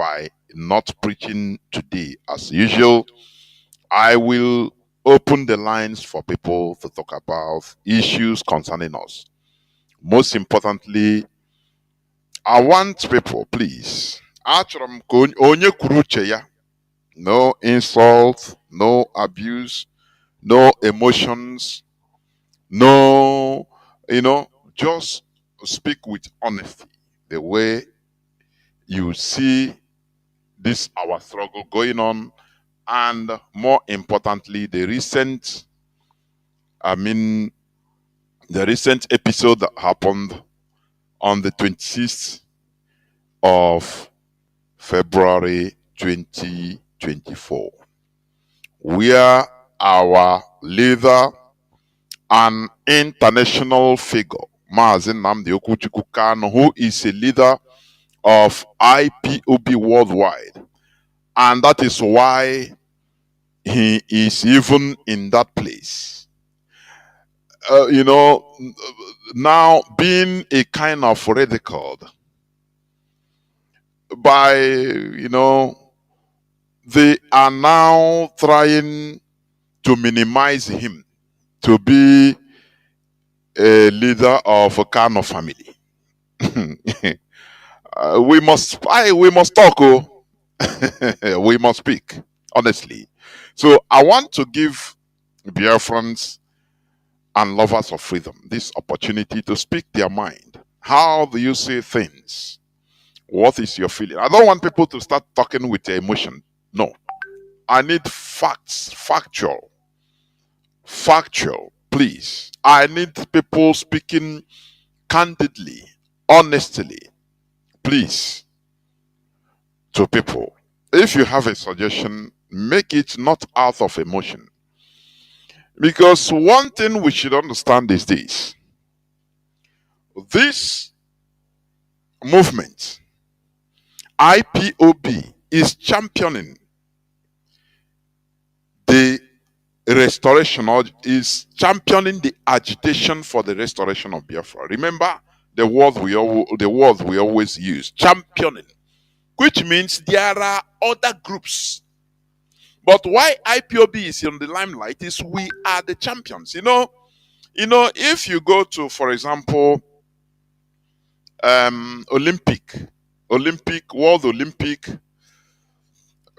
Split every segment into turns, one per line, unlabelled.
by not preaching today as usual. I will open the lines for people to talk about issues concerning us. Most importantly, I want people, please. Achọrọ m ka onye kwuru uche ya. No insult, no abuse, no emotions, no, just speak with honesty. The way you see this our struggle going on, and more importantly, the recent episode that happened on the 26th of February 2024, where our leader, an international figure, Mazi Nnamdi Kanu, who is a leader of IPOB worldwide, and that is why he is even in that place. Now being a kind of ridiculed by, they are now trying to minimize him to be a leader of a Kanu family. We must talk. Oh. We must speak honestly. So I want to give Biafrans and lovers of freedom this opportunity to speak their mind. How do you see things? What is your feeling? I don't want people to start talking with their emotion. No. I need facts, factual, please. I need people speaking candidly, honestly, please, to people. If you have a suggestion, make it not out of emotion. Because one thing we should understand is this. This movement, IPOB, is championing the restoration, or is championing the agitation for the restoration of Biafra. Remember the word we always use, championing, which means there are other groups. But why IPOB is in the limelight is we are the champions. If you go to, for example, World Olympic,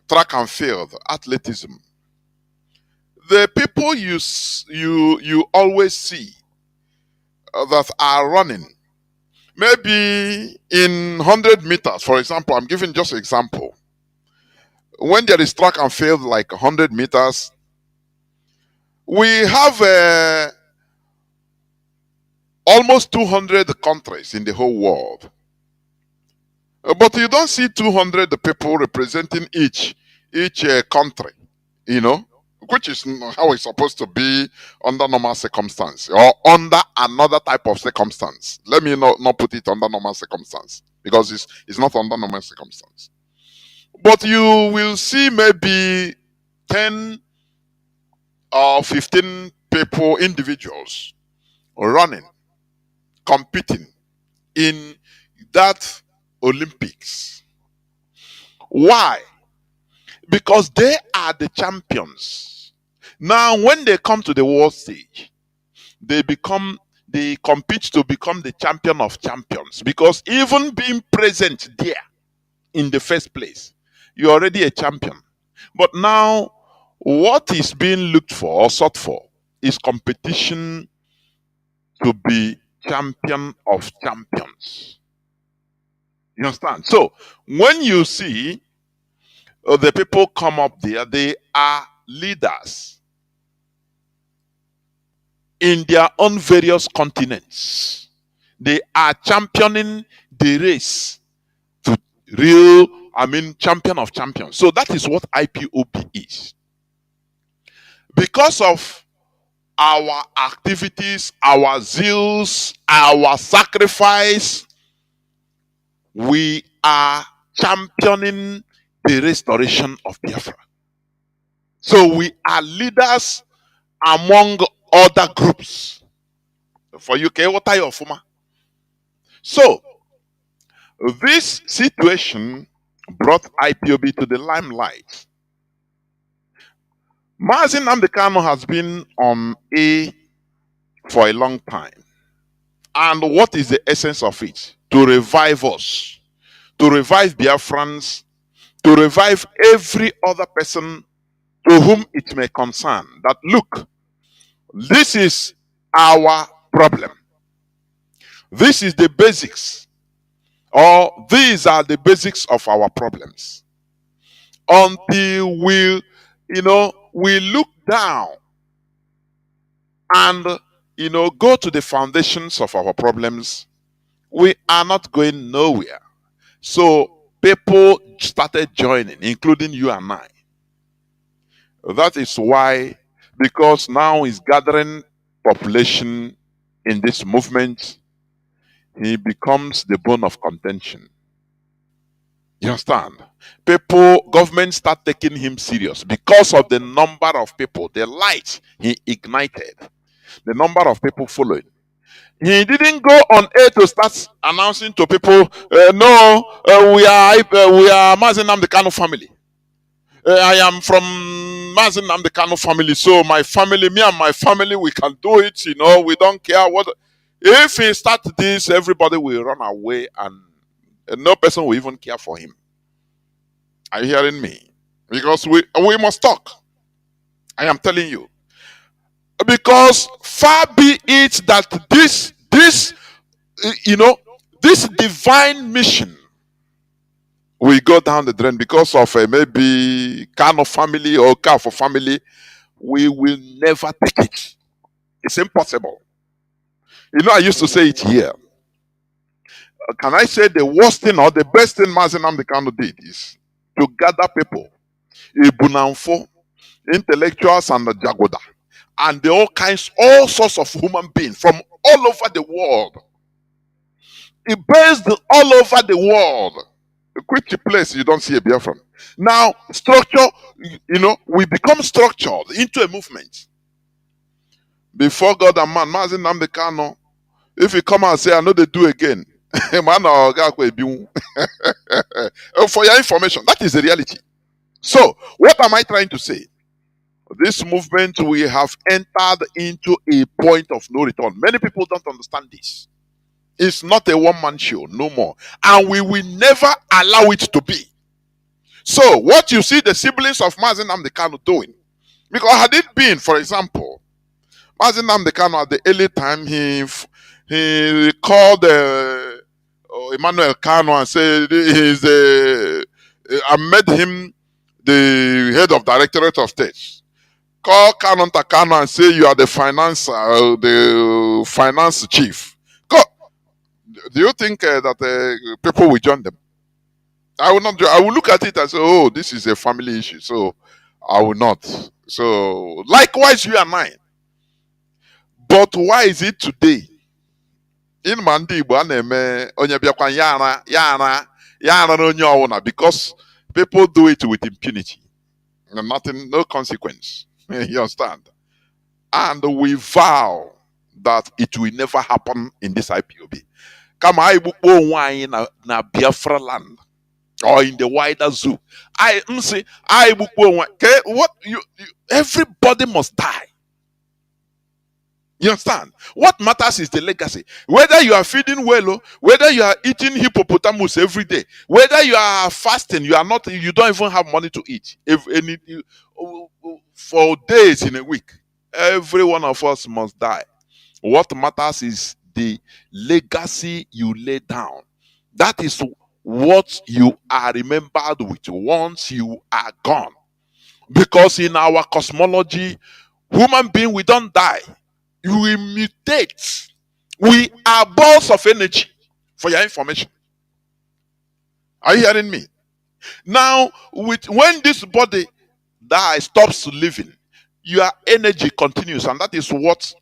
track and field, athleticism, the people you always see that are running, maybe in 100 meters, for example, I'm giving just an example. When there is track and field like 100 meters, we have almost 200 countries in the whole world. But you don't see 200 people representing each country, which is how it's supposed to be under normal circumstance, or under another type of circumstance. Let me not put it under normal circumstance, because it's not under normal circumstance. But you will see maybe 10 or 15 people, individuals, running, competing in that Olympics. Why? Because they are the champions. Now, when they come to the world stage, they compete to become the champion of champions. Because even being present there in the first place, you're already a champion. But now, what is being looked for or sought for is competition to be champion of champions. You understand? So, when you see the people come up there, they are leaders in their own various continents. They are championing the race to champion of champions. So that is what IPOB is. Because of our activities, our zeals, our sacrifice, we are championing the restoration of Biafra. So we are leaders among other groups. For UK, what are your former? So this situation brought IPOB to the limelight. Mazi Nnamdi Kanu has been on A for a long time. And what is the essence of it? To revive us, to revive Biafrans, to revive every other person to whom it may concern. That look, this is our problem. This is the basics, or these are the basics of our problems. Until we look down and go to the foundations of our problems, we are not going nowhere. So people started joining, including you and I. That is why, because now he's gathering population in this movement, he becomes the bone of contention. You understand? Government start taking him serious because of the number of people, the light he ignited, the number of people following. He didn't go on air to start announcing to people, we are Mazi Nnamdi Kanu family. I am from Mazi Nnamdi Kanu family, so my family, me and my family, we can do it. We don't care what. If he start this, everybody will run away, and no person will even care for him. Are you hearing me? Because we must talk. I am telling you. Because far be it that this divine mission will go down the drain because of maybe Kano family or Kafo family. We will never take it. It's impossible. I used to say it here. Can I say the worst thing or the best thing Mazi Nnamdi Kanu did is to gather people, Ibunanfo, intellectuals and the Jagoda, and all sorts of human beings from all over the world. He based all over the world. Which place you don't see a Biafran. Now, structure, we become structured into a movement. Before God and man, Mazi Nnamdi Kanu, if you come and say, I know they do again, for your information, that is the reality. So, what am I trying to say? This movement, we have entered into a point of no return. Many people don't understand this. It's not a one-man show, no more. And we will never allow it to be. So, what you see the siblings of Mazi Nnamdi Kanu doing, because had it been, for example, Mazi Nnamdi Kanu at the early time, he called Emmanuel Kanu and said I made him the head of Directorate of State. Call Kanu and say you are the finance chief. Do you think that people will join them? I will not. I will look at it and say, "Oh, this is a family issue," so I will not. So likewise, you and I. But why is it today? In Mandi, because people do it with impunity, nothing, no consequence. You understand? And we vow that it will never happen in this IPOB. Come on, na Biafra land or in the wider zoo. Everybody must die. You understand? What matters is the legacy. Whether you are feeding well, whether you are eating hippopotamus every day, whether you are fasting, you don't even have money to eat. For days in a week, every one of us must die. What matters is the legacy you lay down. That is what you are remembered with once you are gone. Because in our cosmology, human being, we don't die. We mutate. We are balls of energy, for your information. Are you hearing me? Now, when this body dies, stops living, your energy continues, and that is what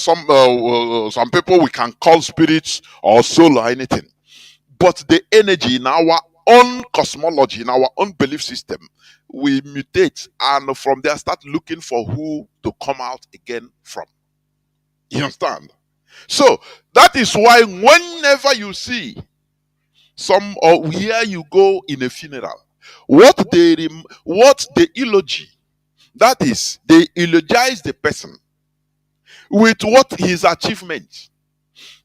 some people we can call spirits or soul or anything. But the energy in our own cosmology, in our own belief system, we mutate, and from there start looking for who to come out again from. You understand? So that is why whenever you see Some, or here you go in a funeral. What the eulogy, that is, they eulogize the person with what his achievement,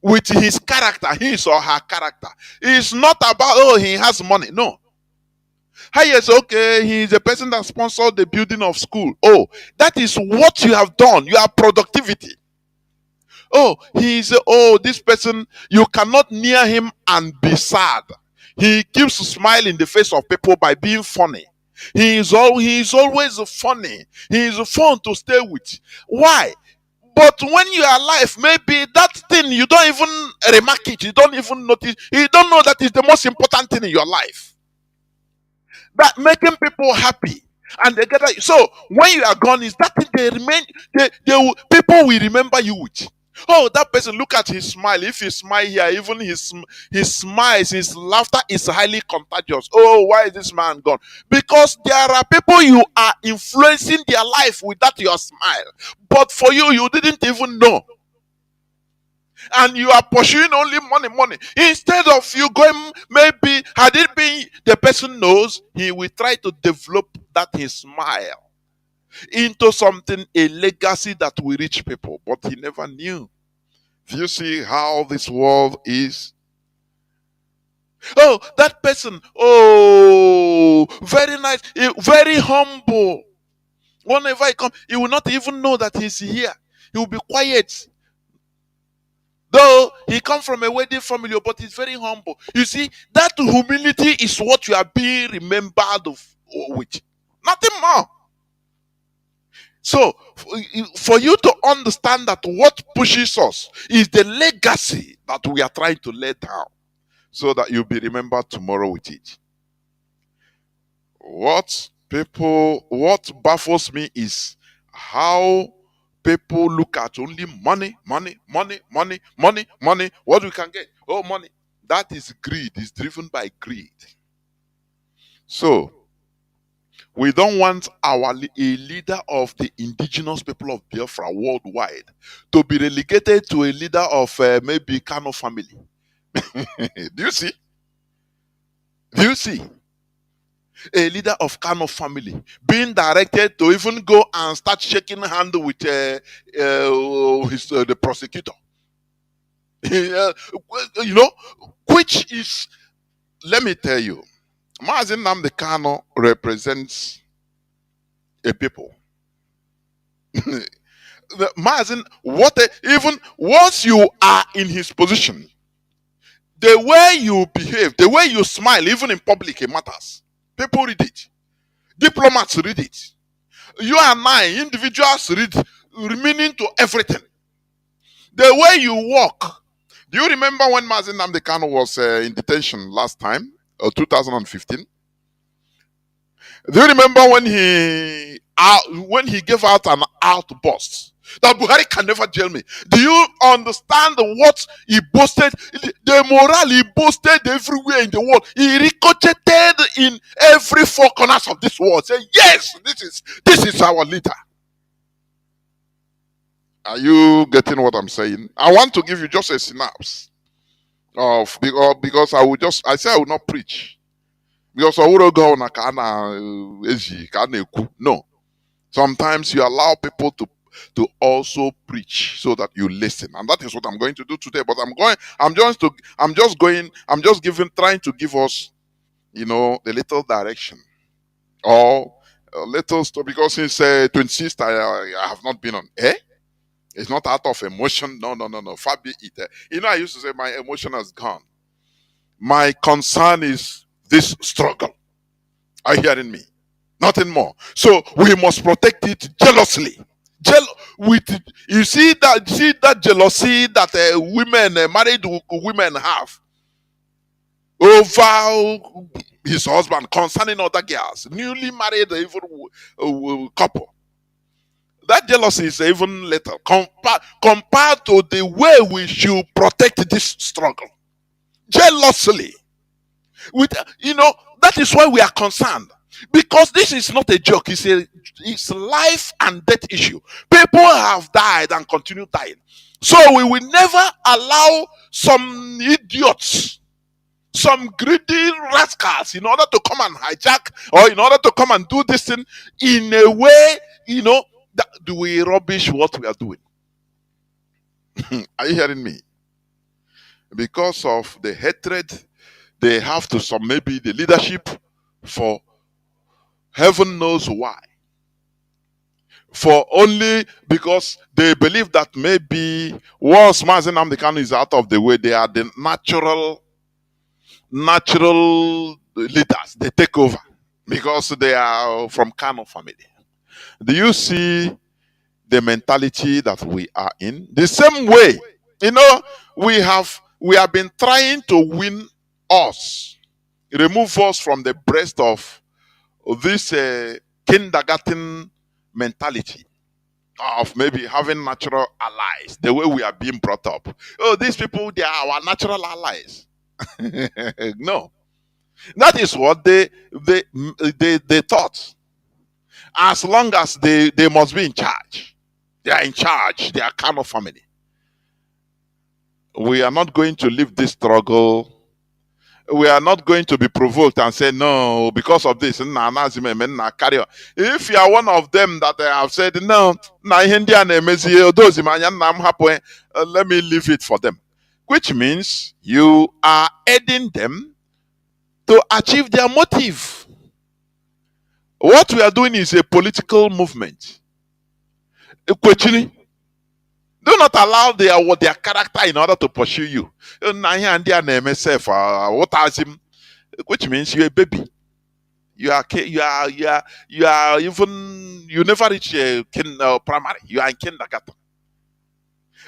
with his character, his or her character. It's not about, oh, he has money. No. Hey, yes, okay, he's a person that sponsored the building of school. Oh, that is what you have done. You have productivity. Oh, this person, you cannot near him and be sad. He keeps a smile in the face of people by being funny. He is always funny. He is fun to stay with. Why? But when you are alive, maybe that thing you don't even remark it, you don't even notice, you don't know that is the most important thing in your life. That making people happy. And they get that. So when you are gone, is that thing they remain, people will remember you with. Oh, that person, look at his smile. If he smile here, even his smiles, his laughter is highly contagious. Oh, why is this man gone? Because there are people you are influencing their life with that your smile. But for you, you didn't even know. And you are pursuing only money, money. Instead of you going, maybe had it been the person knows, he will try to develop that his smile into something, a legacy that will reach people. But he never knew. Do you see how this world is? Oh, that person, oh, very nice, very humble. Whenever he comes, he will not even know that he's here. He will be quiet. Though he comes from a wealthy family, but he's very humble. You see, that humility is what you are being remembered with. Nothing more. So, for you to understand that what pushes us is the legacy that we are trying to lay down, so that you'll be remembered tomorrow with it. What baffles me is how people look at only money, money, money, money, money, money. What we can get? Oh, money. That is greed. It's driven by greed. So we don't want a leader of the indigenous people of Biafra worldwide to be relegated to a leader of maybe Kanu family. Do you see? Do you see? A leader of Kanu family being directed to even go and start shaking hand with the prosecutor. You know, which is, let me tell you, Mazi Nnamdi Kanu represents a people. Mazi, even once you are in his position, the way you behave, the way you smile, even in public, it matters. People read it. Diplomats read it. You and I, individuals, read meaning to everything. The way you walk. Do you remember when Mazi Nnamdi Kanu was in detention last time, 2015? Do you remember when he gave out an outburst that Buhari can never jail me? Do you understand what he boasted? The morale he boasted everywhere in the world. He ricocheted in every four corners of this world. Say, yes, this is our leader. Are you getting what I'm saying? I want to give you just a synapse of, because I say I will not preach. Because no. Sometimes you allow people to also preach so that you listen. And that is what I'm going to do today. But I'm just trying to give us, the little direction. Or a little story. Because since 26th, I have not been on air. It's not out of emotion. No. Far be it. I used to say my emotion has gone. My concern is this struggle. Are you hearing me? Nothing more. So we must protect it jealously. You see that jealousy that married women have over his husband concerning other girls, newly married even couple. That jealousy is even little compared to the way we should protect this struggle. Jealously. That is why we are concerned. Because this is not a joke, it's life and death issue. People have died and continue dying. So we will never allow some idiots, some greedy rascals in order to come and hijack or in order to come and do this thing in a way, that do we rubbish what we are doing. Are you hearing me? Because of the hatred they have to some, maybe the leadership, for heaven knows why. For only because they believe that maybe once Mazi Nnamdi Kanu is out of the way, they are the natural leaders. They take over because they are from Kanu family. Do you see the mentality that we are in? The same way, we have been trying to win us, remove us from the breast of this kindergarten mentality of maybe having natural allies, the way we are being brought up. Oh, these people, they are our natural allies. No, that is what they thought. As long as they must be in charge, they are in charge. They are kind of family. We are not going to leave this struggle. We are not going to be provoked and say no because of this. Carry on. If you are one of them that have said no, let me leave it for them, which means you are aiding them to achieve their motive. What we are doing is a political movement. Do not allow their character in order to pursue you. Which means you're a baby. You are even, you never reach primary. You are in kindergarten.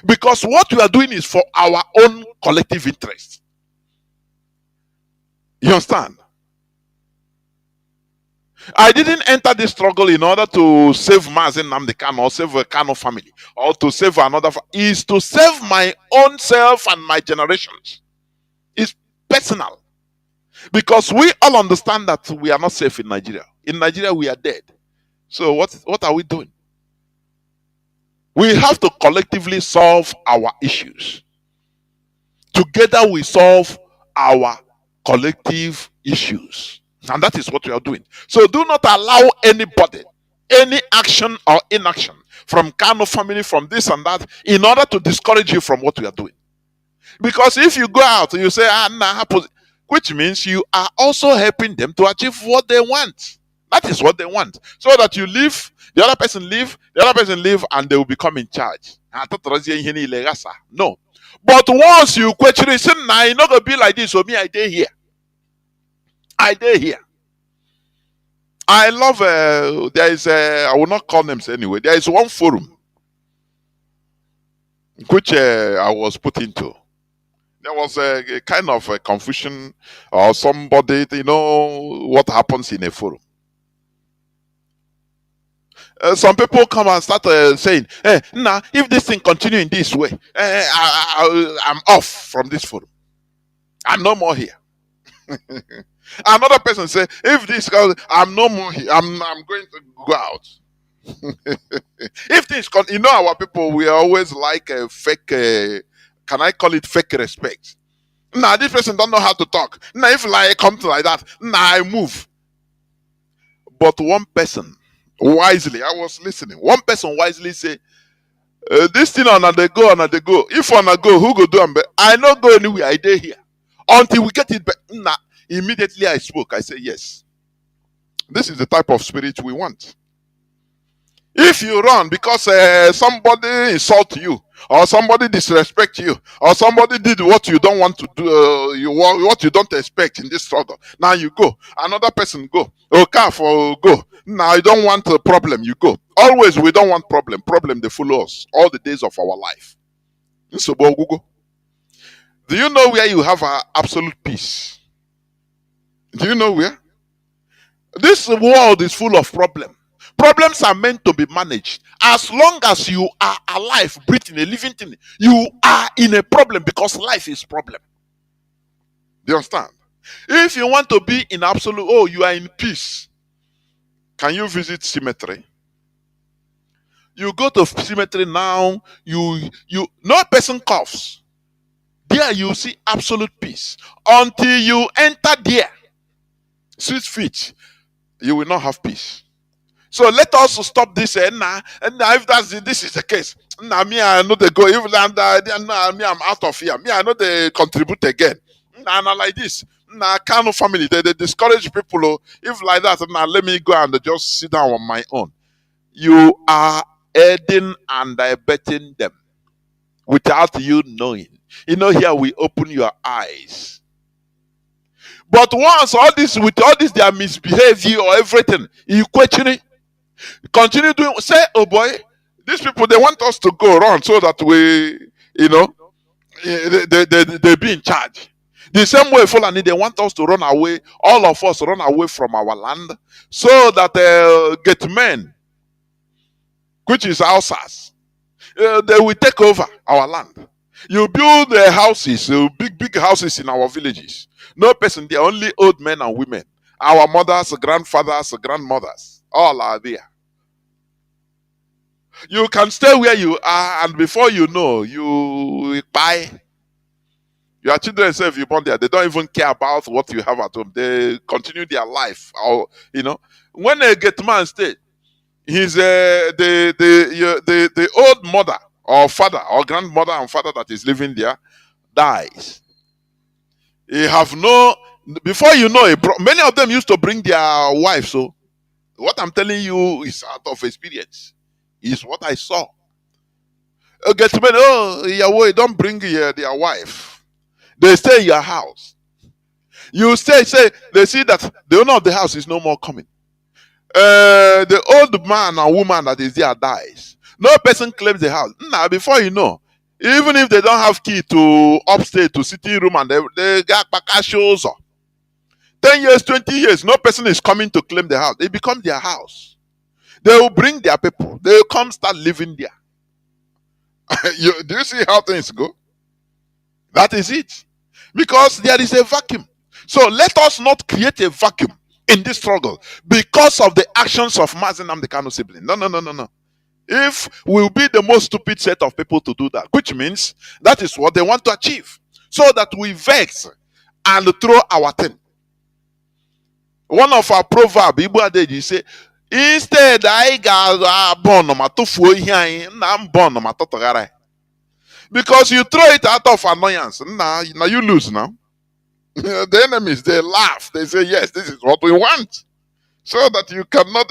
Because what we are doing is for our own collective interest. You understand? I didn't enter this struggle in order to save Mazi Nnamdi Kanu or save a Kanu family or to save another. Is to save my own self and my generations. It's personal. Because we all understand that we are not safe in Nigeria. In Nigeria, we are dead. So what are we doing? We have to collectively solve our issues. Together we solve our collective issues. And that is what we are doing. So do not allow anybody, any action or inaction from Kanu family, from this and that, in order to discourage you from what we are doing. Because if you go out and you say, which means you are also helping them to achieve what they want. That is what they want. So that you leave, the other person leave, and they will become in charge. No. But once you question it, say, nah, it's not going to be like this. So me, I dare here. I love, there is I will not call names anyway. There is one forum which I was put into. There was a kind of a confusion or somebody, what happens in a forum. Some people come and start saying, hey, nah, if this thing continue in this way, I'm off from this forum. I'm no more here. Another person say, if this goes, I'm no more here. I'm going to go out. If things our people, we always like a fake, can I call it fake respect? Nah, this person don't know how to talk. Nah, if like come to like that, nah, I move. But one person wisely, I was listening. One person wisely say, this thing on they go. If on go, who go do them? I not go anywhere. I stay here until we get it back. Nah, immediately I spoke. I say yes. This is the type of spirit we want. If you run because somebody insult you, or somebody disrespect you, or somebody did what you don't want to do, what you don't expect in this struggle, now you go. Another person go. Okay, for go. Now you don't want a problem, you go. Always we don't want problem. Problem they follow us all the days of our life. So do you know where you have absolute peace? Do you know where? This world is full of problems. Problems are meant to be managed. As long as you are alive, breathing, a living thing, you are in a problem because life is problem. Do you understand? If you want to be in absolute, you are in peace. Can you visit cemetery? You go to cemetery now, no person coughs. There you see absolute peace. Until you enter there, sweet feet, you will not have peace. So let us stop this. Nah, if this is the case, nah, me I know they go. If nah, me I'm out of here. Me I know they contribute again. Nah, like this. Nah, Kanu family they discourage people. Oh, if like that, nah, let me go and just sit down on my own. You are aiding and abetting them without you knowing. You know, here we open your eyes. But once all this, with all this, their misbehavior or everything, you question it, continue doing, say, oh boy, these people, they want us to go around so that we, you know, they be in charge. The same way, Fulani, they want us to run away, all of us run away from our land, so that get men, which is ours, they will take over our land. You build houses, big houses in our villages. No person there, only old men and women. Our mothers, grandfathers, grandmothers, all are there. You can stay where you are, and before you know, you buy. Your children say if you born there, they don't even care about what you have at home. They continue their life. Or when a get man stay, he's the old mother or father or grandmother and father that is living there dies. He have no, before you know it, many of them used to bring their wives. So what I'm telling you is out of experience. Is what I saw. Get men, oh, Yahweh, don't bring their wife. They stay in your house. You say they see that the owner of the house is no more coming. The old man and woman that is there dies. No person claims the house. Now, before you know, even if they don't have key to upstairs to sitting room and they got shows. 10 years, 20 years, no person is coming to claim the house. It becomes their house. They will bring their people. They will come start living there. Do you see how things go? That is it. Because there is a vacuum. So let us not create a vacuum in this struggle because of the actions of Mazi and the Kanu sibling. No. If we'll be the most stupid set of people to do that, which means that is what they want to achieve. So that we vex and throw our thing. One of our proverbs, you say, instead, I got born because you throw it out of annoyance. Now you lose now. The enemies, they laugh. They say, yes, this is what we want. So that you cannot,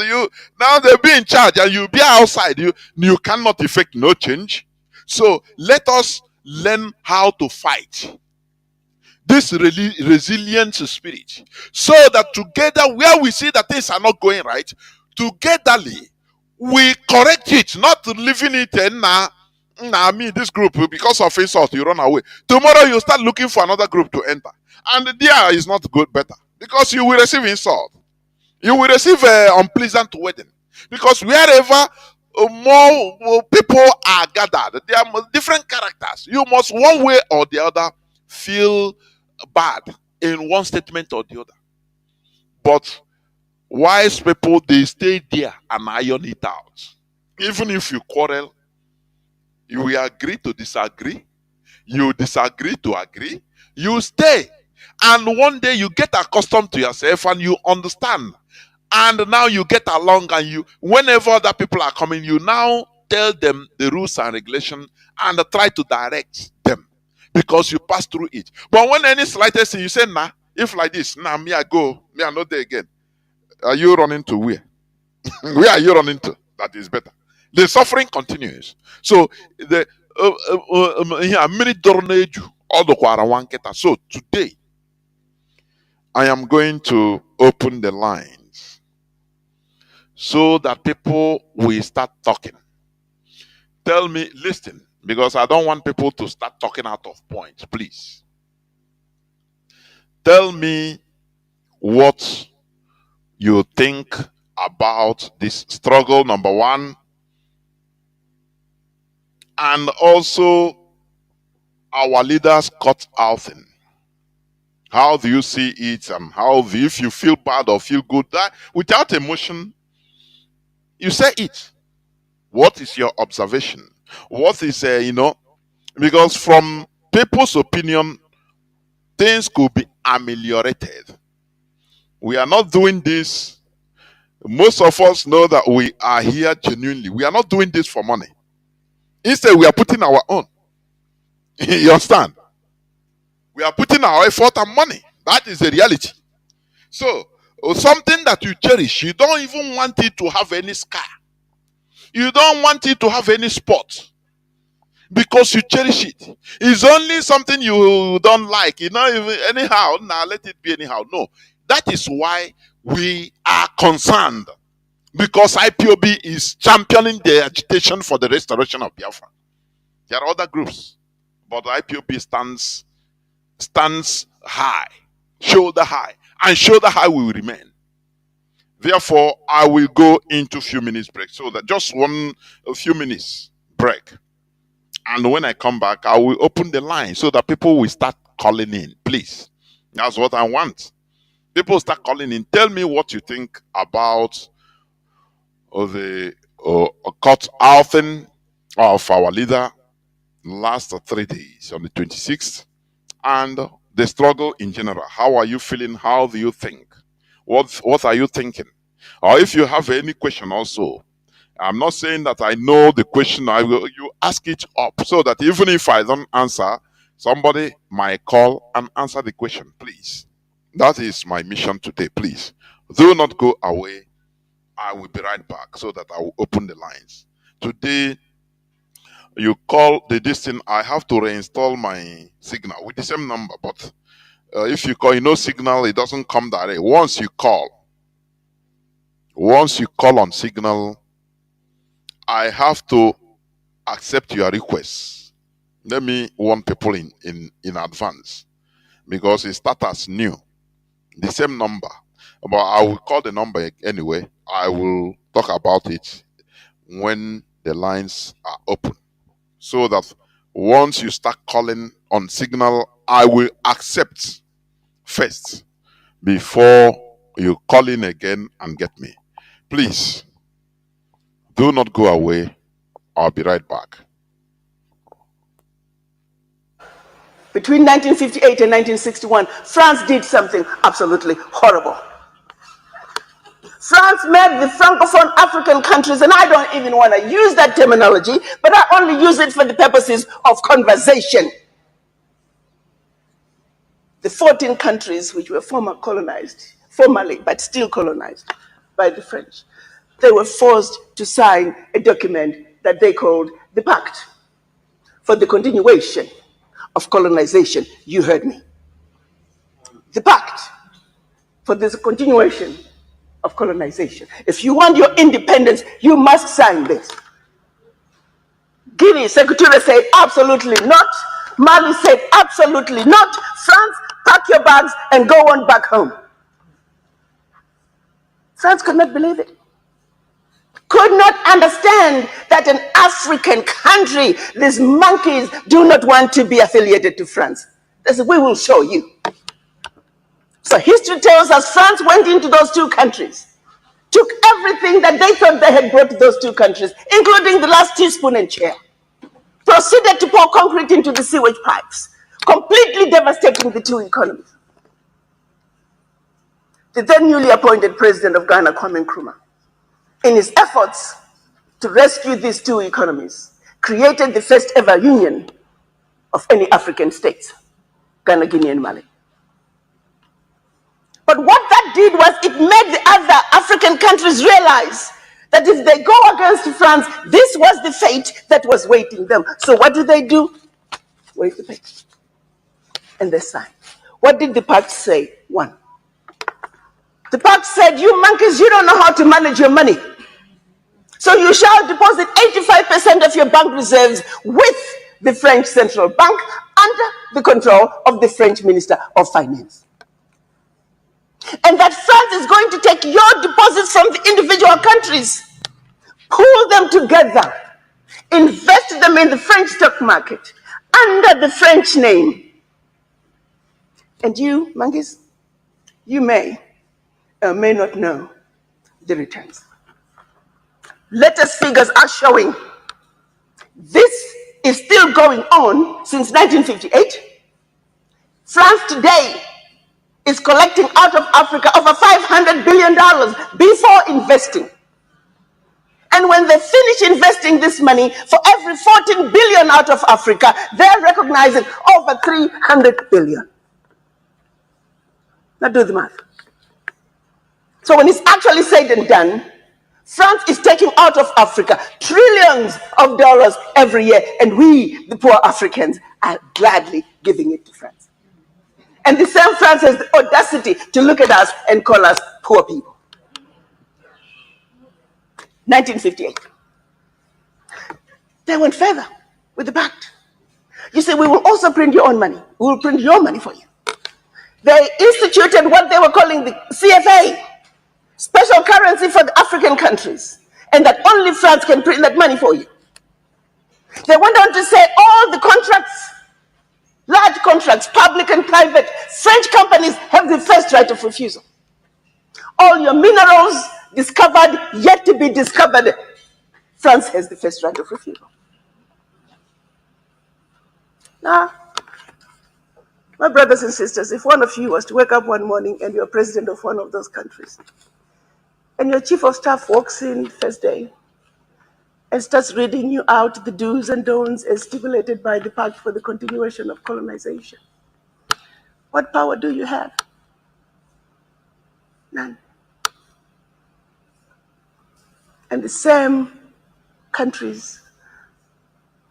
now they'll be in charge and you'll be outside. You cannot effect no change. So let us learn how to fight this resilient spirit, so that together, where we see that things are not going right, togetherly we correct it, not leaving it in me, this group, because of insult, you run away. Tomorrow you start looking for another group to enter, and there is not good, better, because you will receive insult, you will receive unpleasant wedding, because wherever more people are gathered, there are different characters. You must, one way or the other, feel bad in one statement or the other. But wise people, they stay there and iron it out. Even if you quarrel, you will agree to disagree, you disagree to agree, you stay, and one day you get accustomed to yourself and you understand, and now you get along, and you, whenever other people are coming, you now tell them the rules and regulations and try to direct them, because you pass through it. But when any slightest thing, you say, nah, if like this, nah, me I go, me I not there again. Are you running to where? Where are you running to? That is better. The suffering continues. So the so today I am going to open the lines so that people will start talking. Tell me, listen, because I don't want people to start talking out of point. Please tell me what you think about this struggle, number one, and also our leaders cut out thing. How do you see it, and how do, if you feel bad or feel good, that without emotion, you say it. What is your observation? What is because from people's opinion, things could be ameliorated. We are not doing this. Most of us know that we are here genuinely. We are not doing this for money. Instead, we are putting our own. You understand? We are putting our effort and money. That is the reality. So, something that you cherish, you don't even want it to have any scar. You don't want it to have any spot because you cherish it. It's only something you don't like. You know, anyhow, now let it be anyhow. No, that is why we are concerned, because IPOB is championing the agitation for the restoration of Biafra. There are other groups, but IPOB stands high, shoulder high, and shoulder high we will remain. Therefore, I will go into a few minutes break. So that just a few minutes break. And when I come back, I will open the line so that people will start calling in. Please. That's what I want. People start calling in. Tell me what you think about the cut outing of our leader last 3 days on the 26th, and the struggle in general. How are you feeling? How do you think? What are you thinking? Or if you have any question also, I'm not saying that I know the question. You ask it up so that even if I don't answer, somebody might call and answer the question, please. That is my mission today, please. Do not go away. I will be right back so that I will open the lines. Today, you call the distance. I have to reinstall my signal with the same number, but if you call, signal, it doesn't come direct. Once you call on signal, I have to accept your request. Let me warn people in advance, because it starts as new, the same number, but I will call the number anyway. I will talk about it when the lines are open, so that once you start calling on signal, I will accept first before you call in again and get me. Please, do not go away. I'll be right back.
Between 1958 and 1961, France did something absolutely horrible. France made the Francophone African countries, and I don't even want to use that terminology, but I only use it for the purposes of conversation. The 14 countries which were formally, but still colonized by the French, they were forced to sign a document that they called the Pact for the Continuation of Colonization. You heard me. The Pact for this continuation of colonization. If you want your independence, you must sign this. Guinea, Secretariat said absolutely not. Mali said absolutely not. France, pack your bags and go on back home. France could not believe it. Could not understand that an African country, these monkeys, do not want to be affiliated to France. They said, we will show you. So history tells us France went into those two countries, took everything that they thought they had brought to those two countries, including the last teaspoon and chair, proceeded to pour concrete into the sewage pipes, completely devastating the two economies. The then newly appointed president of Ghana, Kwame Nkrumah, in his efforts to rescue these two economies, created the first ever union of any African states, Ghana, Guinea, and Mali. But what that did was it made the other African countries realize that if they go against France, this was the fate that was waiting them. So what do? Wait the page. And they signed. What did the pact say? One. The pact said, you monkeys, you don't know how to manage your money. So you shall deposit 85% of your bank reserves with the French Central Bank under the control of the French Minister of Finance. And that France is going to take your deposits from the individual countries, pool them together, invest them in the French stock market under the French name. And you, monkeys, you may or may not know the returns. Latest figures are showing this is still going on since 1958. France today is collecting out of Africa over $500 billion before investing. And when they finish investing this money, for every 14 billion out of Africa, they're recognizing over 300 billion. Now do the math. So when it's actually said and done, France is taking out of Africa trillions of dollars every year, and we, the poor Africans, are gladly giving it to France. And the same France has the audacity to look at us and call us poor people. 1958. They went further with the pact. You say, we will also print your own money. We will print your money for you. They instituted what they were calling the CFA, special currency for the African countries, and that only France can print that money for you. They went on to say all the contracts, large contracts, public and private, French companies have the first right of refusal. All your minerals discovered, yet to be discovered, France has the first right of refusal. Now, my brothers and sisters, if one of you was to wake up one morning and you're president of one of those countries, and your chief of staff walks in first day and starts reading you out the do's and don'ts as stipulated by the Pact for the Continuation of Colonization, what power do you have? None. And the same countries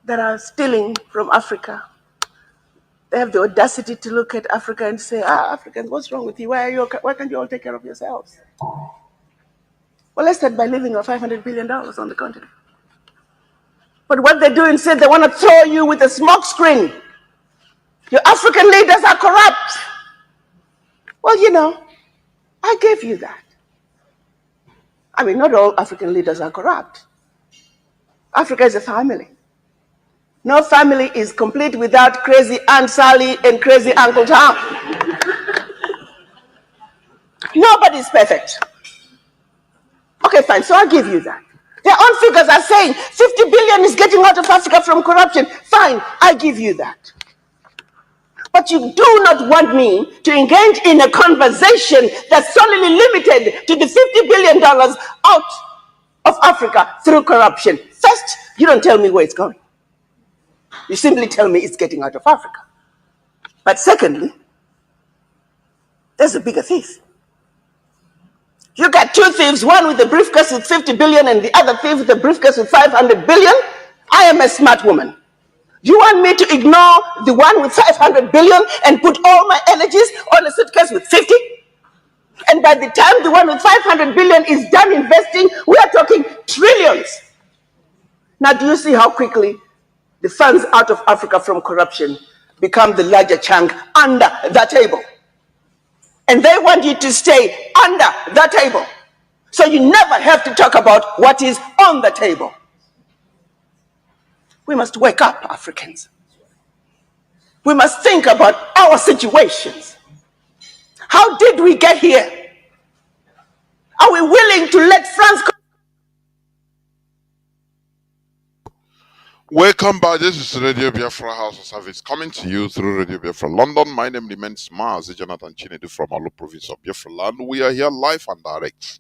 that are stealing from Africa, they have the audacity to look at Africa and say, Africans, what's wrong with you? Why can't you all take care of yourselves? Well, let's start by leaving our $500 billion on the continent. But what they do instead, they want to throw you with a smoke screen. Your African leaders are corrupt. Well, you know, I gave you that. I mean, not all African leaders are corrupt. Africa is a family. No family is complete without crazy Aunt Sally and crazy Uncle Tom. Nobody's perfect. Okay, fine, so I'll give you that. Their own figures are saying 50 billion is getting out of Africa from corruption. Fine, I give you that. But you do not want me to engage in a conversation that's solely limited to the $50 billion out of Africa through corruption. First, you don't tell me where it's going. You simply tell me it's getting out of Africa. But secondly, there's a bigger thief. You got two thieves, one with a briefcase with 50 billion and the other thief with a briefcase with 500 billion. I am a smart woman. You want me to ignore the one with 500 billion and put all my energies on a suitcase with 50? And by the time the one with 500 billion is done investing, we are talking trillions. Now, do you see how quickly the funds out of Africa from corruption become the larger chunk under the table? And they want you to stay under the table. So you never have to talk about what is on the table. We must wake up, Africans. We must think about our situations. How did we get here? Are we willing to let France...
Welcome back. This is Radio Biafra House of Service coming to you through Radio Biafra London. My name remains Mazi Chinedu from Alo province of Biafra land. We are here live and direct.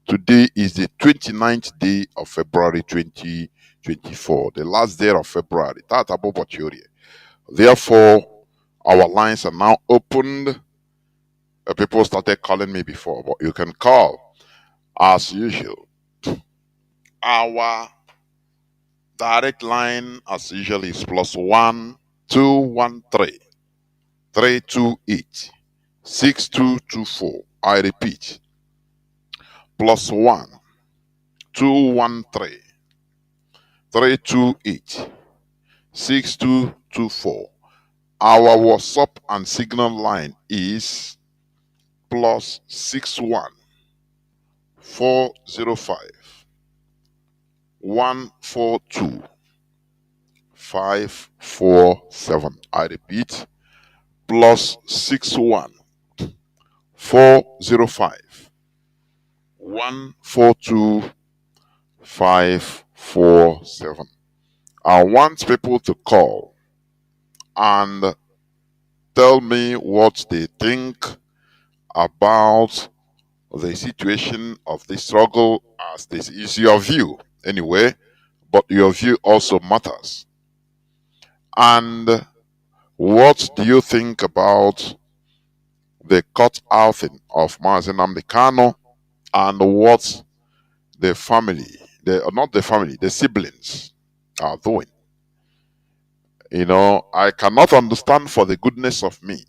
Today is the 29th day of February 2024, the last day of February. Therefore, our lines are now opened. People started calling me before, but you can call as usual. Our direct line, as usual, is +1 213 328 6224. I repeat, +1 213 328 6224. Our WhatsApp and Signal line is +61 405 142 547. I repeat, +61 405 142 547. I want people to call and tell me what they think about the situation of the struggle, as this is your view anyway, but your view also matters. And what do you think about the cut outing of Mazi Nnamdi Kanu, and what the family, not the family, the siblings are doing? You know, I cannot understand, for the goodness of me,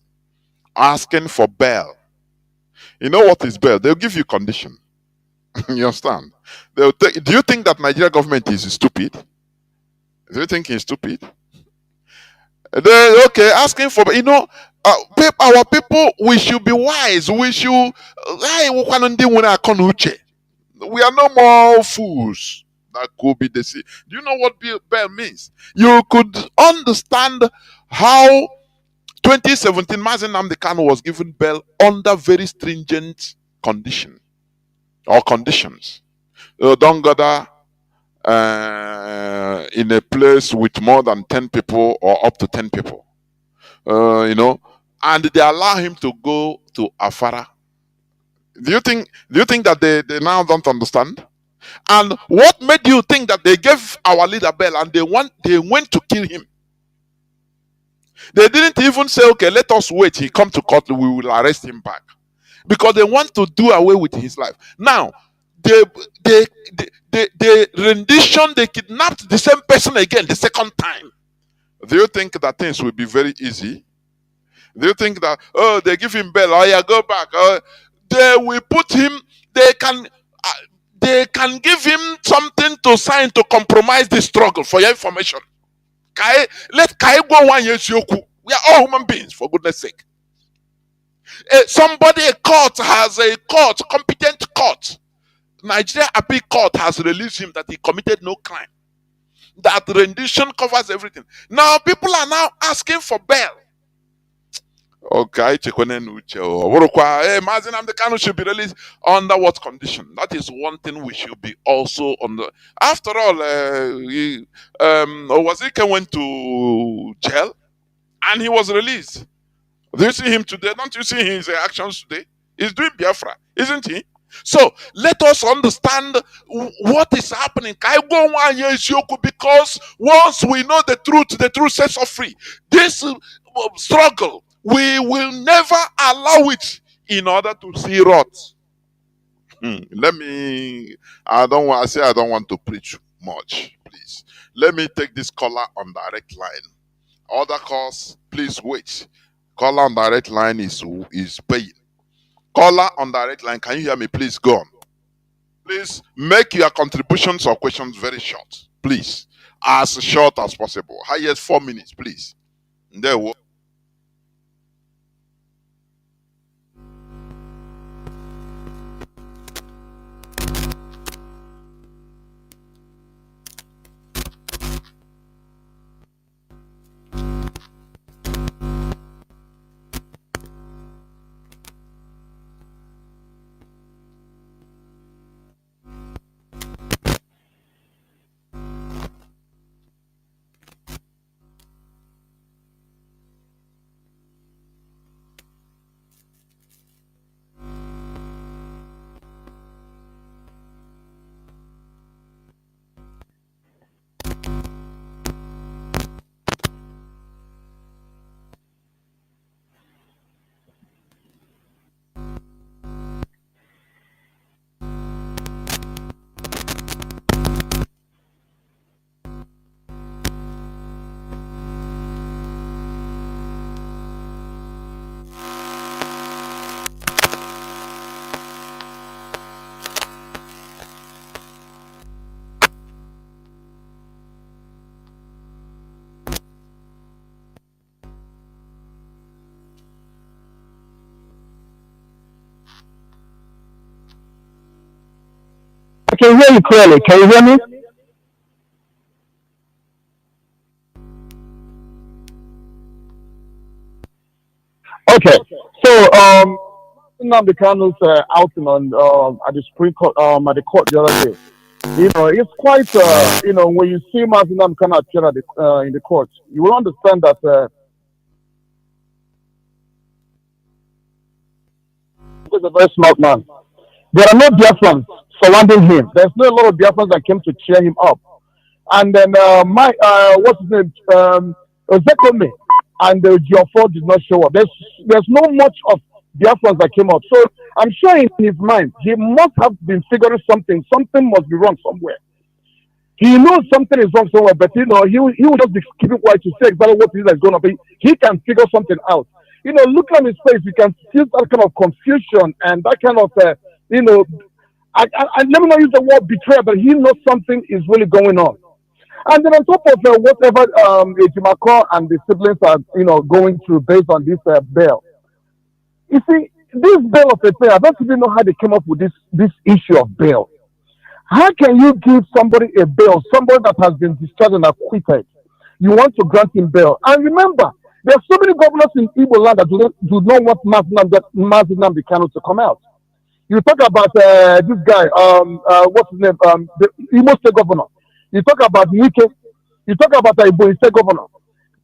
asking for bail. You know what is bail? They'll give you condition. You understand? Do you think that Nigeria government is stupid? Do you think he's stupid? Okay, asking for, our people, we should be wise. We should. We are no more fools that could be deceived. Do you know what bail means? You could understand how 2017 Mazi Nnamdi Kanu was given bail under very stringent condition or conditions. Don't gather in a place with more than 10 people or up to 10 people. And they allow him to go to Afara. Do you think that they now don't understand? And what made you think that they gave our leader bail and they went to kill him? They didn't even say, okay, let us wait, he come to court, we will arrest him back. Because they want to do away with his life. Now, the rendition, they kidnapped the same person again the second time. Do you think that things will be very easy? Do you think that, they give him bail, yeah, go back? They will put him, they can give him something to sign to compromise the struggle, for your information. Let Kai go 1 year. We are all human beings, for goodness sake. A competent court. Nigeria Appeal Court has released him that he committed no crime. That rendition covers everything. Now people are now asking for bail. Okay, Mazi Nnamdi Kanu should be released under what condition? That is one thing we should be also on the. After all, Wazirike went to jail and he was released. Do you see him today? Don't you see his actions today? He's doing Biafra, isn't he? So let us understand what is happening. Because once we know the truth sets us free. This struggle, we will never allow it in order to see rot. I don't want to preach much, please. Let me take this caller on direct line. Other calls, please wait. Caller on direct line is paying. Caller on direct line, can you hear me? Please go on. Please make your contributions or questions very short. Please. As short as possible. Highest 4 minutes, please. There we go.
I can hear you clearly. Can you hear me? Okay. So, Nnamdi Kanu's outing on at the Supreme Court at the court the other day. It's quite, when you see Mazi Nnamdi Kanu appear in the court, you will understand that he's a very smart man. There are no Biafrans surrounding him. There's no a lot of Biafrans that came to cheer him up. And then what's his name? Zekome and Geoffrey did not show up. There's no much of Biafrans that came up. So I'm sure in his mind he must have been figuring something. Something must be wrong somewhere. He knows something is wrong somewhere, but he will just be keeping quiet to say exactly what is going to be. He can figure something out. Look at his face, you can see that kind of confusion and that kind of I let me not use the word betrayal, but he knows something is really going on. And then on top of whatever Ejimako and the siblings are going through based on this bail, you see this bail of a thing. I don't even know how they came up with this issue of bail. How can you give somebody a bail, somebody that has been discharged and acquitted? You want to grant him bail. And remember, there are so many governors in Igbo land that do not want Mazi Nnamdi Kanu to come out. You talk about this guy, what's his name, the Imo State governor. You talk about Wike. You talk about the Igbo State governor.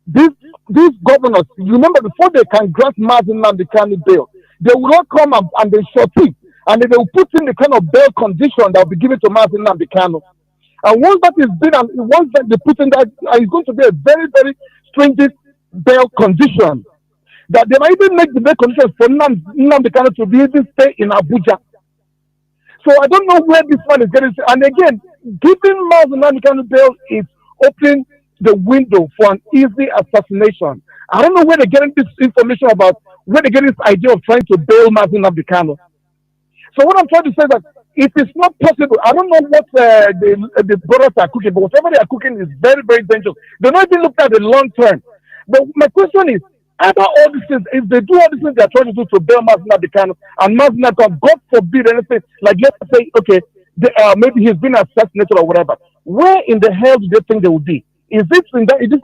These governors, you remember, before they can grant Mazi Nnamdi Kanu bail, they will not come and they short it. And they will put in the kind of bail condition that will be given to Mazi Nnamdi Kanu. And once that is done, and once that they put in that, it's going to be a very, very stringent bail condition. That they might even make the bail condition for Nnamdi Kanu to be able to stay in Abuja. So I don't know where this one is getting. And again, giving Mazi Nnamdi Kanu bail is opening the window for an easy assassination. I don't know where they're getting this information about, where they're getting this idea of trying to bail Mazi Nnamdi Kanu. So what I'm trying to say is that it is not possible. I don't know what the brothers are cooking, but whatever they are cooking is very, very dangerous. They're not even looking at the long term. But my question is, after all these things, if they do all these things they're trying to do to bail Mazi Nnamdi Kanu, and Mazi Nnamdi Kanu, God forbid anything, like let's say, okay, maybe he's been assassinated or whatever, where in the hell do they think they will be? Is this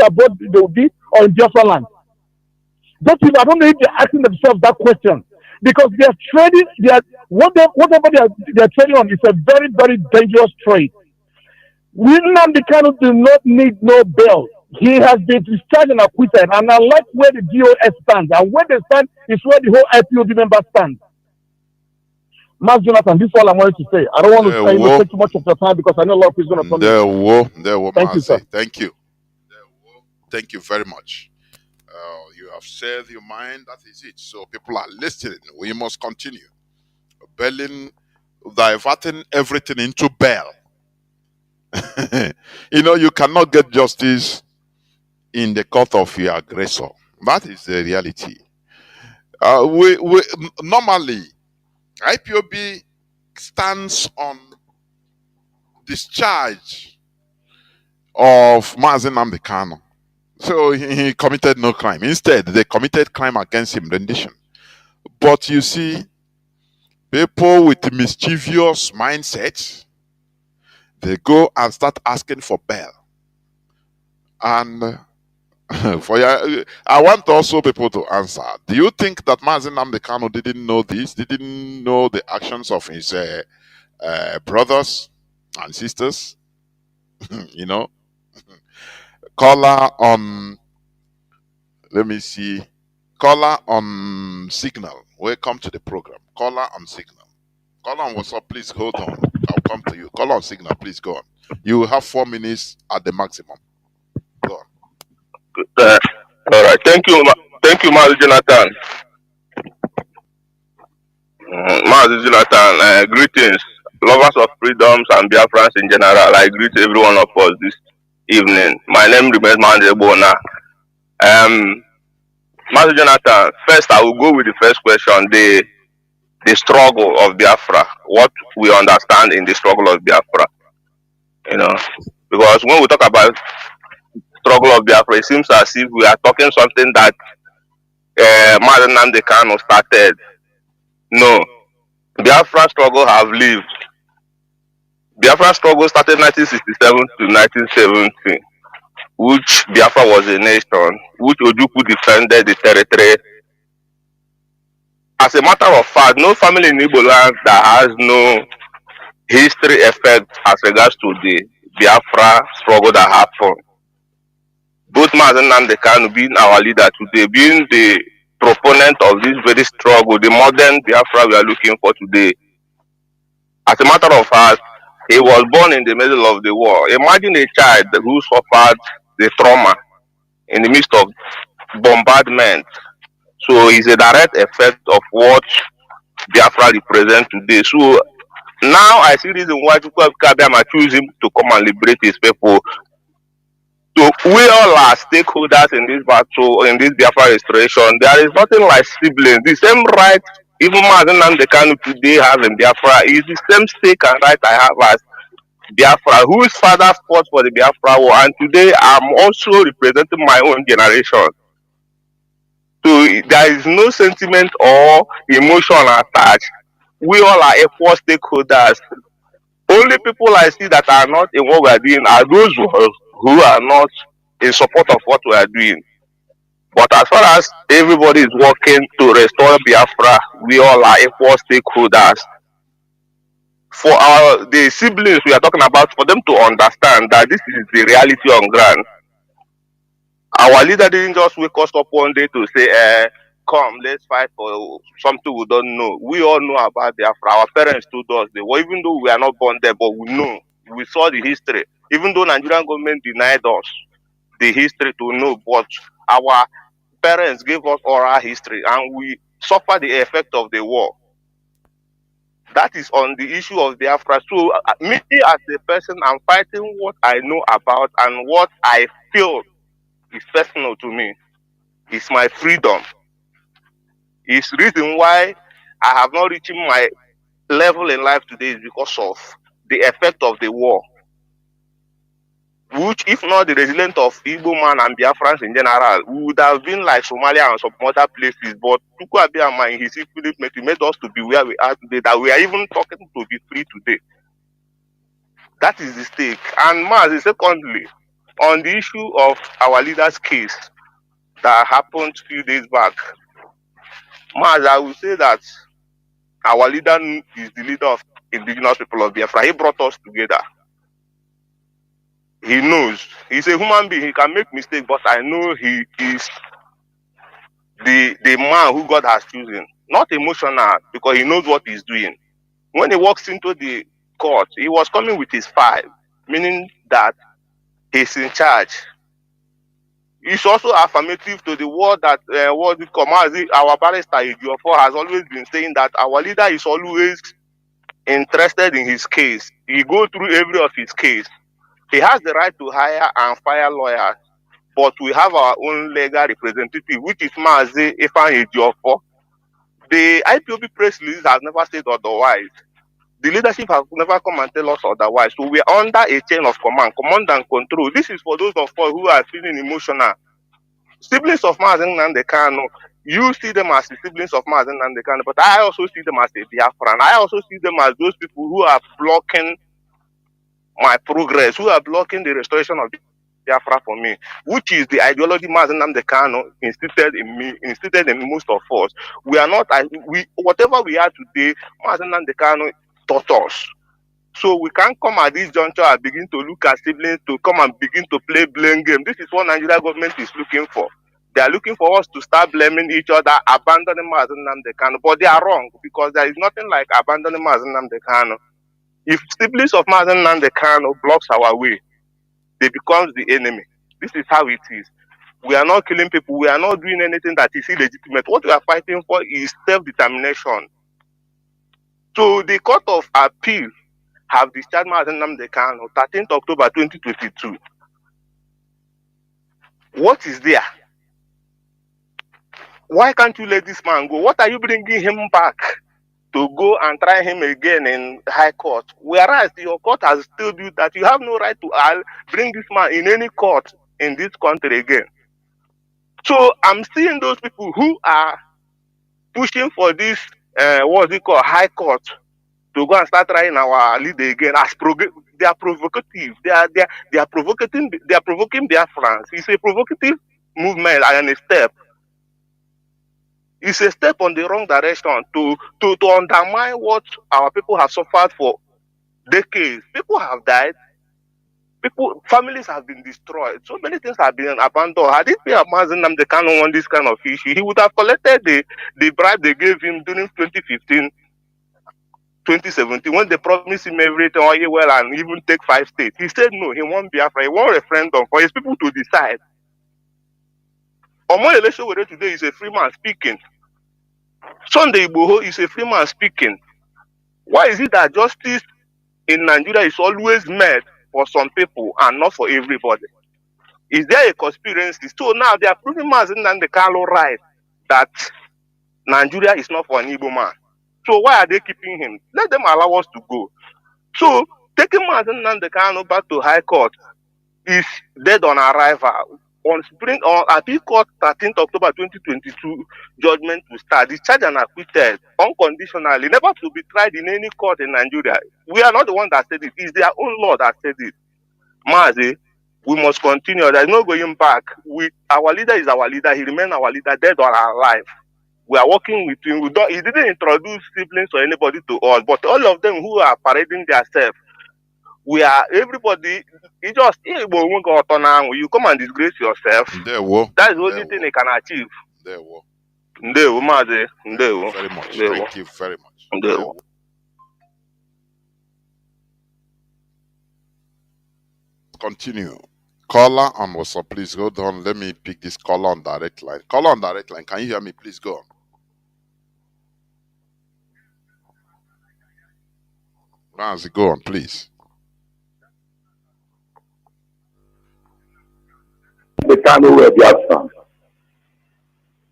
abroad they will be, or in Biafra land? I don't know if they're asking themselves that question. Because they are trading, whatever they are trading on is a very, very dangerous trade. Nnamdi Kanu do not need no bail. He has been discharged and acquitted, and I like where the DOS stands. And where they stand is where the whole IPOB members stand. Mas Jonathan, this is all I wanted to say. I don't want to take too much of your time because I know a lot of people are going to come.
Thank you, sir. Thank you. Thank you very much. You have said your mind, that is it. So people are listening. We must continue. Diverting everything into bail. You cannot get justice in the court of your aggressor. That is the reality. We normally, IPOB stands on discharge of Mazi Nnamdi Kanu. So he committed no crime. Instead, they committed crime against him, rendition. But you see, people with mischievous mindsets, they go and start asking for bail. And I want also people to answer. Do you think that Mazi Nnamdi Kanu didn't know this? Didn't know the actions of his brothers and sisters? Caller on, let me see. Caller on Signal. Welcome to the program. Caller on Signal. Caller on WhatsApp, please hold on. I'll come to you. Caller on Signal, please go on. You will have 4 minutes at the maximum. Go on.
All right. Thank you, Mazi Jonathan. Mazi Jonathan, greetings. Lovers of freedoms and Biafrans in general. I greet every one of us this evening. My name remains Mazi Bona. Mazi Jonathan, first I will go with the first question, the struggle of Biafra, what we understand in the struggle of Biafra. Because when we talk about struggle of Biafra, it seems as if we are talking something that Mazi Nnamdi Kanu started. No, Biafra struggle have lived. Biafra struggle started 1967 to 1970, which Biafra was a nation, which Ojukwu defended the territory. As a matter of fact, no family in Igbo land that has no history effect as regards to the Biafra struggle that happened. Both Mazi Nnamdi Kanu being our leader today, being the proponent of this very struggle, the modern Biafra we are looking for today. As a matter of fact, he was born in the middle of the war. Imagine a child who suffered the trauma in the midst of bombardment. So it's a direct effect of what Biafra represents today. So now I see reason why people of Kabiyama choose him to come and liberate his people. So we all are stakeholders in this battle, in this Biafra restoration. There is nothing like siblings. The same right even Mazi Nnamdi Kanu today has in Biafra is the same stake and right I have as Biafra, whose father fought for the Biafra war, and today I'm also representing my own generation. So there is no sentiment or emotion attached. We all are equal stakeholders. Only people I see that are not in what we are doing are those who are not in support of what we are doing. But as far as everybody is working to restore Biafra, we all are equal stakeholders. For the siblings we are talking about, for them to understand that this is the reality on ground. Our leader didn't just wake us up one day to say, come, let's fight for something we don't know. We all know about Biafra. Our parents told us they were, even though we are not born there, but we know. We saw the history. Even though Nigerian government denied us the history to know, but our parents gave us oral history and we suffered the effect of the war. That is on the issue of Biafra. So me as a person, I'm fighting what I know about and what I feel is personal to me. It's my freedom. It's reason why I have not reached my level in life today is because of the effect of the war. Which, if not the resilience of Igbo man and Biafrans in general, we would have been like Somalia and some other places. But Tuku Abiyama in his Philip made us to be where we are today, that we are even talking to be free today. That is the stake. And Mazi, secondly, on the issue of our leader's case that happened a few days back, Mazi, I will say that our leader is the leader of indigenous people of Biafra. He brought us together. He knows. He's a human being. He can make mistakes, but I know he is the man who God has chosen. Not emotional, because he knows what he's doing. When he walks into the court, he was coming with his 5, meaning that he's in charge. It's also affirmative to the word that what the Mazi, our barrister Ejiofor, has always been saying, that our leader is always interested in his case. He goes through every of his case. He has the right to hire and fire lawyers, but we have our own legal representative, which is Mazi Ifeanyi Ejiofor. The IPOB press release has never said otherwise. The leadership has never come and tell us otherwise. So we are under a chain of command and control. This is for those of us who are feeling emotional. Siblings of Mazi Nnamdi Kanu, you see them as the siblings of Mazi Nnamdi Kanu, but I also see them as a Biafran. I also see them as those people who are blocking my progress, who are blocking the restoration of Biafra for me, which is the ideology Mazi Nnamdi Kanu instituted in me, instituted in most of us. We are not, whatever we are today, Mazi Nnamdi Kanu taught us. So we can't come at this juncture and begin to look at siblings to come and begin to play blame game. This is what Nigeria government is looking for. They are looking for us to start blaming each other, abandoning Mazi Nnamdi Kanu. But they are wrong, because there is nothing like abandoning Mazi Nnamdi Kanu. If siblings of Mazi Nnamdi Kanu blocks our way, they become the enemy. This is how it is. We are not killing people. We are not doing anything that is illegitimate. What we are fighting for is self-determination. So the Court of Appeal have discharged Mazi Nnamdi Kanu 13th October 2022. What is there? Why can't you let this man go? What are you bringing him back to go and try him again in High Court? Whereas your court has told you that you have no right to bring this man in any court in this country again. So I'm seeing those people who are pushing for this, what's it called, High Court, to go and start trying our leader again. As they are provocative. They are provoking. They are provoking Biafrans. It's a provocative movement and a step. It's a step on the wrong direction to undermine what our people have suffered for decades. People have died. Families have been destroyed. So many things have been abandoned. Had it been Mazi Nnamdi Kanu on this kind of issue, he would have collected the bribe they gave him during 2015, 2017, when they promised him everything, all well, and even take 5 states. He said no, he won Biafra, he won referendum for his people to decide. Omo Eleshowere today is a free man speaking. Sunday Igboho is a free man speaking. Why is it that justice in Nigeria is always made for some people and not for everybody? Is there a conspiracy? So now they are proving Mazi Nnamdi Kanu right that Nigeria is not for an Igbo man. So why are they keeping him? Let them allow us to go. So taking Mazi Nnamdi Kanu back to High Court is dead on arrival. On appeal court 13th October 2022, judgment will start. The charge and acquitted unconditionally, never to be tried in any court in Nigeria. We are not the one that said it. It's their own law that said it. Mazi, we must continue. There's no going back. Our leader is our leader. He remains our leader, dead or alive. We are working with him. He didn't introduce siblings or anybody to us, but all of them who are parading themselves, everybody, you come and disgrace yourself. That's the only thing they can achieve. Mazi.
Very much. Thank you very much. Continue. Caller on WhatsApp, please hold on. Let me pick this caller on direct line. Caller on direct line. Can you hear me? Please go on. Mazi, go on, please.
The Kanu were Biafra.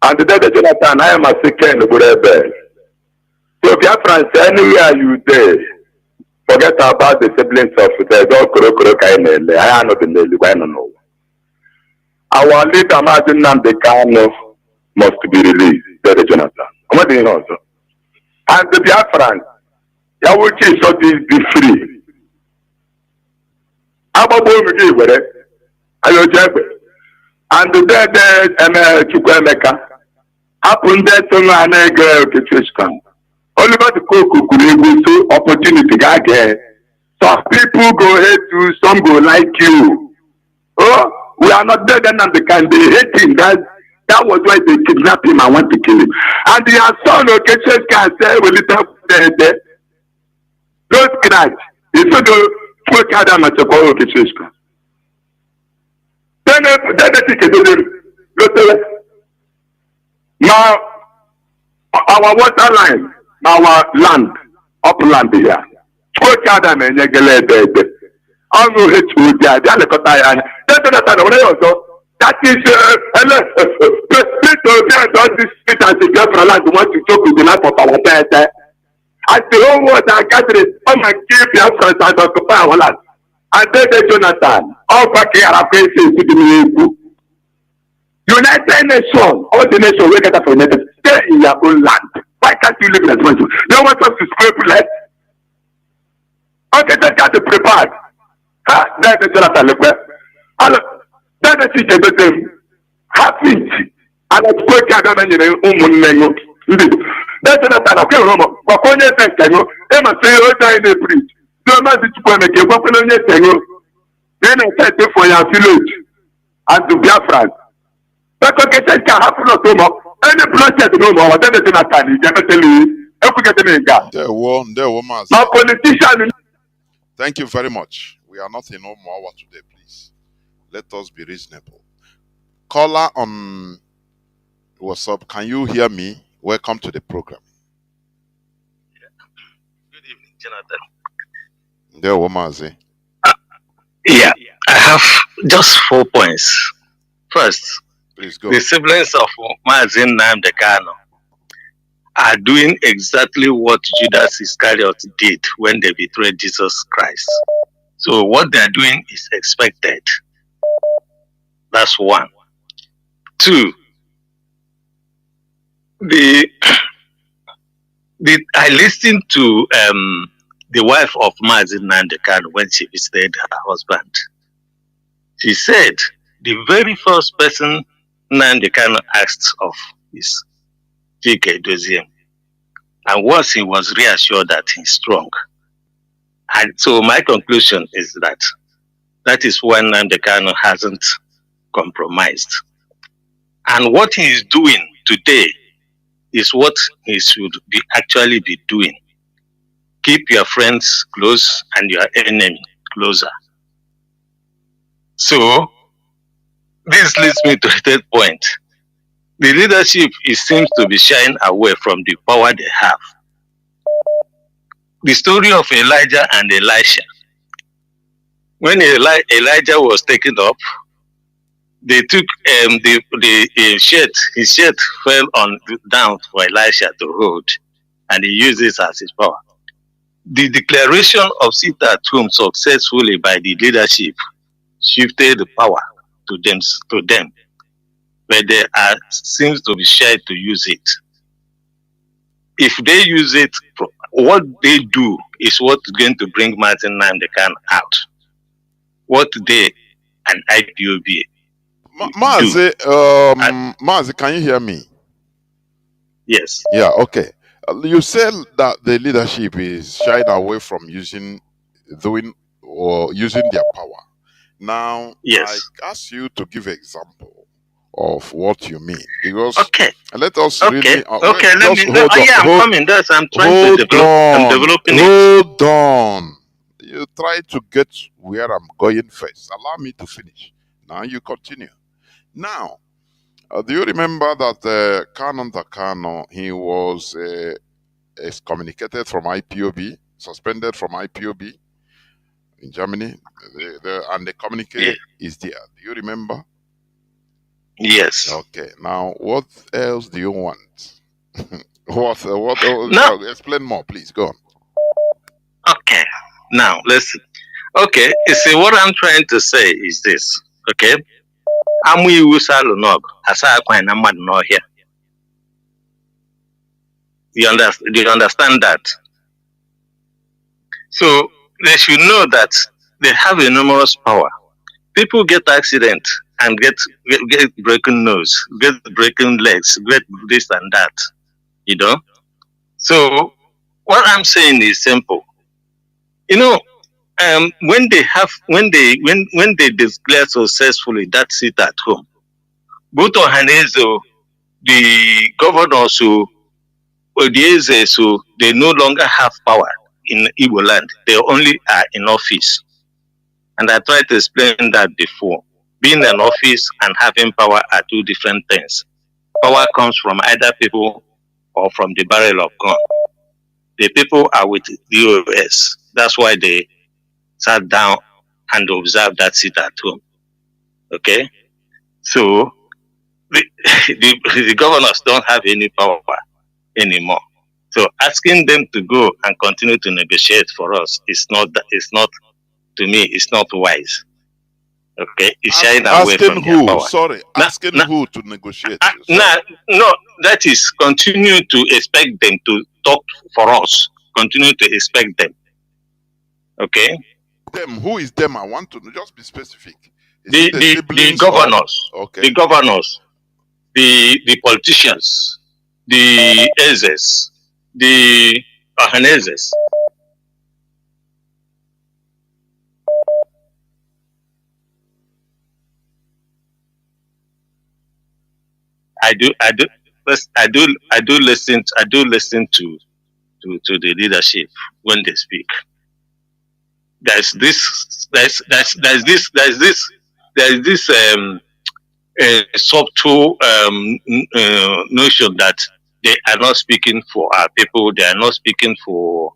And the day the Jonathan, I am a second RBL. So Biafrans, anywhere you there, forget about the siblings of the dog Kuro Kainele. I am not in the Libano. Our leader, Mazi Nnamdi Kanu, must be released, the Jonathan. What do you know? And the Biafrans, Yawuchi should be free. Ababu give it. Ayo and the dead Chukwemeka happened there to my girl Kitchishkan. Oliver the Coco could so opportunity again. Some people go hate you, some go like you. Oh, we are not dead and the kind they hate him. That was why they kidnapped him and want to kill him. And their son Kitchishkan said, well, it's don't scratch. If you do put Adam at the Coco Kitchishkan. Then now our water line, our land, upland here. Adam and Yagelede. I know it would be a delicate. That is this street as the Biafra land want to talk with the life of our dead. As the whole world are gathering, come and give Biafra and occupy our land. And then Jonathan, all back here are facing to the United Nations, all the nations we get from United, stay in your own land. Why can't you live in a country? You want us to scrape less? Okay, they got to prepare. Then the Jonathan then the teacher does them happy. And it's quick and then you then Jonathan, okay, Romo, but when you think, Emma say, oh, die in the bridge. No matter to make a weapon on your thing. Then I said for your village and to Biafra. But okay, that can happen no more. Any bloodshed no more. Then the Jonathan, you never tell you. If we get them in gas.
There was
Now, politician.
Thank you very much. We are not in no more hour today, please. Let us be reasonable. Caller on WhatsApp, can you hear me? Welcome to the program.
Good evening, Jonathan.
There was Mazi.
Yeah, I have just 4 points. First,
please go.
The siblings of Mazi Nnamdi Kanu are doing exactly what Judas Iscariot did when they betrayed Jesus Christ. So what they are doing is expected. That's one. Two, I listened to the wife of Mazi Nnamdi Kanu when she visited her husband. She said the very first person Nnamdi Kanu asked of is Chinedu. And once he was reassured that he's strong And so my conclusion is that that is when Nnamdi Kanu hasn't compromised. And what he is doing today is what he should be actually be doing. Keep your friends close and your enemy closer. So this leads me to the third point. The leadership seems to be shying away from the power they have. The story of Elijah and Elisha. When Elijah was taken up, they took his shirt fell down for Elisha to hold, and he used it as his power. The declaration of sit at home successfully by the leadership shifted the power to them, but they seems to be shy to use it. If they use it, what they do is what's going to bring Mazi Nnamdi Kanu out. What they and IPOB
Mazi, Mazi, can you hear me?
Yes.
Yeah, okay. You said that the leadership is shying away from using their power. Now,
yes.
I ask you to give an example of what you mean, because
let
us
really.
I'm
coming. I'm trying to develop. I'm developing
Hold on. You try to get where I'm going first. Allow me to finish. Now you continue. Now, do you remember that Kanu, he was excommunicated from IPOB, suspended from IPOB in Germany, and the communique is there. Do you remember?
Yes.
Okay. Now, what else do you want? what else? No. Explain more, please. Go on.
Okay. Now, listen. Okay. You see, what I'm trying to say is this. Okay. I'm with Salonog. Here. Do you understand that? So they should know that they have enormous power. People get accident and get broken nose, get broken legs, get this and that. You know. So what I'm saying is simple. You know, when they declare successfully that sit at home, both Ohanezo, the governors who Odieze, they no longer have power in Igbo land. They only are in office. And I tried to explain that before. Being in office and having power are two different things. Power comes from either people or from the barrel of gun. The people are with the US. That's why they sat down and observed that sit at home. Okay? So the governors don't have any power anymore. So asking them to go and continue to negotiate for us is not, to me, it's not wise. Okay? It's shying away from their power.
Sorry, asking who to negotiate?
No, that is continue to expect them to talk for us. Continue to expect them. Okay?
Them, who is them? I want to just be specific.
The governors. Okay. The governors, the politicians, the Ezes, the Ahanezes. I do listen to the leadership when they speak. There's this subtle notion that they are not speaking for our people. They are not speaking for.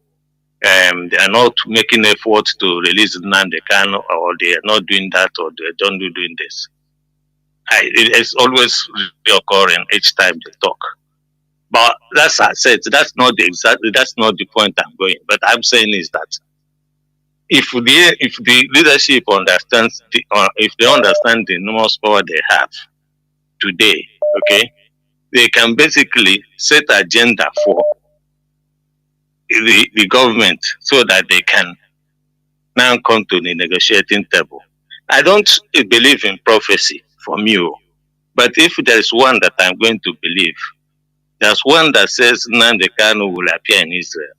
They are not making efforts to release Nnamdi Kanu, or they are not doing that, or they don't do doing this. It's always reoccurring each time they talk. But that's I said. That's not the point I'm going. But I'm saying is that if the leadership understands if they understand the enormous power they have today, okay, they can basically set agenda for the government so that they can now come to the negotiating table. I don't believe in prophecy from you, but if there's one that I'm going to believe, there's one that says Nnamdi Kanu will appear in Israel.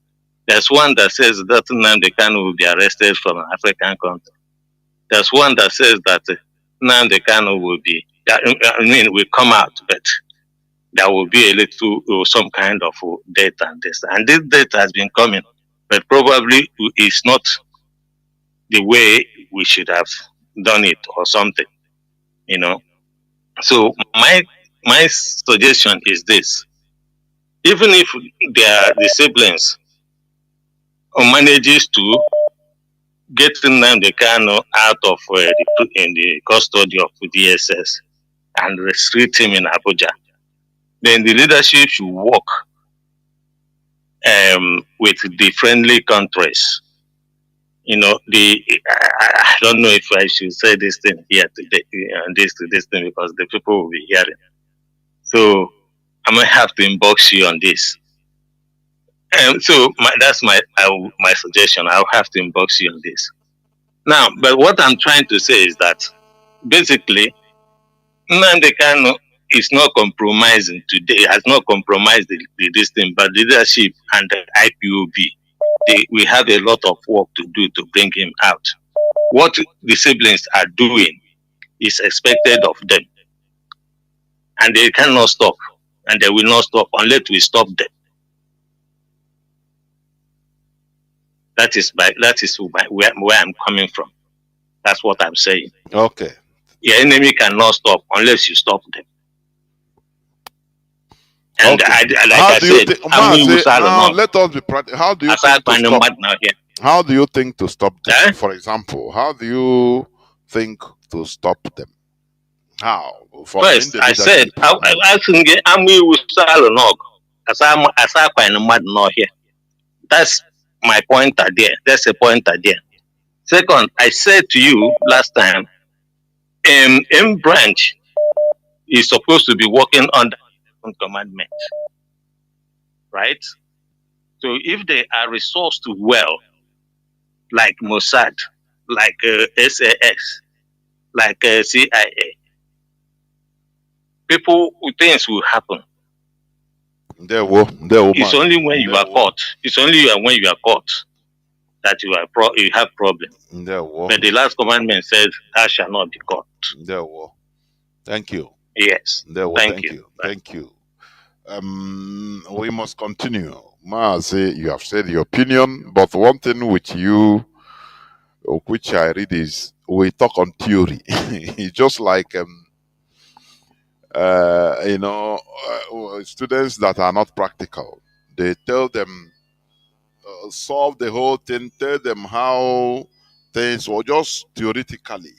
There's one that says that Nnamdi Kanu will be arrested from an African country. There's one that says that Nnamdi Kanu will be, will come out, but there will be a little, some kind of death and this. And this death has been coming, but probably it's not the way we should have done it or something, you know. So my suggestion is this: even if the siblings manages to get Nnamdi Kanu out of in the custody of DSS and restrict him in Abuja, then the leadership should work with the friendly countries. You know, I don't know if I should say this thing here today, this thing, because the people will be hearing. So I might have to inbox you on this. So that's my suggestion. I'll have to inbox you on this. Now, but what I'm trying to say is that basically, Nnamdi Kanu is not compromising today, has not compromised this thing, but leadership and the IPOB, we have a lot of work to do to bring him out. What the siblings are doing is expected of them, and they cannot stop, and they will not stop unless we stop them. That is where I'm coming from. That's what I'm saying.
Okay.
Your enemy cannot stop unless you stop them. And
okay.
like I said,
now let us be practical. How do you think to stop? How do you think to stop them? For example, how do you think to stop them? How?
First, I said, that's my pointer there. That's a pointer there. Second, I said to you last time, M branch is supposed to be working under commandments, right? So if they are resourced well, like Mossad, like SAS, like CIA, things will happen. It's only when you are caught. It's only when you are caught that you have problem. But the last commandment says, "Thou shalt not be caught."
Thank you.
Yes.
Thank you. Thank you. We must continue. Mazi, you have said your opinion, but one thing with you, which I read, is we talk on theory. It's just like students that are not practical. They tell them solve the whole thing, tell them how things were just theoretically.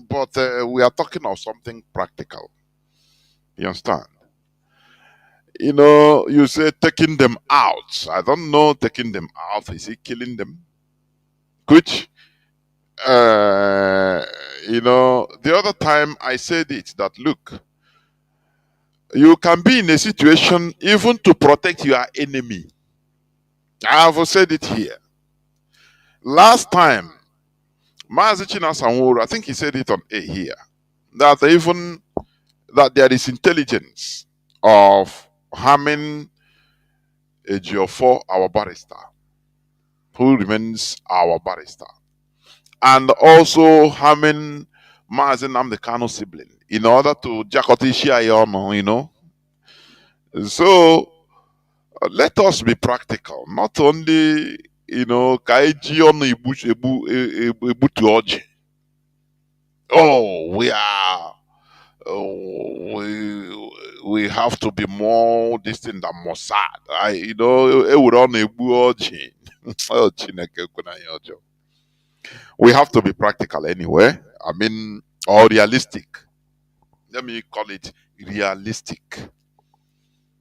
But we are talking of something practical. You understand? You know, you say taking them out. I don't know, taking them out. Is he killing them? Which, the other time I said it, that look, you can be in a situation even to protect your enemy. I have said it here. Last time, Mazi Sanwo, I think he said it on A here, that there is intelligence of harming Ejiofor, our barrister, who remains our barrister, and also harming Mazi Nnamdi Kanu sibling in order to jakoti shia, So let us be practical. Not only, kaiji on ebutu oji. Oh, we have to be more distant than Mossad. We have to be practical anyway. I mean, or realistic. Let me call it realistic.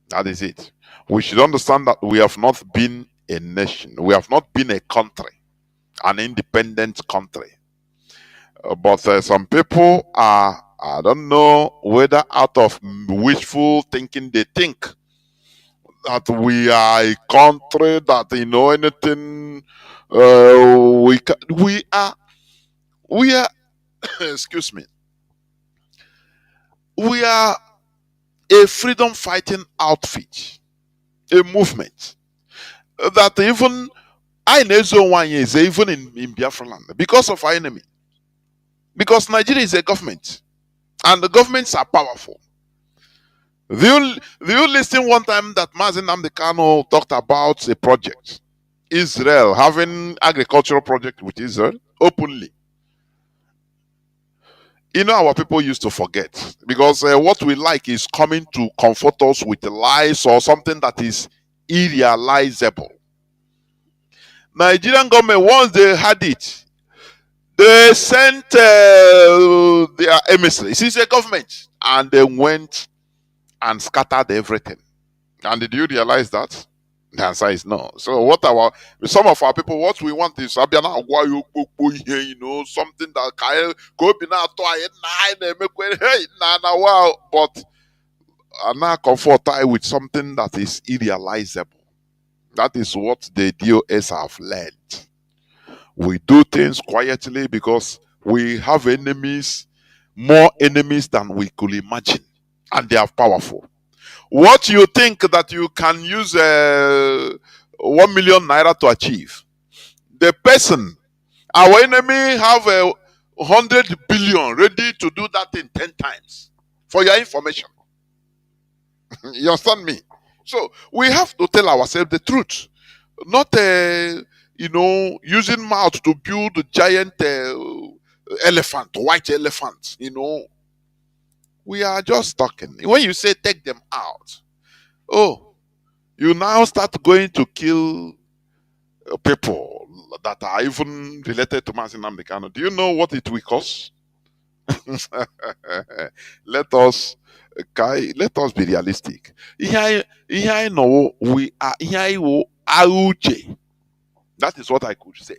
That is it. We should understand that we have not been a nation. We have not been a country, an independent country. But some people are, I don't know whether out of wishful thinking, they think that we are a country that, anything, we are, excuse me, we are a freedom fighting outfit, a movement. that even I know one is even in Biafra land because of our enemy. Because Nigeria is a government and the governments are powerful. Do you listen one time that Mazi Nnamdi Kanu talked about a project? Israel having agricultural project with Israel openly. You know, our people used to forget because what we like is coming to comfort us with lies or something that is irrealizable. Nigerian government, once they had it, they sent their emissaries. It's a government, and they went and scattered everything. And did you realize that? The answer is no. So some of our people, what we want is something that could be now but are now comforted with something that is irrealizable. That is what the DOS have learned. We do things quietly because we have enemies, more enemies than we could imagine, and they are powerful. What you think that you can use 1 million naira to achieve, the person, our enemy, have 100 billion ready to do that in 10 times. For your information, you understand me? So we have to tell ourselves the truth, not using mouth to build a giant elephant, white elephant. We are just talking. When you say take them out, oh, you now start going to kill people that are even related to Mazi Nnamdi Kanu. Do you know what it will cost? let us let us be realistic. Ihe I know we are ihe anyị wụ agha uche. That is what I could say.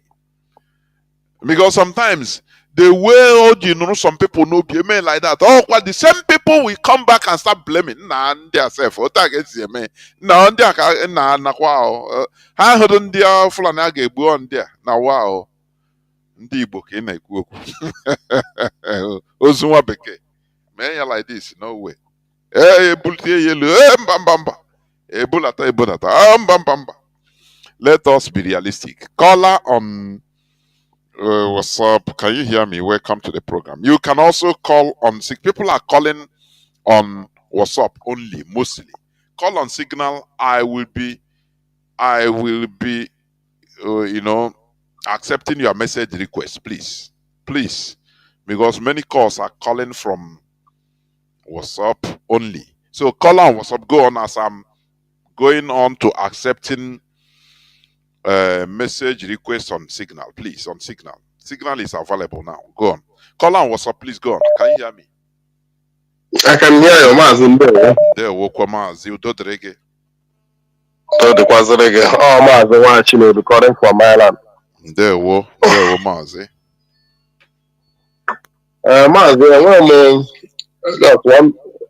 Because sometimes the way some people know BMA like that. Oh, well, the same people will come back and start blaming. Nah, they self. What against BMA? Nah, they nah wow. How hadn't they fulani aga on there? Now wow. Ndị Igbo ka ị na-ekwu okwu. Ozuwa bekee. Mee ya like this, no way. Ebulite yelu. Mbamba. Ebulata. Mbamba. Let us be realistic. Caller on what's up? Can you hear me? Welcome to the program. You can also call on sick. People are calling on WhatsApp only, mostly. Call on Signal. I will be, accepting your message request, please, because many calls are calling from WhatsApp only. So call on WhatsApp. Go on as I'm going on to accepting message request on Signal, please. On Signal. Signal is available now. Go on. Call on WhatsApp, please. Go on. Can you hear me?
I can hear you, Mazi.
There, welcome, Mazi. Udodrege.
Oh, Mazi, Chinedu, calling from Ireland.
There, Mazi.
Mazi, just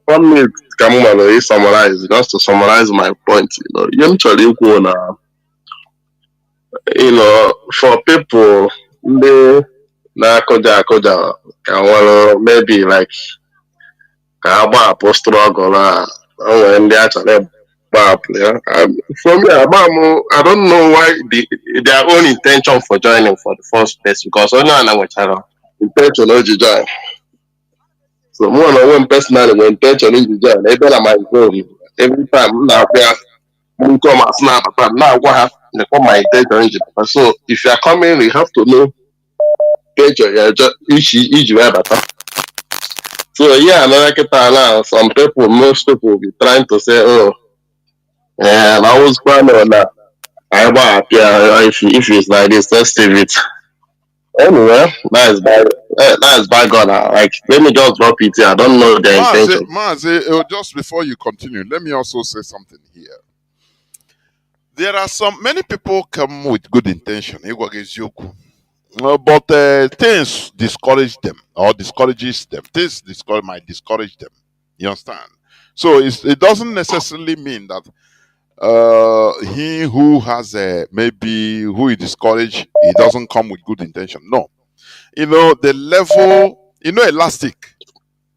one minute. Come on, summarize. Just to summarize my point, usually for people, they na-akụja maybe like ka agba apụ struggle onwere ndị a chọrọ for me, I don't know why their own intention for joining for the first place, because only an intention of join. So more than one personally when intention is join, even am I going every time now come as snap now what have my intention. So if you are coming, you have to know each better. So yeah, now some people, most people will be trying to say, oh, and I was planning on that. If it's like this, let's leave it. Anyway, that's bygone. Like, let me just drop it here. I don't know the intention.
Mazi, just before you continue, let me also say something here. There are many people come with good intention. But things discourage them or discourages them. Things might discourage them. You understand? So it doesn't necessarily mean that he who has maybe who is discouraged, he doesn't come with good intention. No. The level, elastic.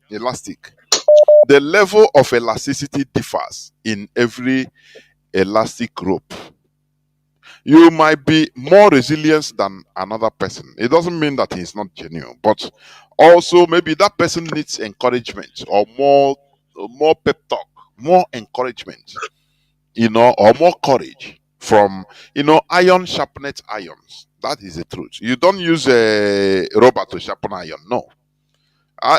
The level of elasticity differs in every elastic rope. You might be more resilient than another person. It doesn't mean that he's not genuine, but also maybe that person needs encouragement or more pep talk, more encouragement, or more courage from, iron sharpened irons. That is the truth. You don't use a rubber to sharpen iron. No.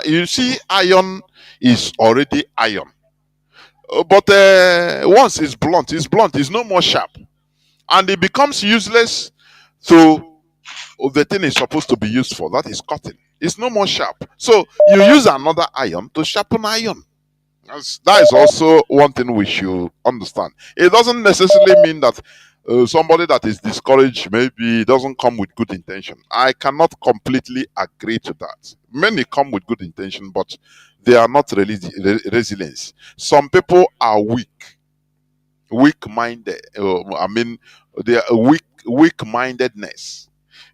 You see, iron is already iron. But once it's blunt, it's no more sharp. And it becomes useless to the thing is supposed to be used for. That is cutting. It's no more sharp. So you use another iron to sharpen iron. That is also one thing we should understand. It doesn't necessarily mean that somebody that is discouraged maybe doesn't come with good intention. I cannot completely agree to that. Many come with good intention, but they are not really resilient. Some people are weak-minded. I mean, they are weak-mindedness.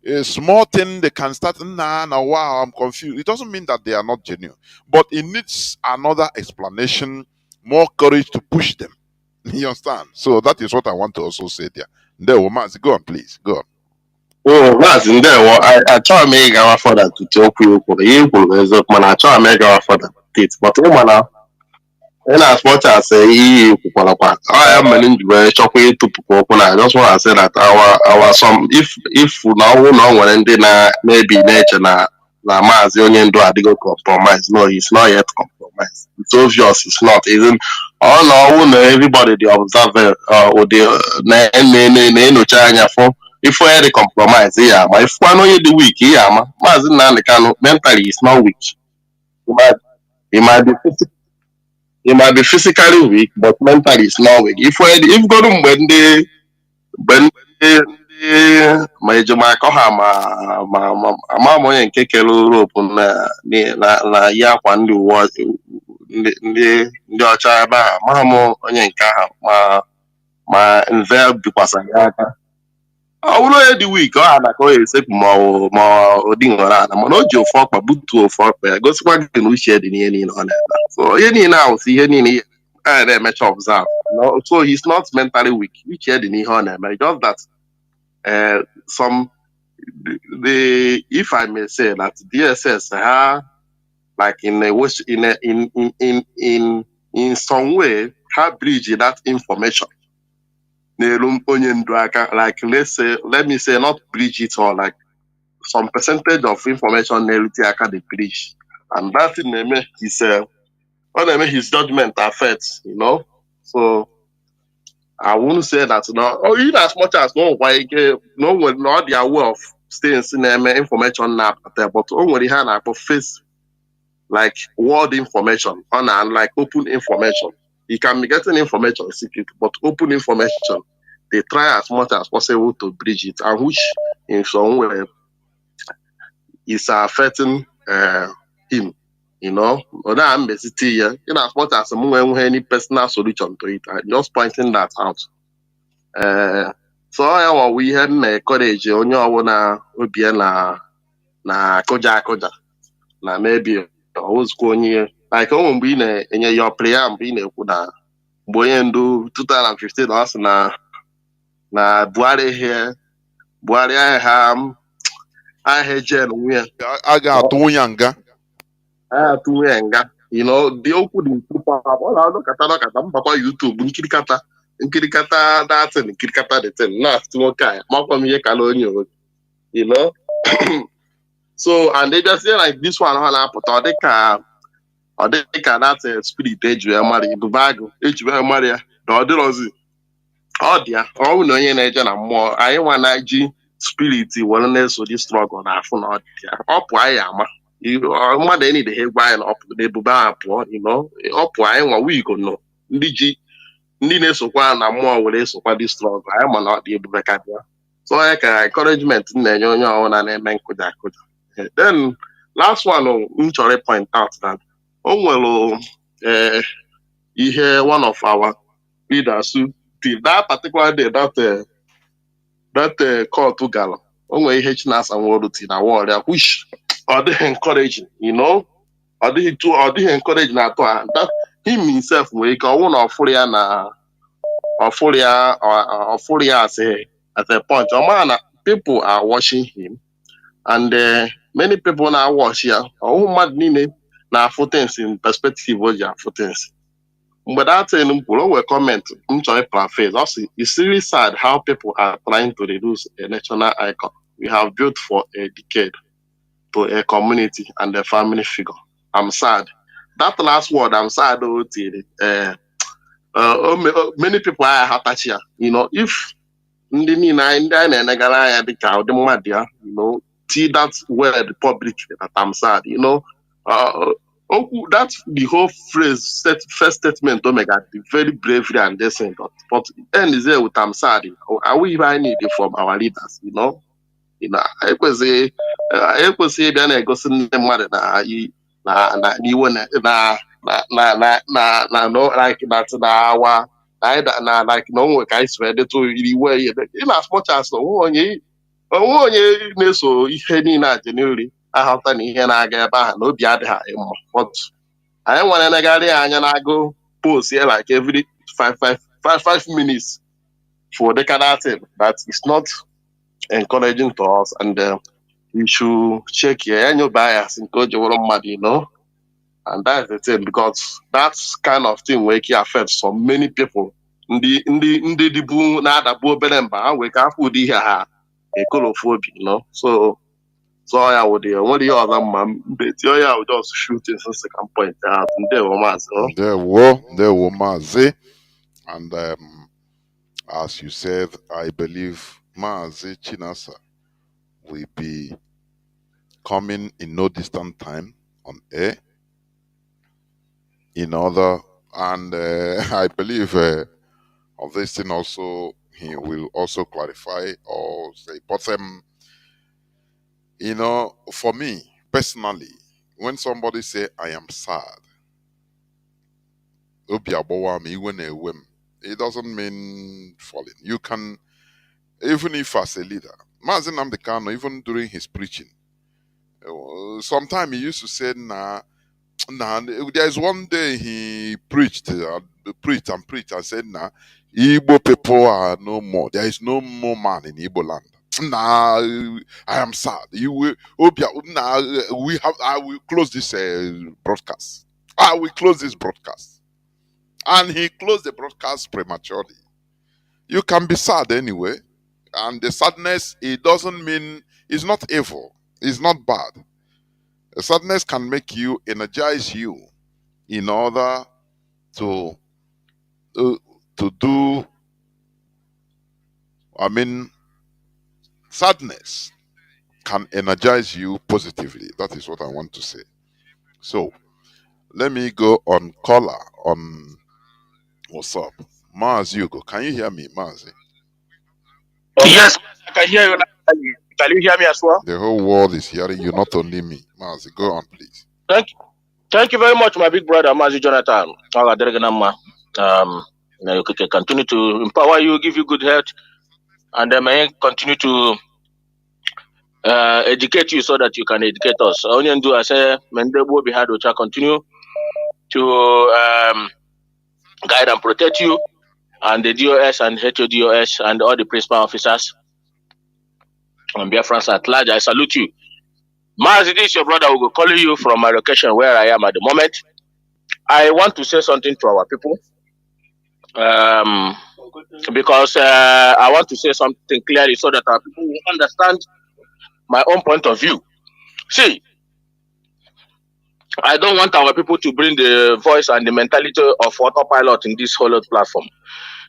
A small thing they can start. Nah, wow, I'm confused. It doesn't mean that they are not genuine, but it needs another explanation, more courage to push them. You understand? So that is what I want to also say there. There, Mazi, go on, please, go on.
Oh, Mazi, ndewo. Achọrọ m ịgawa fọda tutu okwu ya kwuru. Ihe i kwuru bụ eziokwu, mana achọrọ m ịgawa fọda tit. But ịmana in as much as ihe i kwukwalakwa, ọ ya mere m ji wee chọkwa ịtụpụkwa okwu na I just want to say that our some if na ọnwụ na ọ nwere ndị na maybe na-eche na Mazi onye ndu adịgo compromise. No, he's not yet compromised. It's obvious he's not. Even all na na everybody dey observe na-enyocha anya fụ if onye dị compromise ihe ama if one onye dị weak ihe ama. Mazi Nnamdi Kanu mentally is not weak. He might be physically weak, but mentally is not weak. If go to ndị ma ejemaka ha ama onye nke kere Europe na yi akwa ndị uwe ndị ọcha ebe a ma m onye nke ha ma nve bikwasara ya aka. Ọ bụrụ onye dị weak ọ ha na ka o esekwu ma ọ dị nwere ana mana o ji ofu ọkpa butuo ofu ọkpa ya gosikwa gị na uche dị n'ihe niile ọ na-eme. So ihe niile ahụ si ihe niile a na-emecha observe. So he's not mentally weak. Uche dị n'ihe ọ na-eme. Just that if I may say that DSS like in some way have bridged that information. Like let me say not bridge it or like some percentage of information the bridge. And that thing his judgment affects, So I wouldn't say that even as much as no one not the aware of staying in information now, but only hand face like word information on like open information. You can be getting information secret, but open information, they try as much as possible to bridge it, and which in some way is affecting him. Other I'm basically here. As much as any personal solution to it, I'm just pointing that out. So we had encourage onye ọwụna obie na koja na maybe ozukọ onye like o mgbe ị na-enye your prayer mgbe ị na-ekwu na mgbe onye ndu 2015 ọ sị na Buhari ahịa jen nwunye
a ga-atụ nwunye nga.
The okwu dị super ọ na-adọkata mbakwa YouTube nkirikata datin nkirikata detin na-atụ nwoke a makwa m ihe kala onye so and they just say like this one ha na-apụta ọ dịka that spirit ejiwe mara ibubagụ ejiwe mara ya na ọ dịrọzi ọ dị ya ọ na onye na-eje na mmụọ anyị nwa na-eji spirit were na-eso dị struggle na afụ na ọ dị ya ọ pụọ anyị ama mmadụ enyi dị ha egwu anyị na ọ pụọ ebube ahụ pụọ ọ pụọ anyị nwa wigo nọ ndị na-esokwa na mmụọ were esokwa dị struggle anyị ma na ọ dị ebube ka bịa so onye ka encouragement na-enye onye ọbụla na-eme nkụja akụja. Then last one m chọrọ point out that o nwere ihe one of our leaders did that particular day that court gara o nwere ihe Chinasa Nwodo ti na wọd ya which ọ dịghị encouraging ọ dịghị encouraging na atọ ha that him himself nwere ike ọnwụ na ọfụrụ ya as at a point. People are watching him, and many people now watch here. Oh, mad nine na things in perspective of your things. But that will comment. Paraphrase. Also, it's really sad how people are trying to reduce a national icon we have built for a decade to a community and a family figure. I'm sad. That last word, I'm sad. Many people are happy. If ndị niile anyị ndị anyị na-enegara anya dịka ụdị mmadụ ya, see that word public that I'm sad, that's the whole phrase, first statement, Omega, the very bravery and decent. But end is there with I'm sad. Are we even need it from our leaders, ekwesị ịbịa na-egosi ndị mmadụ na iwe na like na onwe ka anyị si wee detu iwe in as much as onwe onye na-eso ihe niile a jeneri ahụta na ihe na-aga ebe ahụ na obi adịghị mma. But anyị nwere negharị anya na-agụ post here like every 5 minutes for the kind of thing that is not encouraging to us, and we should check your bias in mmadụ, and that's the thing, because that kind of thing will affect so many people. Ndị dibu na-adagbu obere mba ha wee ka afọ ụdị ihe ha ekolofobi, so ya would nwere ihe ọzọ mma mbeti ya would just shoot in second point out ndewo Mazi.
Ndewo Mazi. And as you said, I believe Mazi Chinasa will be coming in no distant time on air in order, and I believe of this thing also he will also clarify or say. But for me personally, when somebody say I am sad, it doesn't mean falling. You can, even if as a leader, Mazi Nnamdi Kanu, even during his preaching, sometimes he used to say, nah, there's one day he preached and said, nah, Igbo people are no more. There is no more man in Igbo land. Nah, I am sad. I will close this broadcast. I will close this broadcast. And he closed the broadcast prematurely. You can be sad anyway. And the sadness, it doesn't mean, it's not evil. It's not bad. The sadness can make you, energize you in order to do, sadness can energize you positively. That is what I want to say. So, let me go on caller on WhatsApp. Mazi, you go. Can you hear me, Mazi?
Yes, I can hear you. Can you hear me as well?
The whole world is hearing you, not only me. Mazi, go on, please.
Thank you very much, my big brother, Mazi Jonathan. You can continue to empower you, give you good health, and may continue to educate you so that you can educate us. Only do I say, Mendebo Bihad will continue to guide and protect you, and the DOS and HODOS and all the principal officers and Biafrans at large. I salute you. Mazi, this is your brother who will call you from my location where I am at the moment. I want to say something to our people. Because I want to say something clearly so that our people will understand my own point of view. See, I don't want our people to bring the voice and the mentality of autopilot in this whole platform.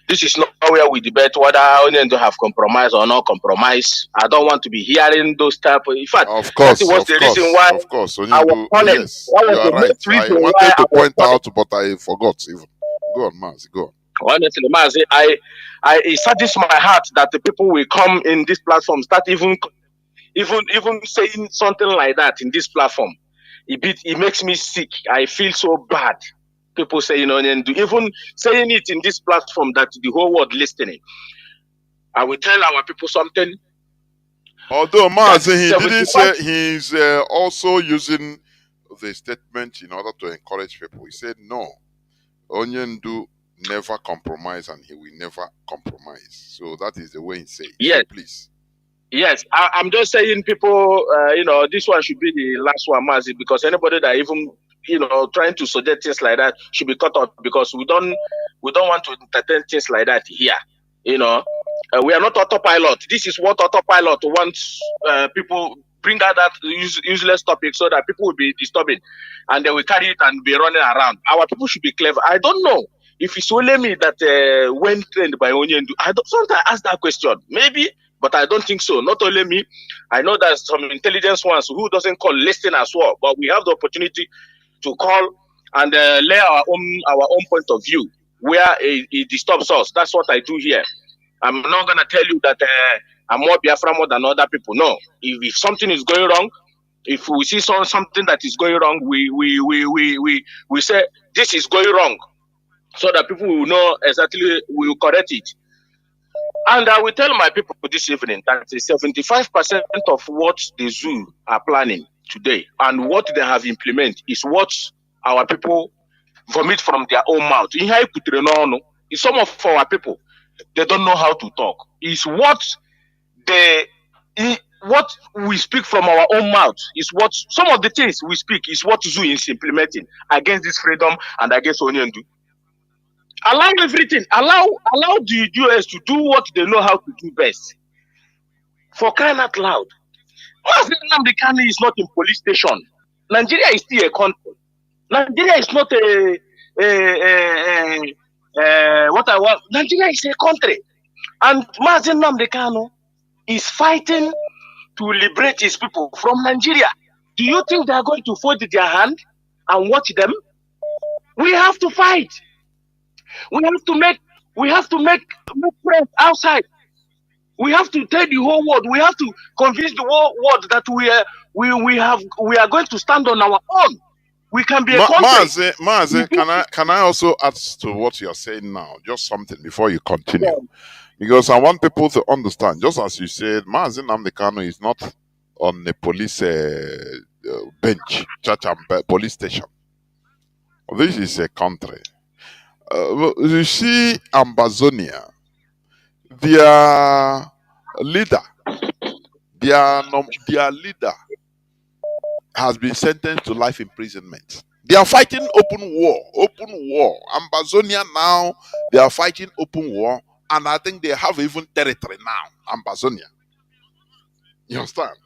This is not where we debate whether Onion to have compromise or not compromise. I don't want to be hearing those type of. In fact,
of course,
that was the reason why.
Of course,
yes,
you are right. I wanted to point out, but I forgot even. Go on, Mazi. Go on.
Honestly, Mazi, it saddens my heart that the people will come in this platform start even saying something like that in this platform. It makes me sick. I feel so bad. People saying, and even saying it in this platform that the whole world listening. I will tell our people something.
Although Mazi, he didn't say he's also using the statement in order to encourage people. He said no. Onyendu never compromise and he will never compromise. So that is the way he says.
Yes.
So please.
Yes, I'm just saying, people, this one should be the last one, Mazi, because anybody that even, trying to suggest things like that should be cut off, because we don't want to entertain things like that here. We are not autopilot. This is what autopilot wants. People bring out that useless topic so that people will be disturbing, and they will carry it and be running around. Our people should be clever. I don't know if it's only me that went trained by Onyendu. I don't. Sometimes I ask that question. Maybe. But I don't think so. Not only me, I know there's some intelligence ones who doesn't call listen as well. But we have the opportunity to call and lay our own point of view where it disturbs us. That's what I do here. I'm not gonna tell you that I'm more Biafra more than other people. No. If something is going wrong, if we see something that is going wrong, we say this is going wrong, so that people will know exactly. We will correct it. And I will tell my people this evening that 75% of what the zoo are planning today and what they have implemented is what our people vomit from their own mouth. Some of our people, they don't know how to talk. It's what we speak from our own mouth is what some of the things we speak is what zoo is implementing against this freedom and against Onyendu. Allow everything. Allow the US to do what they know how to do best. For crying out loud. Mazi Nnamdi Kanu is not in police station. Nigeria is still a country. Nigeria is not what I want. Nigeria is a country. And Mazi Nnamdi Kanu is fighting to liberate his people from Nigeria. Do you think they are going to fold their hand and watch them? We have to fight. We have to make friends outside. We have to tell the whole world. We have to convince the whole world that we are going to stand on our own. We can be a country.
Mazi, can I also add to what you are saying now? Just something before you continue. Yeah. Because I want people to understand, just as you said, Mazi Nnamdi Kanu is not on the police bench, church and police station. This is a country. You see, Ambazonia, their leader has been sentenced to life imprisonment. They are fighting open war. Ambazonia now, they are fighting open war, and I think they have even territory now, Ambazonia. You understand?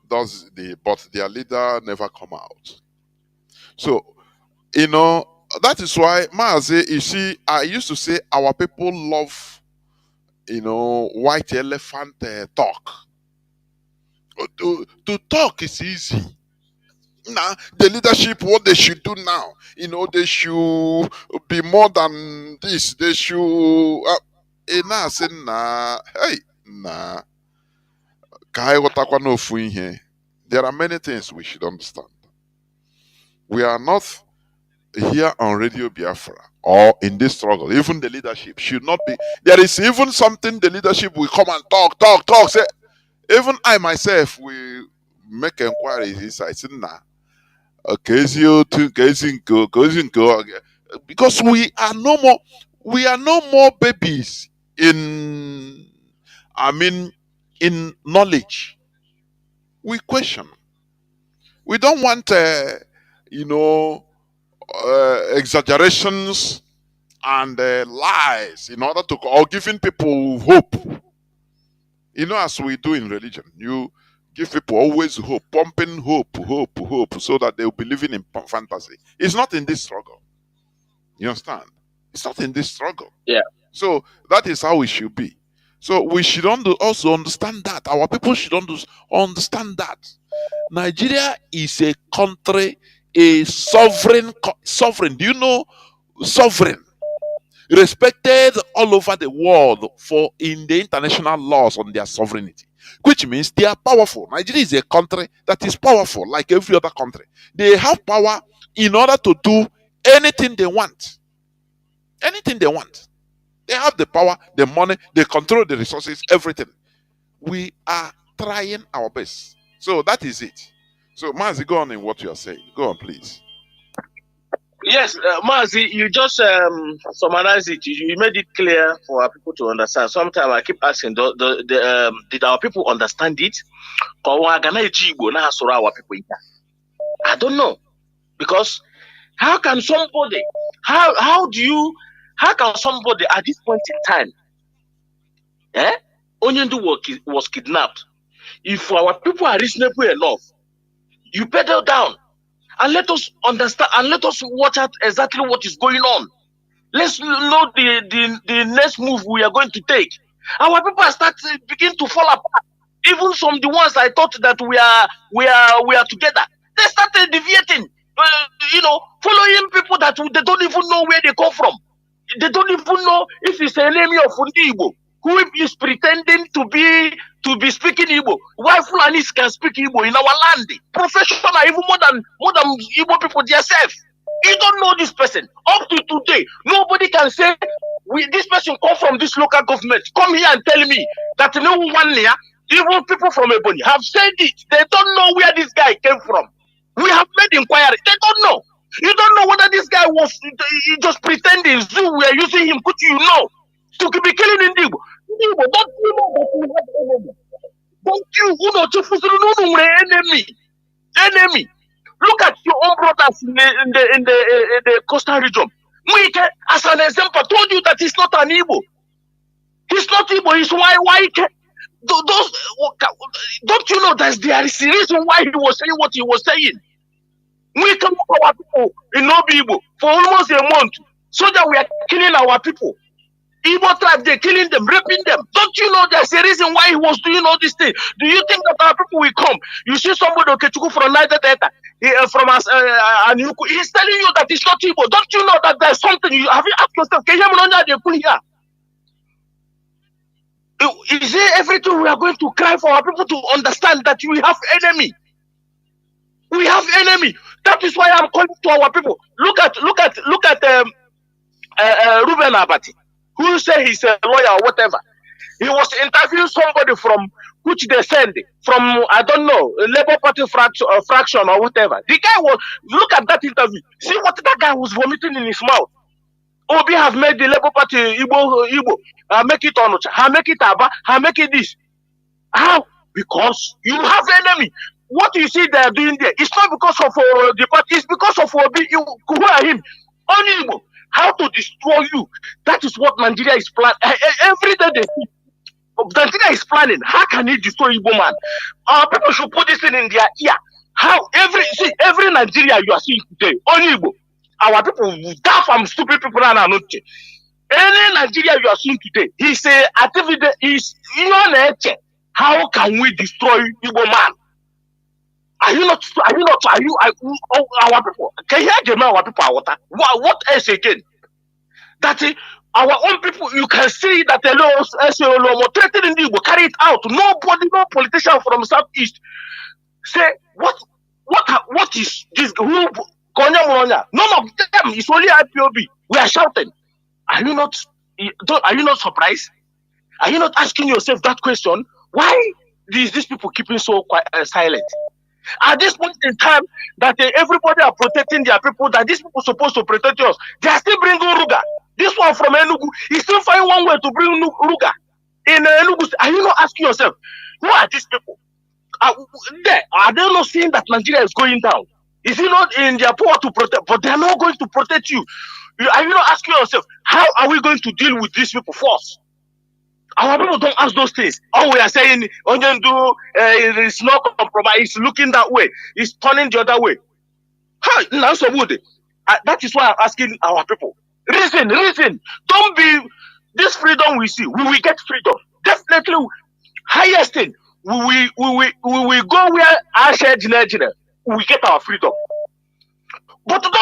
But their leader never come out. So, that is why, Mazi, you see, I used to say our people love, white elephant talk. To talk is easy. Now, the leadership, what they should do now, they should be more than this. They should. Hey, nah. There are many things we should understand. We are not here on Radio Biafra or in this struggle. Even the leadership should not be. There is even something the leadership will come and talk. Say, even I myself will make inquiries. I say, nah. Because we are no more babies in knowledge. We question. We don't want exaggerations and lies in order to or giving people hope. As we do in religion, you give people always hope, pumping hope, so that they'll be living in fantasy. It's not in this struggle. You understand? It's not in this struggle.
Yeah.
So that is how it should be. So we should also understand that. Our people should understand that. Nigeria is a country, a sovereign. Do you know sovereign? Respected all over the world in the international laws on their sovereignty, which means they are powerful. Nigeria is a country that is powerful, like every other country. They have power in order to do anything they want. Anything they want. They have the power, the money, they control the resources, everything. We are trying our best. So that is it. So, Mazi, go on in what you are saying. Go on, please.
Yes, Mazi, you just summarized it. You made it clear for our people to understand. Sometimes I keep asking, did our people understand it? Our people here. I don't know, because how can somebody, how can somebody at this point in time, Onyendu was kidnapped? If our people are reasonable enough, you pedal down and let us understand and let us watch out exactly what is going on. Let's know the next move we are going to take. Our people are starting begin to fall apart. Even from the ones I thought that we are together, they started deviating. Following people that they don't even know where they come from. They don't even know if it's an enemy of Igbo who is pretending to be speaking Igbo. Why Fulanis can speak Igbo in our land? Professional, even more than Igbo people themselves. You don't know this person. Up to today, nobody can say this person come from this local government. Come here and tell me that no one here, even people from Ebony, have said it. They don't know where this guy came from. We have made inquiry. They don't know. You don't know whether this guy was just pretending. Zoo, we are using him. Could you know to be killing Indigo? Don't you know that we have enemy? Don't you know enemy? Enemy. Look at your own brothers in the coastal region. Mwike, as an example, told you that he's not an Igbo. He's not Igbo. He's white. Don't you know that there is a reason why he was saying what he was saying? We come up our people in Nobi Igbo for almost a month, so that we are killing our people. Igbo tribe, they're killing them, raping them. Don't you know there's a reason why he was doing all these things? Do you think that our people will come? You see somebody from Niger Delta, from us, and he's telling you that it's not Igbo. Don't you know that there's something? Have you asked yourself, is there everything we are going to cry for our people to understand that we have enemy? We have enemy. That is why I'm calling to our people. Look at Ruben Abati, who say he's a lawyer or whatever. He was interviewing somebody from which they send from, I don't know, Labour Party fraction or whatever. The guy was, look at that interview. See what that guy was vomiting in his mouth. Obi have made the Labour Party Igbo, make it Onucha, make it Aba, make it this. How? Because you have enemy. What you see they are doing there, it's not because of the party, it's because of Obi. Who are him? Only Igbo. How to destroy you? That is what Nigeria is planning. Every day they see. Nigeria is planning. How can he destroy Igbo man? Our people should put this in their ear. How every Nigeria you are seeing today, only Igbo. Our people, that from stupid people are not. Any Nigeria you are seeing today, he say activity is nature. How can we destroy Igbo man? Are you not? Our people? Can you hear our people? What else again? That our own people, you can see that the law threatening you will carry it out. Nobody, no politician from Southeast say what is this? Who? None of them is only IPOB. We are shouting. Are you not surprised? Are you not asking yourself that question? Why is these people keeping so silent? At this point in time, that everybody are protecting their people, that these people are supposed to protect us, they are still bringing Ruga. This one from Enugu, he still find one way to bring Ruga. In Enugu, are you not asking yourself, who are these people? Are they not seeing that Nigeria is going down? Is it not in their power to protect? But they are not going to protect you. Are you not asking yourself, how are we going to deal with these people first? Our people don't ask those things. All we are saying, it's not compromise. It's looking that way. It's turning the other way. That is why I'm asking our people. Reason. Don't be this freedom we see. We will get freedom. Definitely, highest thing. We will go where our shared Nigeria. We will get our freedom. But don't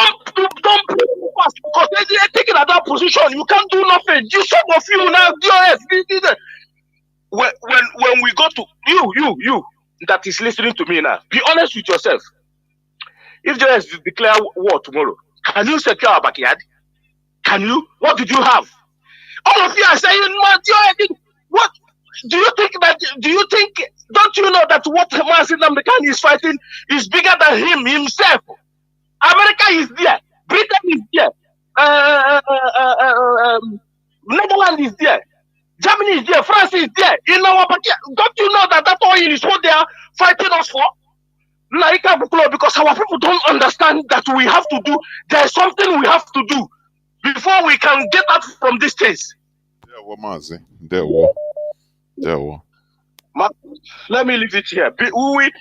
fast, because they are taking that position. You can't do nothing. You some of you now, when we go to you that is listening to me now, be honest with yourself. If JS declare war tomorrow, can you secure our backyard? Can you? What did you have? All of you are saying, what do you think that? Don't you know that what Mazi Nnamdi is fighting is bigger than himself? America is there. Britain is there. Netherlands is there. Germany is there. France is there. In our party, don't you know that oil is what they are fighting us for? Because our people don't understand that we have to do. There's something we have to do before we can get out from these things.
There were Mazi. There were.
Let me leave it here. We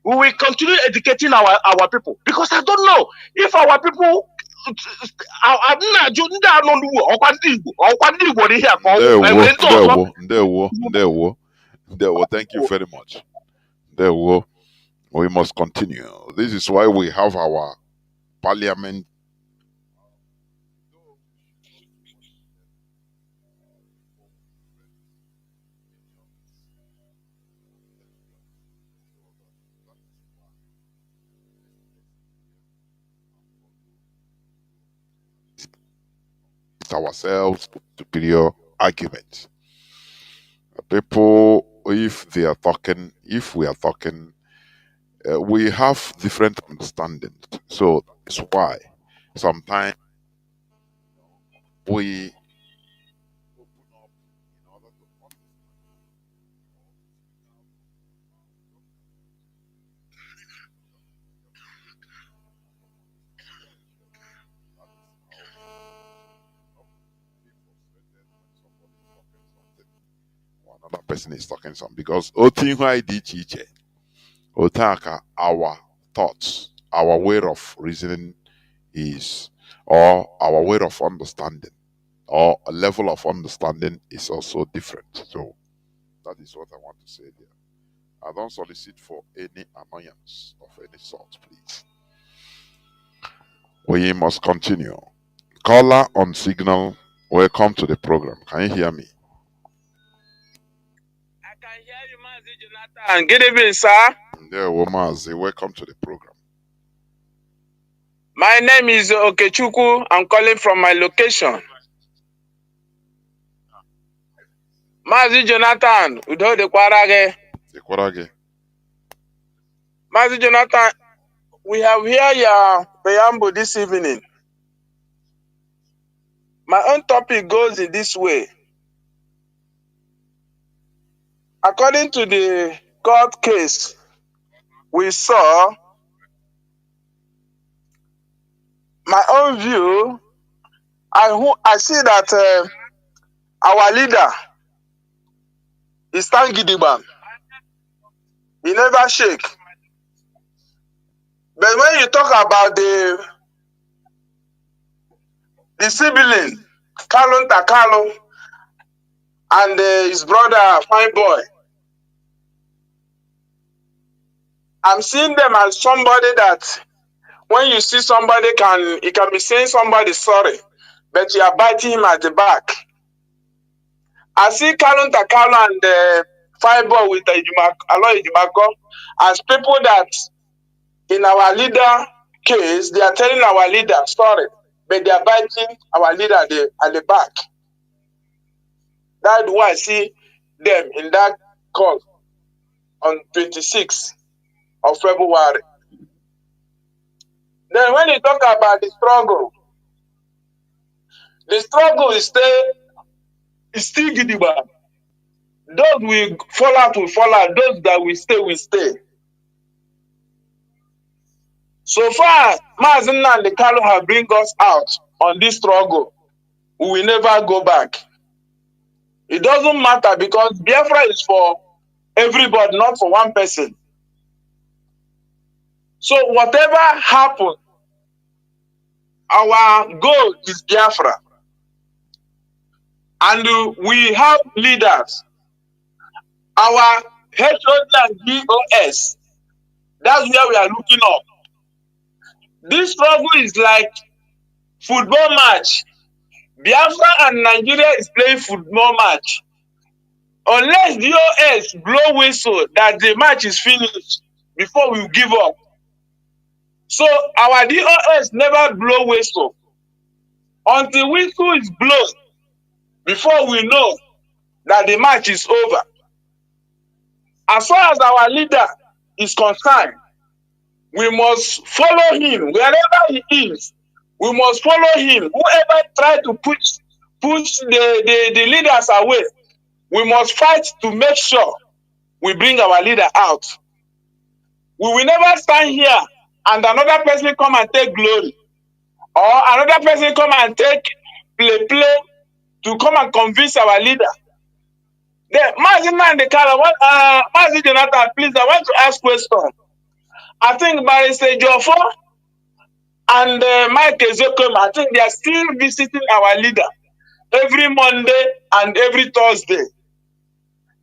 will continue educating our people, because I don't know if our people.
There were. Thank you very much. There were. We must continue. This is why we have our parliament. Ourselves superior arguments. People, if we are talking, we have different understandings. So that's why sometimes we another person is talking something, because Otaka, our thoughts, our way of reasoning is, or our way of understanding, or a level of understanding is also different. So that is what I want to say there. I don't solicit for any annoyance of any sort, please. We must continue. Caller on signal, welcome to the program. Can you hear me?
I can hear you, Mazi Jonathan. Good evening, sir.
There, Mazi, welcome to the program.
My name is Okechukwu. I'm calling from my location. Mazi Jonathan, Udo de Kwarage.
The Kwarage.
Mazi Jonathan, we have here your preamble this evening. My own topic goes in this way. According to the court case we saw, my own view, I see that our leader is stand gidigba. He never shake. But when you talk about the sibling, Kanu and his brother, Fine Boy, I'm seeing them as somebody that when you see somebody, he can be saying somebody sorry, but you are biting him at the back. I see Kanu and Fine Boy with Aloy Ejimako as people that in our leader case, they are telling our leader sorry, but they are biting our leader at the back. That's why I see them in that call on 26th of February. Then when you talk about the struggle is still gidigba. Those will fall out, those that will stay. So far, Mazi Nnamdi Kanu have bring us out on this struggle. We will never go back. It doesn't matter, because Biafra is for everybody, not for one person. So whatever happens, our goal is Biafra. And we have leaders. Our HOD and GOS, that's where we are looking up. This struggle is like football match. Biafra and Nigeria is playing football match. Unless the OS blow whistle that the match is finished before we give up. So our DOS never blow whistle. Until whistle is blown before we know that the match is over. As far as our leader is concerned, we must follow him wherever he is. We must follow him. Whoever try to push the leaders away, we must fight to make sure we bring our leader out. We will never stand here and another person come and take glory, or another person come and take play to come and convince our leader. Then, Mazi Nnamdi Kanu, Mazi Jonathan, please, I want to ask question. I think Barrister Jofo and Mike Ezekwem, I think they are still visiting our leader every Monday and every Thursday.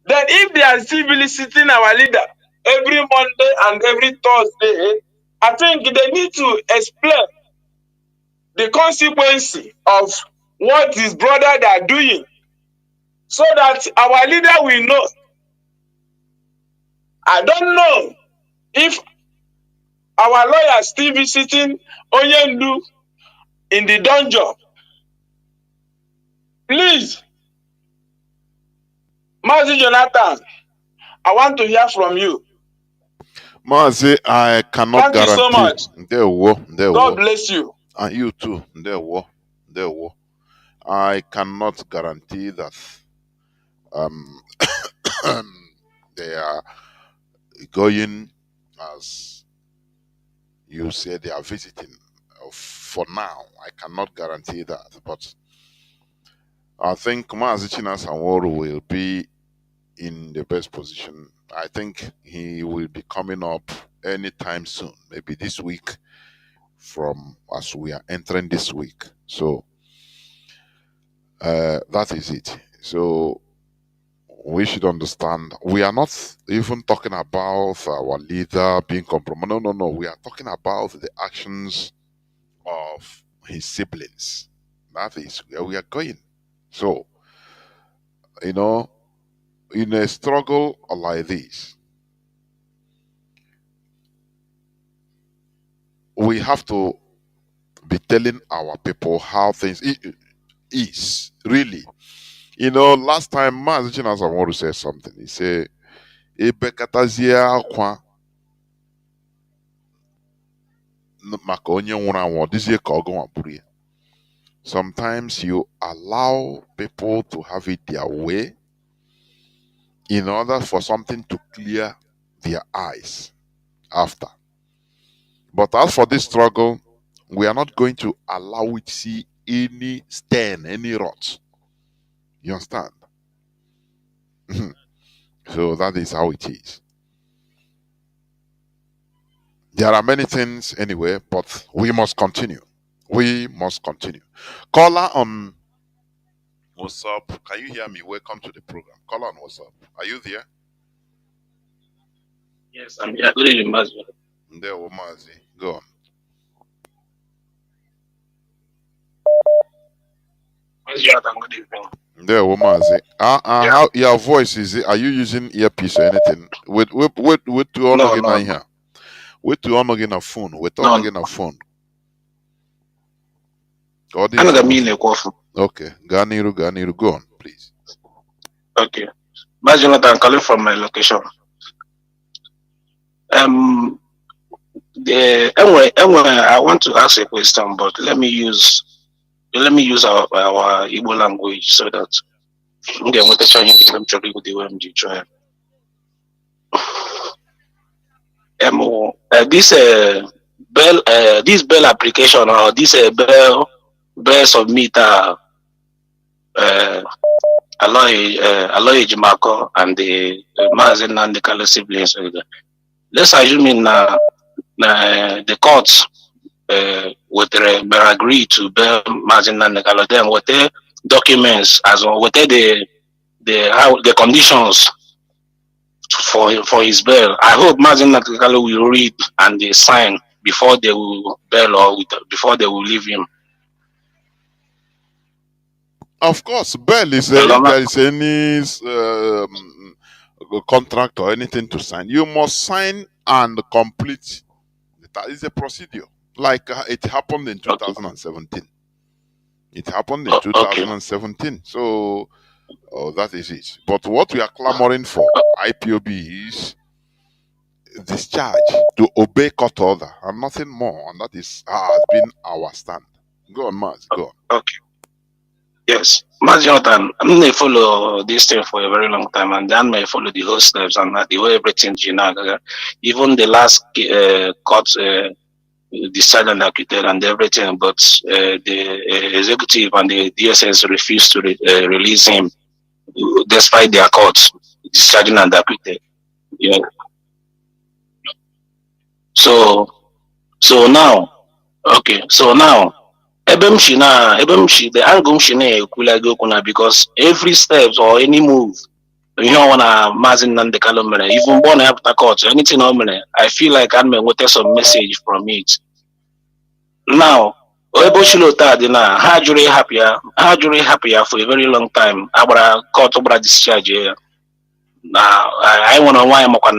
Then if they are still visiting our leader every Monday and every Thursday, I think they need to explain the consequence of what his brother they are doing, so that our leader will know. I don't know if our lawyer still visiting Onyendu in the dungeon. Please, Mazi Jonathan, I want to hear from you.
Mazi, I cannot
Thank you so
guarantee.
much.
God
bless you.
And you too. I cannot guarantee that um, they are going as you say they are visiting. For now, I cannot guarantee that. But I think Mazi Chinasa will be in the best position. I think he will be coming up anytime soon, maybe this week, from as we are entering this week. So that is it. So we should understand we are not even talking about our leader being compromised. No. We are talking about the actions of his siblings. That is where we are going. So, in a struggle like this, we have to be telling our people how things is really. Last time Mazi Chinasa want to say something. He said, "Ebekatazia akwa maka onye nwụrụ anwụ, ọ dịzie ka ọgụ nwa buru ya." Sometimes you allow people to have it their way in order for something to clear their eyes after. But as for this struggle, we are not going to allow it to see any stain, any rot. You understand? So that is how it is. There are many things anyway, but we must continue. We must continue. Caller on what's up? Can you hear me? Welcome to the program. Caller on what's up? Are you there?
Yes, I'm here. Good evening, Mazi.
There, Mazi. Go on.
Good evening.
There, Mazi. How your voice is? Are you using earpiece or anything? With to on again here. With to on again a phone. With on again a phone. Okay. Ganiru, go on, please.
Okay. Mazi Jonathan, calling from my location. Anyway, I want to ask a question, but let me use our Igbo language so that we get what the Chinese them to with the OMG try. This bell application or this bell submit Aloy Jimako and the Mazi Nnamdi Kanu siblings. Let's assume in the courts would agree to bail Mazi Nnamdi Kanu. Then what the documents as well, what the conditions for his bail. I hope Mazi Nnamdi Kanu will read and they sign before they will bail or before they will leave him.
Of course, bail is if there is any contract or anything to sign, you must sign and complete. That is a procedure. Like it happened in 2017. It happened in 2017. So that is it. But what we are clamoring for, IPOB, is discharge, to obey court order and nothing more. And that is has been our stand. Go on, Maz. Go on.
Okay. Yes. Mazi Jonathan, I'm going to follow this thing for a very long time, and then may follow the whole steps and the way everything, even the last court decided and acquitted and everything, but the executive and the DSS refused to release him despite their courts deciding and acquitted. Yeah. So now, okay. So now, the angle m shi na-ekwulago okwu na because every steps or any move ihe ọwụna Mazi Nnamdi Kanu mere, even mgbe ọ na-apụta court, anything o mere, I feel like I'm enweta some message from it. Now, ebe ochilota dị na ha jụrụ ịhapụ ya for a very long time, agbara court gbara discharge ya na anyị nwere onwe anyị makwa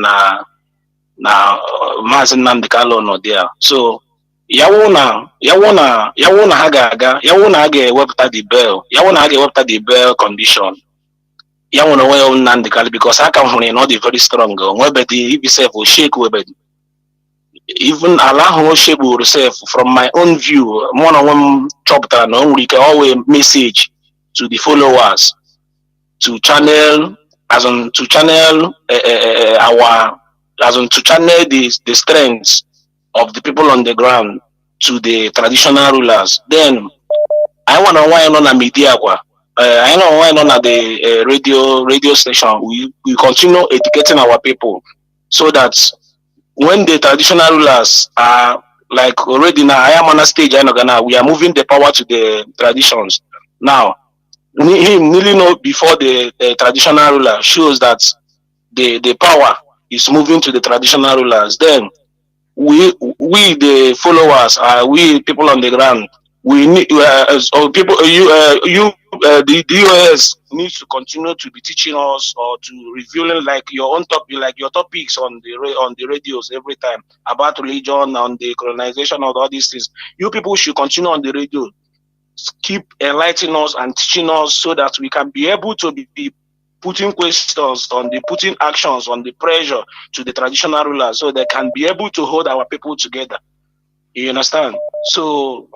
na Mazi Nnamdi Kanu nọ there. So ya wụ na ha ga-aga, ya wụ na ha ga-ewepụta the bail condition, ya nwere onwe ya Nnamdi Kanu because ha ka hụrụ na ọ dị very strong, nwebedi ibisef o shake webedi even ala ahụ o shekpuru sef. From my own view, mụ na onwe m chọpụtara na o nwere ike always message to the followers to channel the strengths of the people on the ground to the traditional rulers. Then I want to why on a media I know why on the radio station we continue educating our people so that when the traditional rulers are like already now, I am on a stage, we are moving the power to the traditions. Now, him nearly know before the traditional ruler shows that the power is moving to the traditional rulers. Then we the followers, we people on the ground, we need people the DOS needs to continue to be teaching us or to revealing like your own topic, like your topics on the radios every time about religion, on the colonization of all these things. You people should continue on the radio, keep enlightening us and teaching us so that we can be able to be putting questions on the putting actions on the pressure to the traditional rulers so they can be able to hold our people together. You understand? So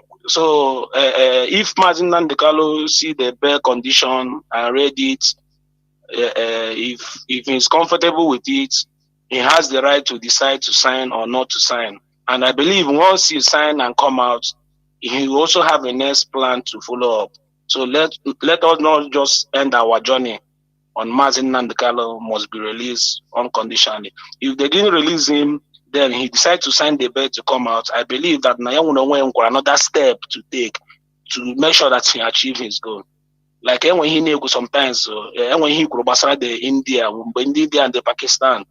if Mazi Nnamdi Kanu see the bail condition and read it, if he's comfortable with it, he has the right to decide to sign or not to sign. And I believe once he sign and come out, he will also have a next plan to follow up. So let us not just end our journey on Mazi Nnamdi Kanu must be released unconditionally. If they didn't release him, then he decided to sign the bail to come out. I believe that Nayawunawen got another step to take to make sure that he achieves his goal. Like when he knew sometimes, when he could pass the India and the Pakistan,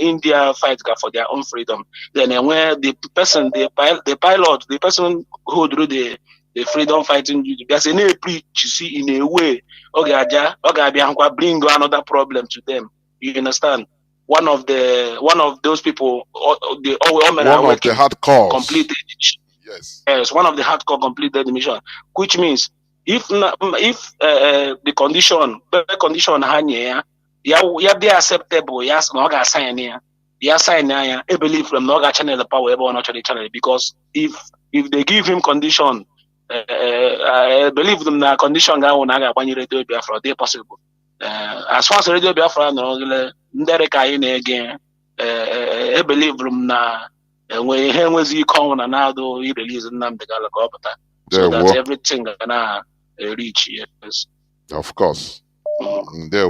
India fight for their own freedom. Then when the person who drew the freedom fighting duty, there's a preach, you see, in a way, bring another problem to them. You understand? One of those people,
One of the hardcore
completed.
Yes,
one of the hardcore completed the mission, which means if the condition hanya ya be acceptable, yes, no ga sign here. Ya sign here, I believe from no ga channel the power ever not channel because if they give him condition, I believe them na condition ga na ga gbanyere radio Biafra dey possible. As far as radio Biafra no ndere ka anyị na-ege I believe them na when he was na now release Nnamdi Kanu so that everything gonna reach. Yes,
of course. There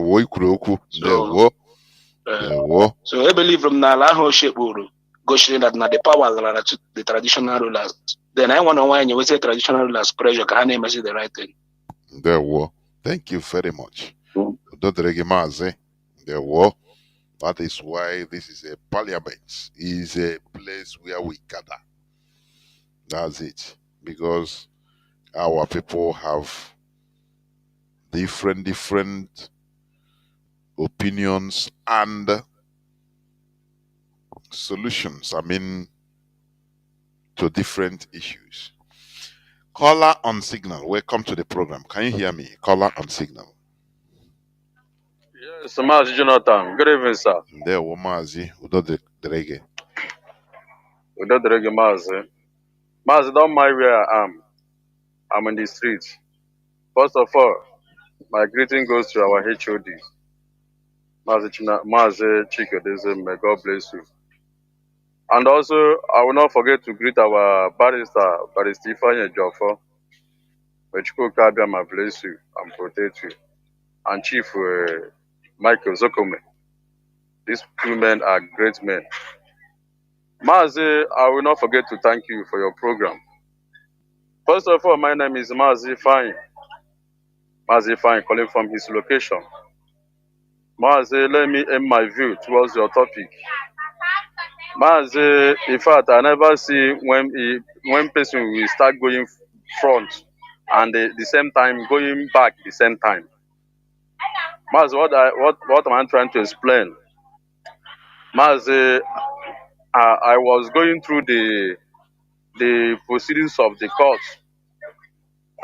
so I believe from now la shape go showing that now the power to the traditional rulers. Then I want to why you say traditional rulers pressure can name the right thing.
Thank you very much. That is why this is a parliament, is a place where we gather. That's it. Because our people have different opinions and solutions, to different issues. Caller on signal, welcome to the program. Can you hear me? Caller on signal.
Yes, Mazi Jonathan. Good evening, sir.
There, Mazi, Udo Drege.
Mazi. Mazi, don't mind where I am. I'm in the streets. First of all, my greeting goes to our HOD. Mazi Chinedu, may God bless you. And also, I will not forget to greet our barrister Ifeanyi Ejiofor. May Chukwuka Abiyama bless you and protect you. And Chief Michael Zokome. These two men are great men. Mazi, I will not forget to thank you for your program. First of all, my name is Mazi Fine. Mazi Fine, calling from his location. Mazi, let me aim my view towards your topic. Mazi, in fact, I never see when person will start going front and the same time going back the same time. Mazi, what am I trying to explain? Mazi, I was going through the proceedings of the court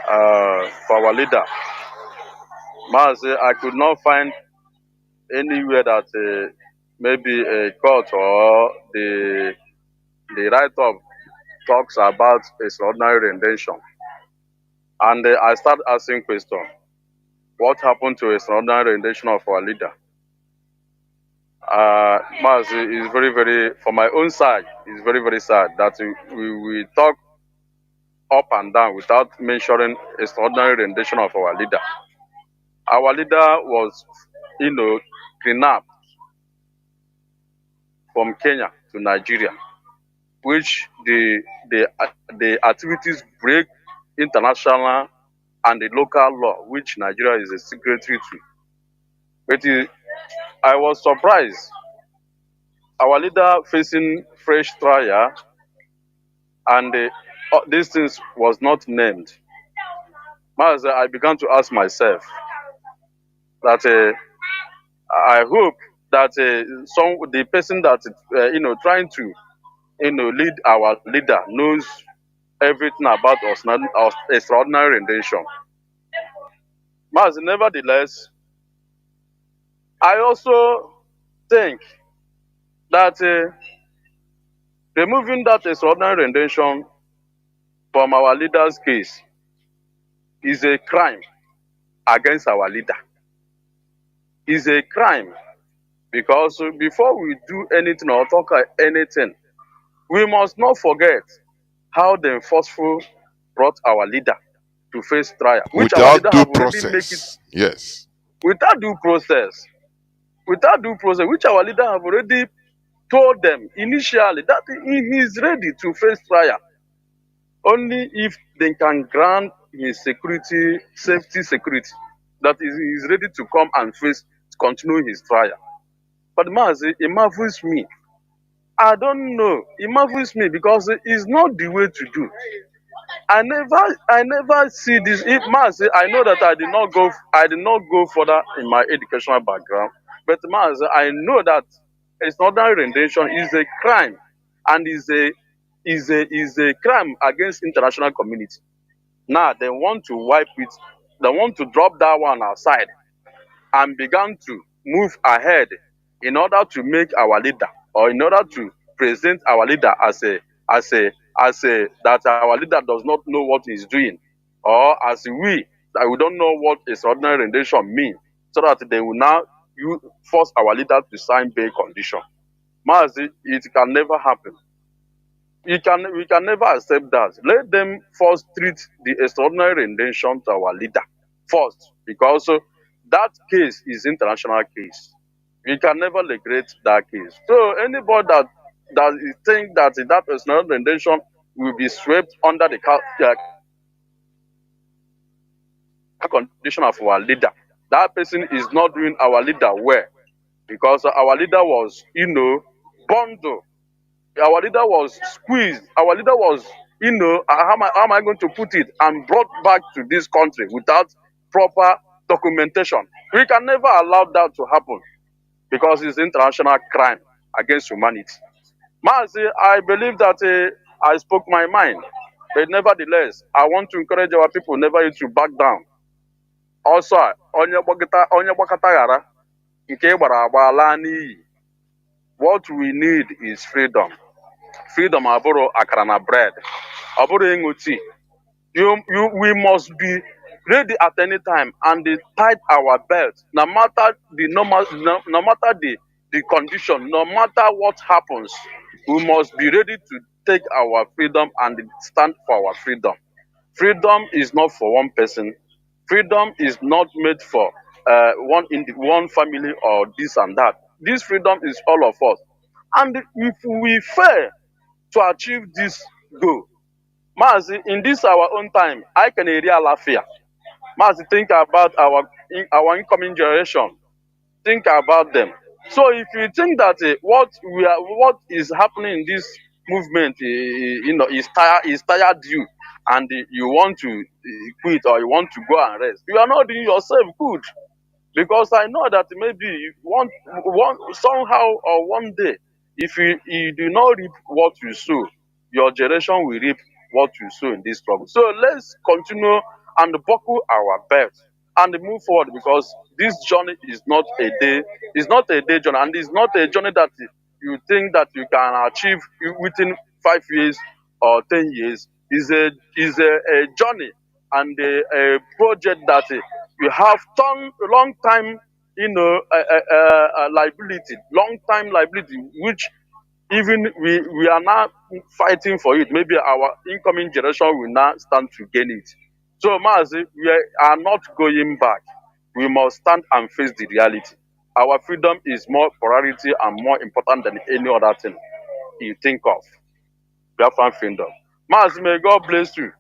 for our leader. Mazi, I could not find anywhere that maybe a court or the write-up talks about extraordinary rendition. And I start asking questions. What happened to extraordinary rendition of our leader? Mazi, is very, very, from my own side, it's very, very sad that we talk up and down without mentioning extraordinary rendition of our leader. Our leader was, kidnapped from Kenya to Nigeria, which the activities break international and the local law, which Nigeria is a signatory to. But I was surprised. Our leader facing fresh trial, and these things was not named. As I began to ask myself that I hope that the person that trying to lead our leader knows everything about us, extraordinary rendition. Mas, nevertheless, I also think that removing that extraordinary rendition from our leader's case is a crime against our leader. Is a crime because before we do anything or talk anything, we must not forget how the forceful brought our leader to face trial, which our leader
Without due
have already made it.
process. Yes.
Without due process, which our leader have already told them initially that he is ready to face trial, only if they can grant his safety security, that he is ready to come and continue his trial. But Mazi, it marvels me. I don't know. It marvels me because it's not the way to do. I never see this. Mazi, I know that I did not go further in my educational background. But Mazi, I know that extraordinary rendition is a crime and is a crime against international community. Now they want to wipe it, they want to drop that one aside and began to move ahead in order to make our leader, or in order to present our leader as that our leader does not know what he's doing, or as we don't know what extraordinary rendition means, so that they will now force our leader to sign bail condition. Mazi, it can never happen. We can never accept that. Let them first treat the extraordinary rendition to our leader first, because that case is international case. We can never neglect that case. So anybody that think that that extraordinary rendition will be swept under the condition of our leader, that person is not doing our leader well, because our leader was, bundled. Our leader was squeezed. Our leader was, how am I going to put it, and brought back to this country without proper documentation. We can never allow that to happen because it's international crime against humanity. Mazi, I believe that I spoke my mind, but nevertheless, I want to encourage our people never to back down. Also, onye gbakata ghara nke gbara agba laa n'iyi. What we need is freedom. freedom abụrụ akara na bread, ọ bụrụ ịṅụ tea. We must be ready at any time and tight our belt, no matter the no matter the condition, no matter what happens. We must be ready to take our freedom and stand for our freedom. Freedom is not for one person. Freedom is not made for one family or this and that. This freedom is all of us. And if we fail to achieve this goal, Mazi, in this our own time, I can realize fear. Mazi, think about our incoming generation. Think about them. So if you think that what is happening in this movement, is tired you, and you want to quit or you want to go and rest, you are not doing yourself good. Because I know that maybe one somehow or one day, if you do not reap what you sow, your generation will reap what you sow in this struggle. So let's continue and buckle our belts and move forward, because this journey is not a day journey, and it's not a journey that you think that you can achieve within 5 years or 10 years. Is a journey and a project that you have done a long time, liability, long time liability, which even we are now fighting for it. Maybe our incoming generation will now stand to gain it. So, Mazi, we are not going back. We must stand and face the reality. Our freedom is more priority and more important than any other thing you think of. Biafran freedom. Mazi, may God bless you.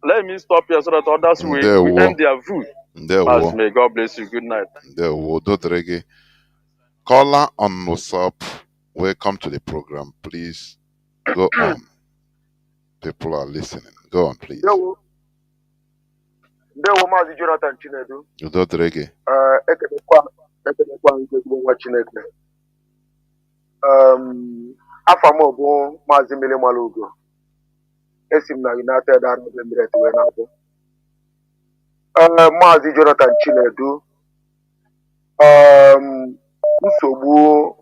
Let me stop here so that others will end their view. Mazi, may God bless you. Good night.
Caller on WhatsApp, welcome to the program. Please go on. People are listening. Go on, please.
Ndewo Mazi Jonathan Chinedu.
Udodrege.
Ekenekwa nke ezigbo nwa Chineke. Afọ m bụ Mazi Mele Malugo. Esi m na United Arab Emirates wee na-abụ. Mazi Jonathan Chinedu. Nsogbu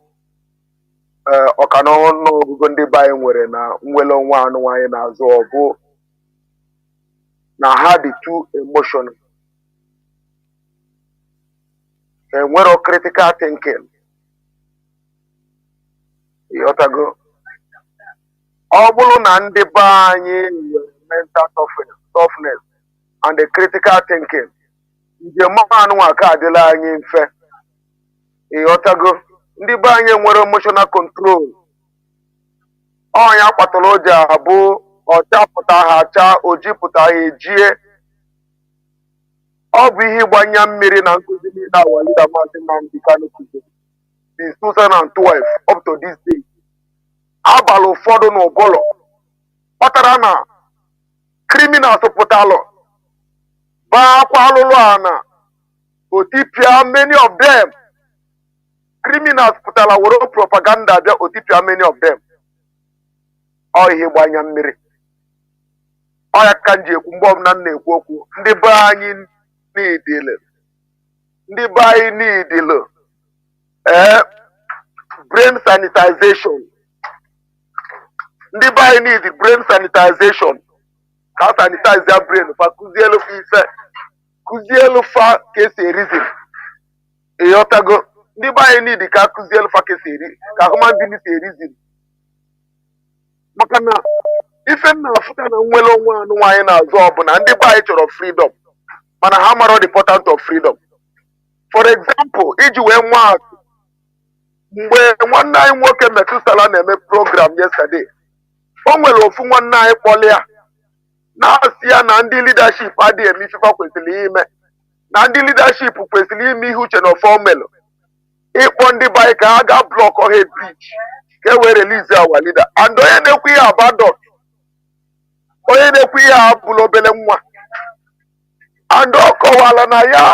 ọkanọnụọgụgụ ndị be anyị nwere na nwere onwe anụ nwaanyị na-azụ ọgụ na ha dị too emotional. Enwero critical thinking. Ịghọtago? Ọ bụrụ na ndị be anyị nwere mental toughness and the critical thinking, njem anụnwa ka adịla anyị mfe. Ịghọtago? Ndị be anyị nwere emotional control. Ọnya kpatara o ji abụ ọcha pụta ha acha, oji pụta ha ejie. Ọ bụ ihe ịgbanye mmiri na nkụzi niile awalida Mazi Nnamdi Kanu kụziri since 2012 up to this day. Abalị ụfọdụ n'ụbụlọ kpatara na criminals pụtalụ baa akwa alụlụ ana otipịa many of them. Criminals pụtara were propaganda bịa otipịa many of them. Ọ ihe gbanya mmiri. Ọ ya ka m ji ekwu mgbe ọbụla m na-ekwu okwu, ndị be anyị niile, ndị be anyị niile brain sanitization. Ndị be anyị need brain sanitization. Ka sanitize their brain fa kụzielu fa ife, kụzielu fa ka esi reason. Ịghọtago? Ndị be anyị need ka kụzielu fa ka esi eri, ka human being si reason. Maka na ife m na-afụta na nwere onwe anụ nwaanyị na-azụ ọbụna ndị be anyị chọrọ freedom, mana ha mara the importance of freedom. For example, iji wee nwa atụ, mgbe nwanne anyị nwoke Metusala na-eme program yesterday, o nwere ofu nwanne anyị kpọrọ ya na-asị ya na ndị leadership adịghị eme ife kwesịrị ime, na ndị leadership kwesịrị ime ihe uche na ọfọmelụ, ịkpọ ndị be anyị ka ha ga blọk ọha bridge ka e wee release our leader. And onye na-ekwu ihe abandon, onye na-ekwu ihe abụla obele nwa, and ọ kọwala na ya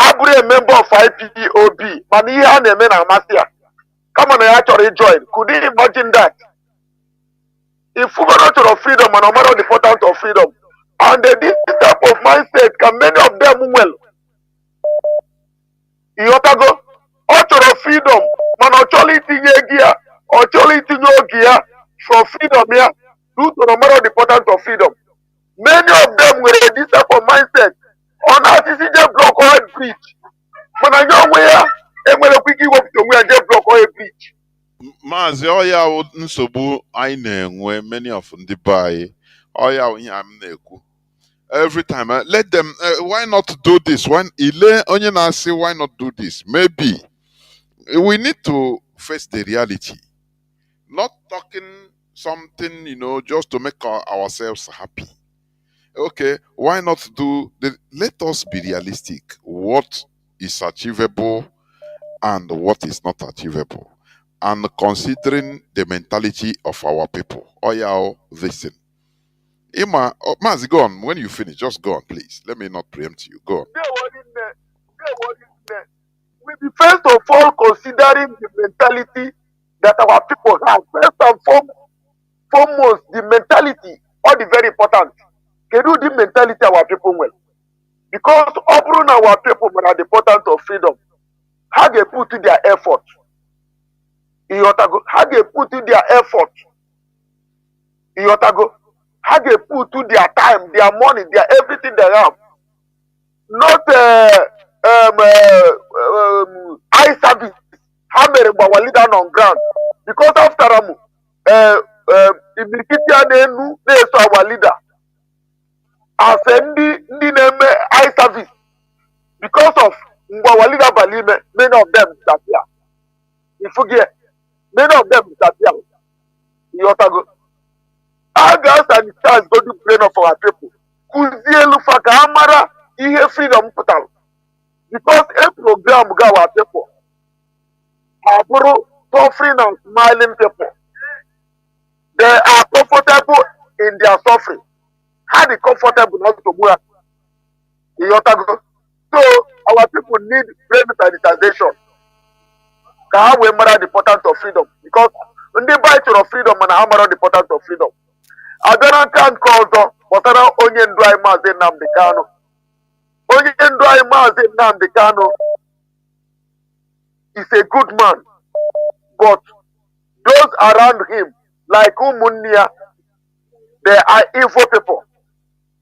abụrụ a member of IPOB, mana ihe a na-eme na-amasị ya kama na ya chọrọ ijoin. Could you imagine that? If we go to freedom and no matter the importance of freedom, and this type of mindset can many of them well. Ịghọtago? Ọ chọrọ freedom mana ọ chọrọ itinye ego ya, ọ chọrọ itinye oge ya for freedom here due to the moral importance of freedom. Many of them were this type of mindset. On RTCJ block oil bridge. When I know where and when a quickie walk to where they block oil bridge.
Mazi oya nsogbu anyị na-enwe many of ndị be anyị oya ihe am na-ekwu every time let them why not do this when ile onye na-asị why not do this maybe we need to face the reality, not talking something just to make ourselves happy. Okay, why not let us be realistic, what is achievable and what is not achievable, and considering the mentality of our people. Oya, listen. Mazi, go on. When you finish, just go on, please. Let me not preempt you. Go on.
We be first of all considering the mentality that our people have. First and foremost, the mentality, all the very important. Can do the mentality our people well. Because upon our people are the importance of freedom. How they put in their effort. How they put in their effort. How they put in their time, their money, their everything they have. Not eye service. How many our leader on ground? Because after Imirikiti our leader. As ndị na-eme eye service because of our leader Balime, many of them disappear. You forget, many of them disappear. Yotago. August and stars go to brain of our people. Kuzielu faka amara ihe freedom portal. Because a program go our people. Aburu suffering and smiling people. They are comfortable in their suffering. How the comfortable not to work. So our people need brain sanitization. How we matter the importance of freedom. Because when they buy of freedom and how matter the importance of freedom. I don't can call them, but I don't only dry Mazi Nnamdi Kanu. Only dry Mazi Nnamdi Kanu is a good man. But those around him, like Umunia, they are evil people.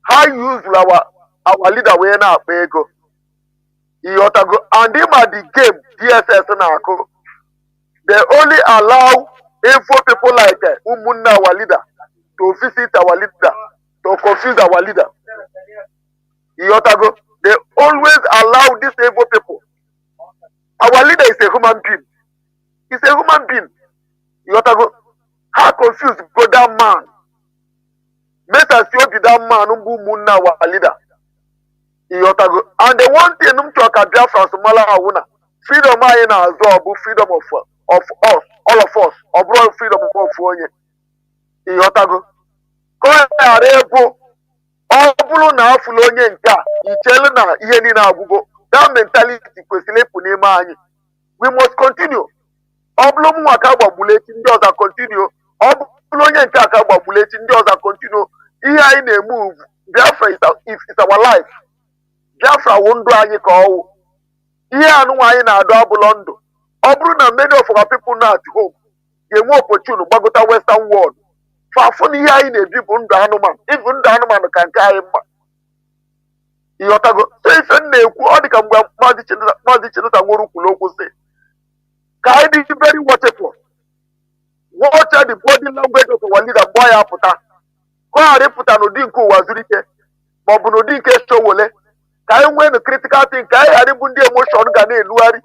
How use our leader we na pego. And him at the game DSS na ako. They only allow evil people like Umunna our leader to visit our leader, to confuse our leader. They always allow these evil people. Our leader is a human being. He's a human being. How confused go that man? Make us see that man who munna our leader. And the one thing Biafrans mala awuna freedom ayina azobu freedom of us, all of us, or freedom of onye. Ko arebo obulu na afulo onye nka ichelu na ihe ni na agugo. That mentality kwesịrị ịpụ n'ime anyị. We must continue. Obulu mu aka gbagbuleti ndị ọzọ continue. Obulu onye nke aka gbagbuleti ndị ọzọ continue. Ihe anyị na-emove. Biafra is our life. Biafra wụ ndụ anyị ka ọwụ. Ihe anụnwa anyị na-adọ abụlọ ndụ. Ọ bụrụ na many of our people now at home ga-enwe opportunity gbagota western world. Fafụ na ihe anyị na-ebi bụ ndụ anụmanụ. Ibu ndụ anụmanụ ka nke anyị mma. Ịghọtago. So ife m na-ekwu ọ dị ka mgbe Mazi Chinedu nwere kwuru okwu sị ka anyị dị very watchful. Watch the body language of our leader mgbe ya apụta. Ka ọ ghara ịpụta n'ụdị nke ụwa zuru ike ma ọ bụ n'ụdị nke showole. Ka anyị nwee critical thing, ka anyị ghara ịbụ ndị emotion ga na-elugharị.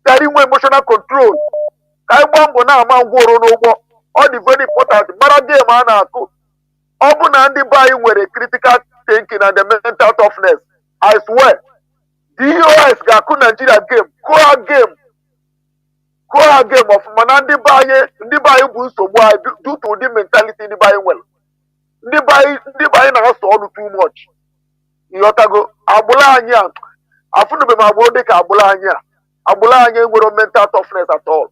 Ka anyị nwee emotional control. Ka anyị gbaa mbọ na-ama ngwụrụ n'ụgbọ. Ọ dị very important. Mara game a na-akụ. Ọ bụ na ndị be anyị nwere critical thinking and the mental toughness. I swear. The EOS ga-akụ Nigeria game. Kụọ game ọfụma na ndị be anyị bụ nsogbu anyị due to ụdị mentality ndị be anyị nwere. Ndị be anyị na-asọ ọnụ too much. Ịghọtago agbụla anyị a afụnube m agbụrụ dịka agbụla anyị a. Agbụla anyị enwere mental toughness at all.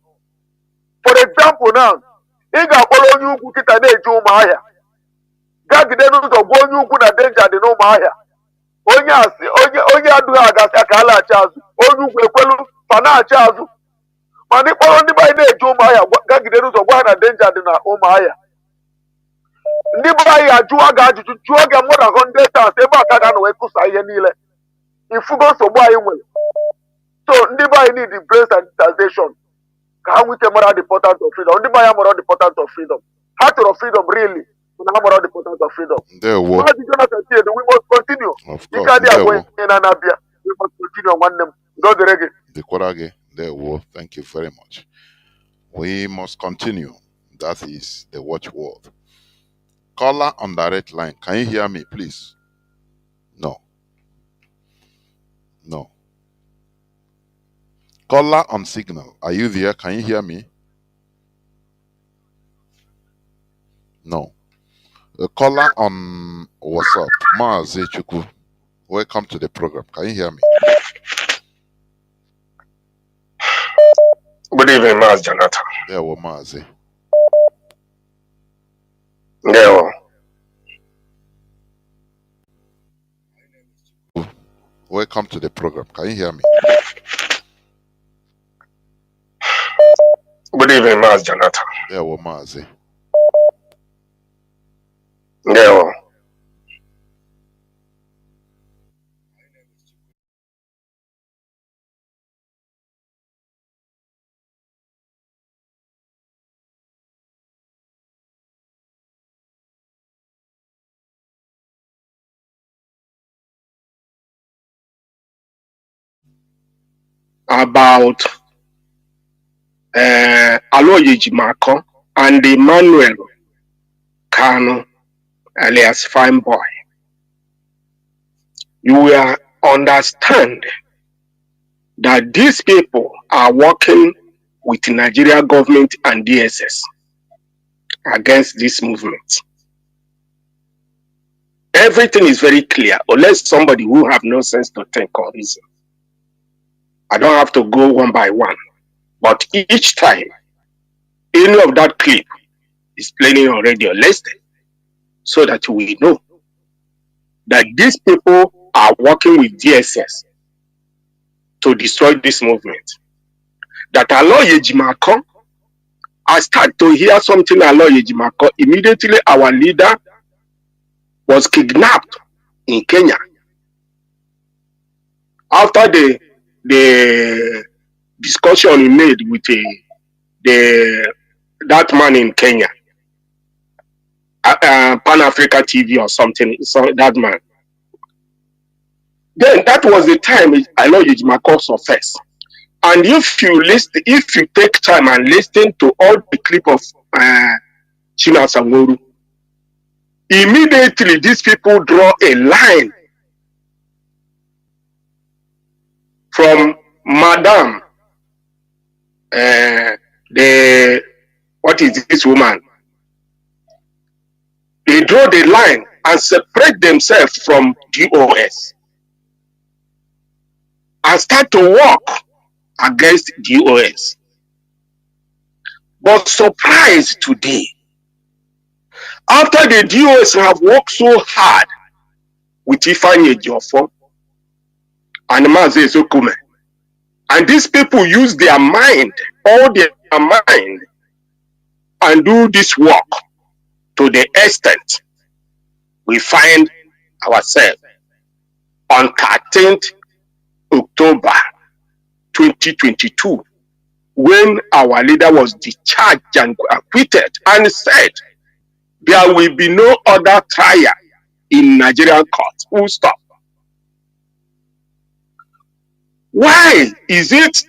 For example now, ị ga-akpọrọ onye ugwu kịta na-eje ụmụahịa. Gagide n'ụzọ gwa onye ugwu na danger dị n'ụmụahịa. Onye adụghị agasị ka a laghachi azụ. Onye ugwu ekwelu fa na-achị azụ. Mana ịkpọrọ ndị be anyị na-eje ụmụahịa ụmụahịa gagidere ụzọ gwa ha na denja dị na ụmụahịa. Ndị be anyị ajụwa gị ajụjụ jụọ gị more than 100 times ebe a ka ga-anọ wee kụsa ihe niile. Ifugo nsogbu anyị nwere. So ndị be anyị need the brain sensitization ka ha nwite mara the importance of freedom. Ndị be anyị mara the importance of freedom. Ha chọrọ freedom really. Na ha mara the importance of freedom. Mazi Jonathan Chinedu, we must continue.
Of
You
course,
can't
there
going in Anabia. We must continue one them. Go the reggae.
the Korage, there will. Thank you very much. We must continue. That is the watchword. Caller on direct line. Can you hear me, please? No. No. Caller on signal. Are you there? Can you hear me? No. The caller on WhatsApp. Mazi Chuku. Welcome to the program. Can you hear me?
Good evening, Mazi Jonathan.
There were Mazi.
Yeah.
Welcome to the program. Can you hear me?
Good evening, Mazi Jonathan.
There were Mazi.
Yeah. About Aloyejimako and Emmanuel Kanu, alias Fine Boy. You will understand that these people are working with the Nigeria government and DSS against this movement. Everything is very clear, unless somebody who have no sense to think or reason. I don't have to go one by one, but each time any of that clip is playing on radio, listen, so that we know that these people are working with DSS to destroy this movement. That Aloyejimako, I start to hear something Aloyejimako, immediately our leader was kidnapped in Kenya. After the discussion he made with that man in Kenya, Pan-Africa TV or something, so that man. Then that was the time Aloyejimako surfaced. And if you take time and listen to all the clip of Chinedu, immediately these people draw a line from Madam, what is this woman? They draw the line and separate themselves from DOS and start to work against DOS. But surprise today, after the DOS have worked so hard with Ifeanyi Ejiofor and Mazi Ezokume, and these people use their mind, all their mind, and do this work to the extent we find ourselves on 13th October 2022, when our leader was discharged and acquitted and said there will be no other trial in Nigerian court. Full stop. Why is it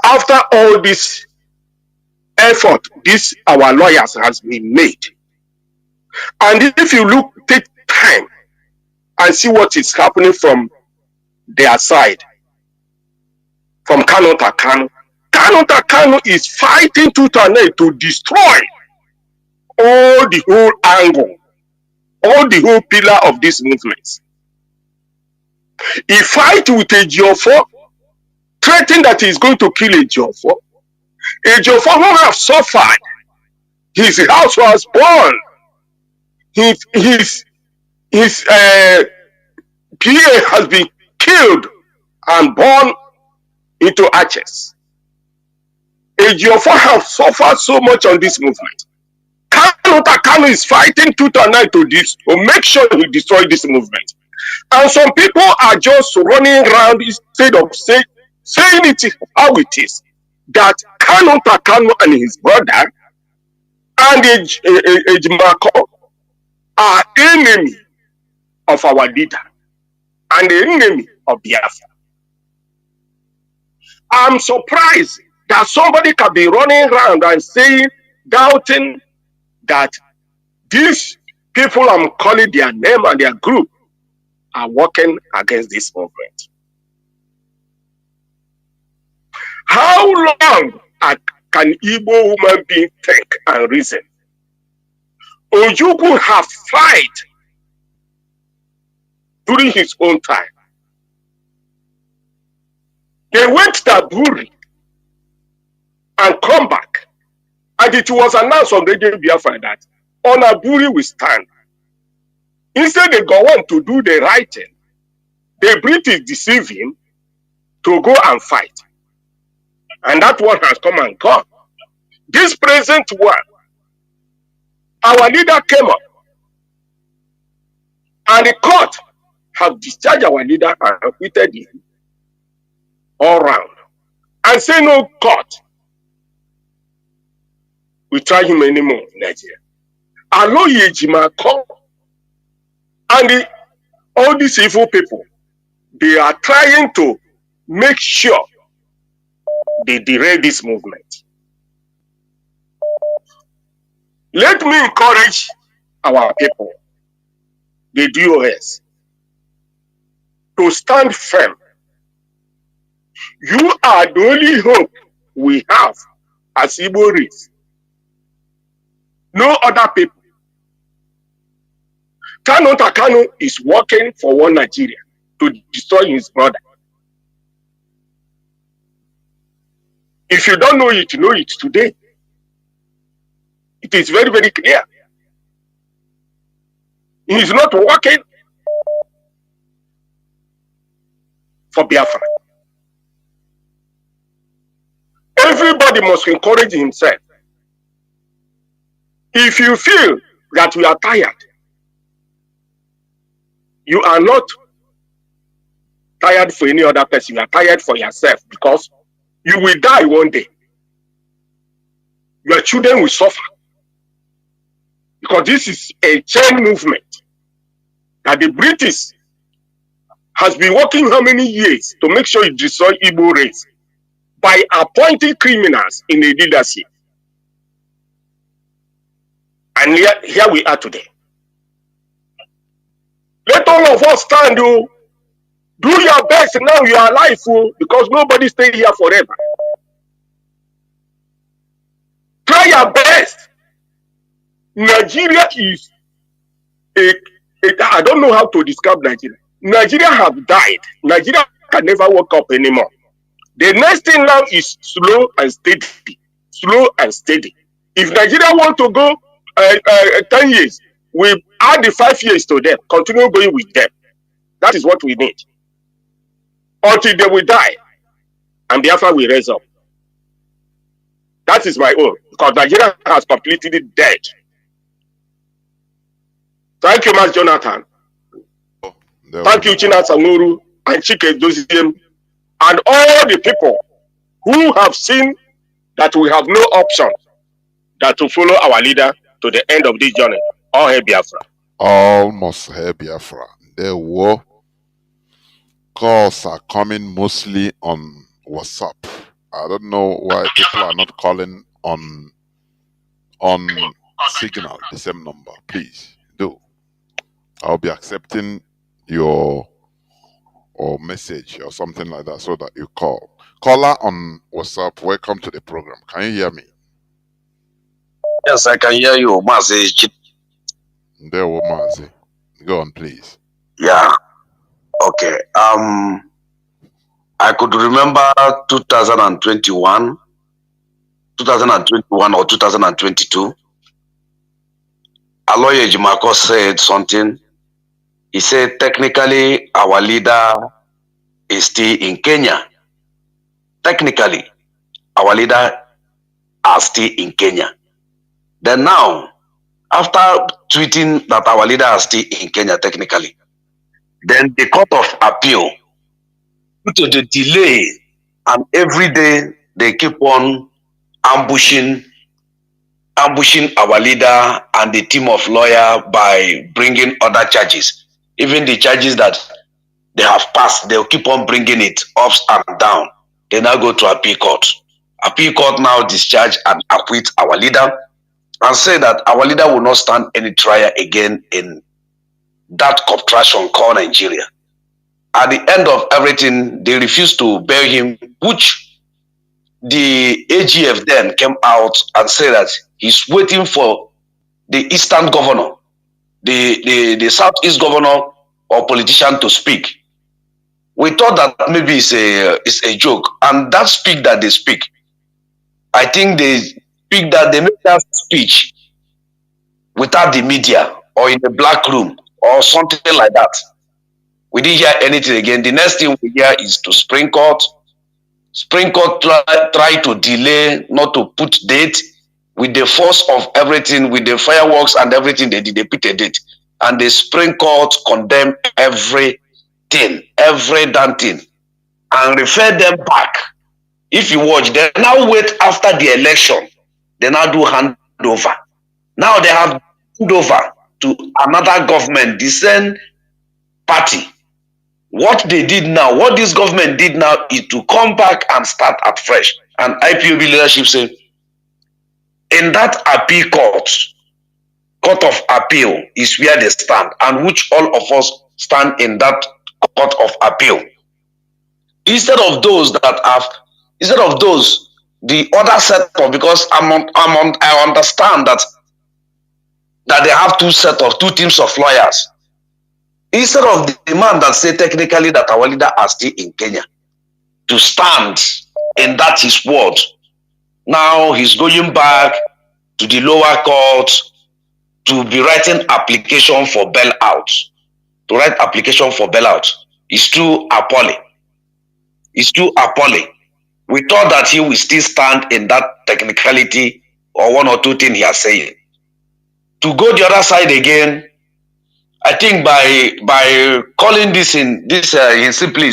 after all this effort this our lawyers has been made? And if you take time and see what is happening from their side, from Kanu to Kanu, Kanu is fighting tooth and nail to destroy all the whole angle, all the whole pillar of this movement. He fight with Ejiofor, threatening that he's going to kill Ejiofor. Ejiofor who have suffered, his house was burned, his PA has been killed and born into ashes. Ejiofor have suffered so much on this movement. Kanu is fighting tooth and nail to make sure he destroy this movement. And some people are just running around instead of saying it how it is. That Kanu and his brother and Ejimako are enemy of our leader and the enemy of Biafra. I'm surprised that somebody can be running around and saying, doubting that these people I'm calling their name and their group are working against this movement. How long can Igbo human being think and reason? Ojukwu have fight during his own time. They went to Buri and come back. And it was announced on Radio Biafra that on Aburi we stand. Instead they go on to do the right thing, the British deceive him to go and fight. And that one has come and gone. This present one, our leader came up and the court have discharged our leader and acquitted him all round. And say no court we try him anymore in Nigeria. Aloye Jimako and all these evil people, they are trying to make sure they derail this movement. Let me encourage our people, the DOS, to stand firm. You are the only hope we have as Igbo race. No other people. Kanu is working for one Nigeria to destroy his brother. If you don't know it today. It is very, very clear. He is not working for Biafra. Everybody must encourage himself. If you feel that you are tired, you are not tired for any other person, you are tired for yourself because you will die one day. Your children will suffer. Because this is a chain movement that the British has been working how many years to make sure it destroy Igbo race by appointing criminals in the leadership. And here we are today. Let all of us stand, do your best now you are alive, because nobody stays here forever. Try your best. Nigeria is I don't know how to describe Nigeria. Nigeria have died. Nigeria can never wake up anymore. The next thing now is slow and steady. Slow and steady. If Nigeria want to go 10 years, we add the 5 years to them. Continue going with them. That is what we need. Until they will die. And Biafra will raise up. That is my own. Because Nigeria has completely dead. Thank you, Mas Jonathan. Thank you, China Samuru and Chike Doziem, and all the people who have seen that we have no option than to follow our leader to the end of this journey. All hail Biafra.
All must hail Biafra. The war calls are coming mostly on WhatsApp. I don't know why people are not calling on Signal, the same number. Please do. I'll be accepting your message or something like that so that you call. Caller on WhatsApp, welcome to the program. Can you hear me?
Yes, I can hear you, Mazi.
There, Mazi. Go on, please.
Yeah. Okay. I could remember 2021 or 2022. Aloye Jimako said something. He said, technically, our leader is still in Kenya. Technically, our leader are still in Kenya. Then now, after tweeting that our leader are still in Kenya technically, then the Court of Appeal, due to the delay, and every day they keep on ambushing our leader and the team of lawyers by bringing other charges. Even the charges that they have passed, they'll keep on bringing it up and down. They now go to appeal court. Appeal court now discharge and acquit our leader and say that our leader will not stand any trial again in that contraction called Nigeria. At the end of everything, they refused to bail him, which the AGF then came out and said that he's waiting for the Eastern governor, the Southeast governor or politician to speak. We thought that maybe it's a joke, and that speak that they speak, I think they make that speech without the media or in the black room or something like that. We didn't hear anything again. The next thing we hear is to Supreme Court. Supreme Court try to delay, not to put date. With the force of everything, with the fireworks and everything they did, they put a date. And the Supreme Court condemned everything, every damn thing, and refer them back. If you watch, they now wait after the election. They now do handover. Now they have handover to another government, the same party. What they did now, what this government did now is to come back and start afresh. And IPOB leadership said, in that appeal court of appeal is where they stand, and which all of us stand in that court of appeal. Instead of those, the other set of, because I understand that they have two teams of lawyers. Instead of the man that say technically that our leader are still in Kenya to stand in that his word, now he's going back to the lower court to be writing application for bailout. To write application for bailout is too appalling. It's too appalling. We thought that he will still stand in that technicality or one or two things he is saying. To go the other side again, I think by calling this in simply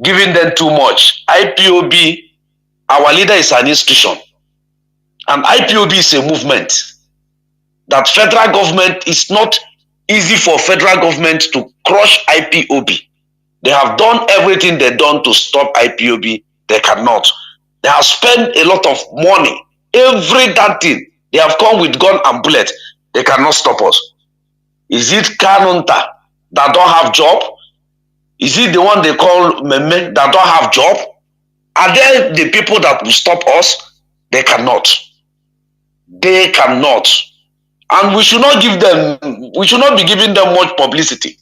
giving them too much. IPOB, our leader is an institution, and IPOB is a movement. That federal government is not easy for federal government to crush IPOB. They have done everything they've done to stop IPOB. They cannot. They have spent a lot of money. Every damn thing. They have come with gun and bullet. They cannot stop us. Is it Kanu that don't have job? Is it the one they call Meme that don't have job? Are there the people that will stop us? They cannot. They cannot. And we should not give them, we should not be giving them much publicity.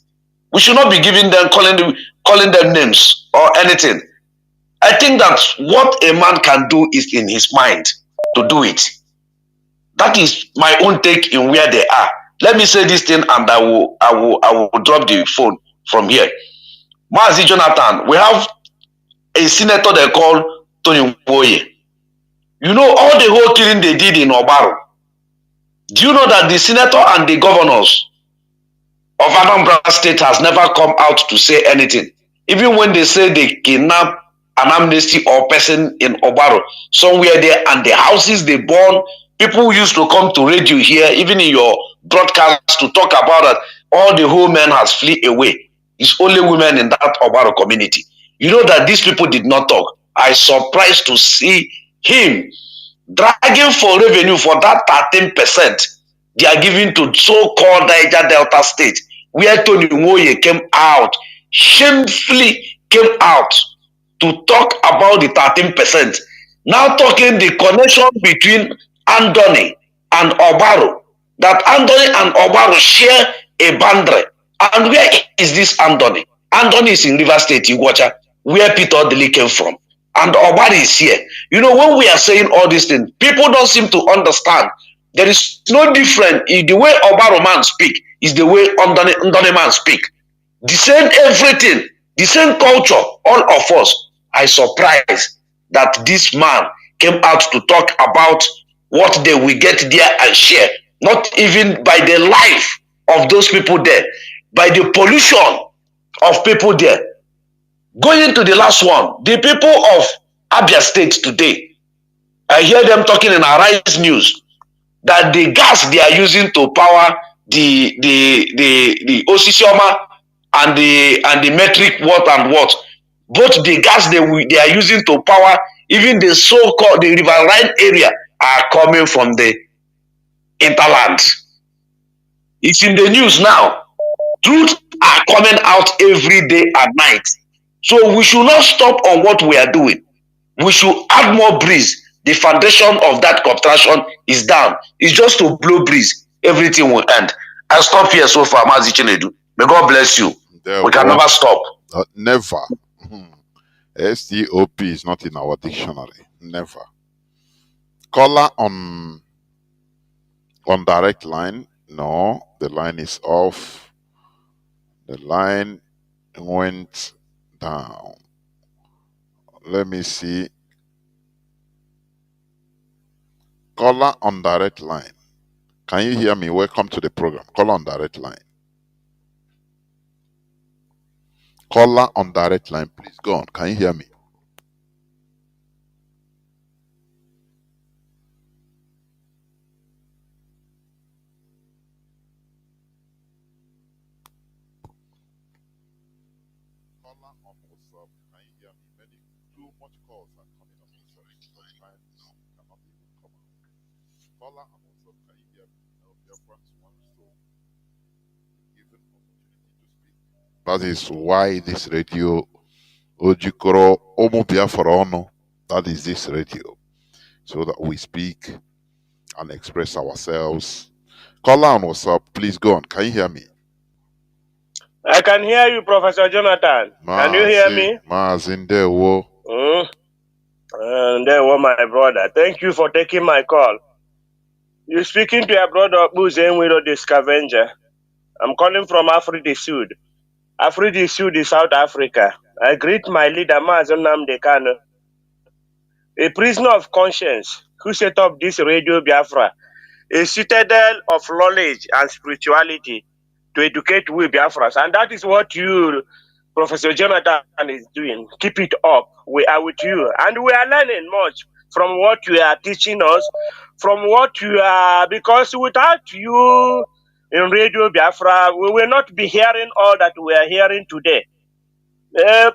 We should not be giving them, calling them names or anything. I think that what a man can do is in his mind to do it. That is my own take in where they are. Let me say this thing and I will drop the phone from here. Mazi Jonathan, we have a senator they call Tony Mboye. You know all the whole killing they did in Obaro. Do you know that the senator and the governors of Anambra State has never come out to say anything? Even when they say they kidnap an amnesty or person in Obaro, somewhere there, and the houses they burn, people used to come to radio here, even in your broadcast, to talk about that all the whole men has flee away. It's only women in that Obaro community. You know that these people did not talk. I surprised to see him dragging for revenue for that 13% they are giving to so-called Niger Delta State, where Tony Mboye came out, shamefully came out to talk about the 13%. Now talking the connection between Andoni and Obaro, that Andoni and Obaro share a boundary. And where is this Andoni? Andoni is in River State, Iguacha, where Peter Odili came from. And Obaro is here. You know, when we are saying all these things, people don't seem to understand. There is no difference in the way Obaro man speak is the way Andoni man speak. The same everything, the same culture, all of us. I surprised that this man came out to talk about what they will get there and share. Not even by the life of those people there, by the pollution of people there. Going to the last one, the people of Abia State today, I hear them talking in Arise News that the gas they are using to power the Osisioma and the metric what and what, both the gas they are using to power even the so-called the riverine area are coming from the interland. It's in the news now. Truth are coming out every day and night. So we should not stop on what we are doing. We should add more breeze. The foundation of that contraction is down. It's just to blow breeze. Everything will end. I stop here so far, Mazi Chinedu. May God bless you. We can never stop.
Never. STOP is not in our dictionary. Never. Caller on direct line. No, the line is off. The line went down. Let me see. Caller on direct line. Can you hear me? Welcome to the program. Caller on direct line. Caller on direct line, please go on. Can you hear me? Caller on WhatsApp, can you hear me? Too much calls are coming on WhatsApp. Sometimes cannot even come out. Caller on WhatsApp, can you hear me? Biafrans wants to give an opportunity to speak. That is why this radio, Ojikoro Omo Biafra Ono, that is this radio, so that we speak and express ourselves. Caller on WhatsApp, please go on. Can you hear me?
I can hear you, Professor Jonathan. Can you hear me?
Mazi, Ndewo.
Ndewo, my brother. Thank you for taking my call. You're speaking to your brother, Buzenwilo the Scavenger. I'm calling from Afridi Sud. Afridi Sud is South Africa. I greet my leader, Mazi Nnamdi Kanu, a prisoner of conscience who set up this Radio Biafra, a citadel of knowledge and spirituality to educate we Biafrans. And that is what you, Professor Jonathan, is doing. Keep it up. We are with you. And we are learning much from what you are teaching us, from what you are, because without you in Radio Biafra, we will not be hearing all that we are hearing today.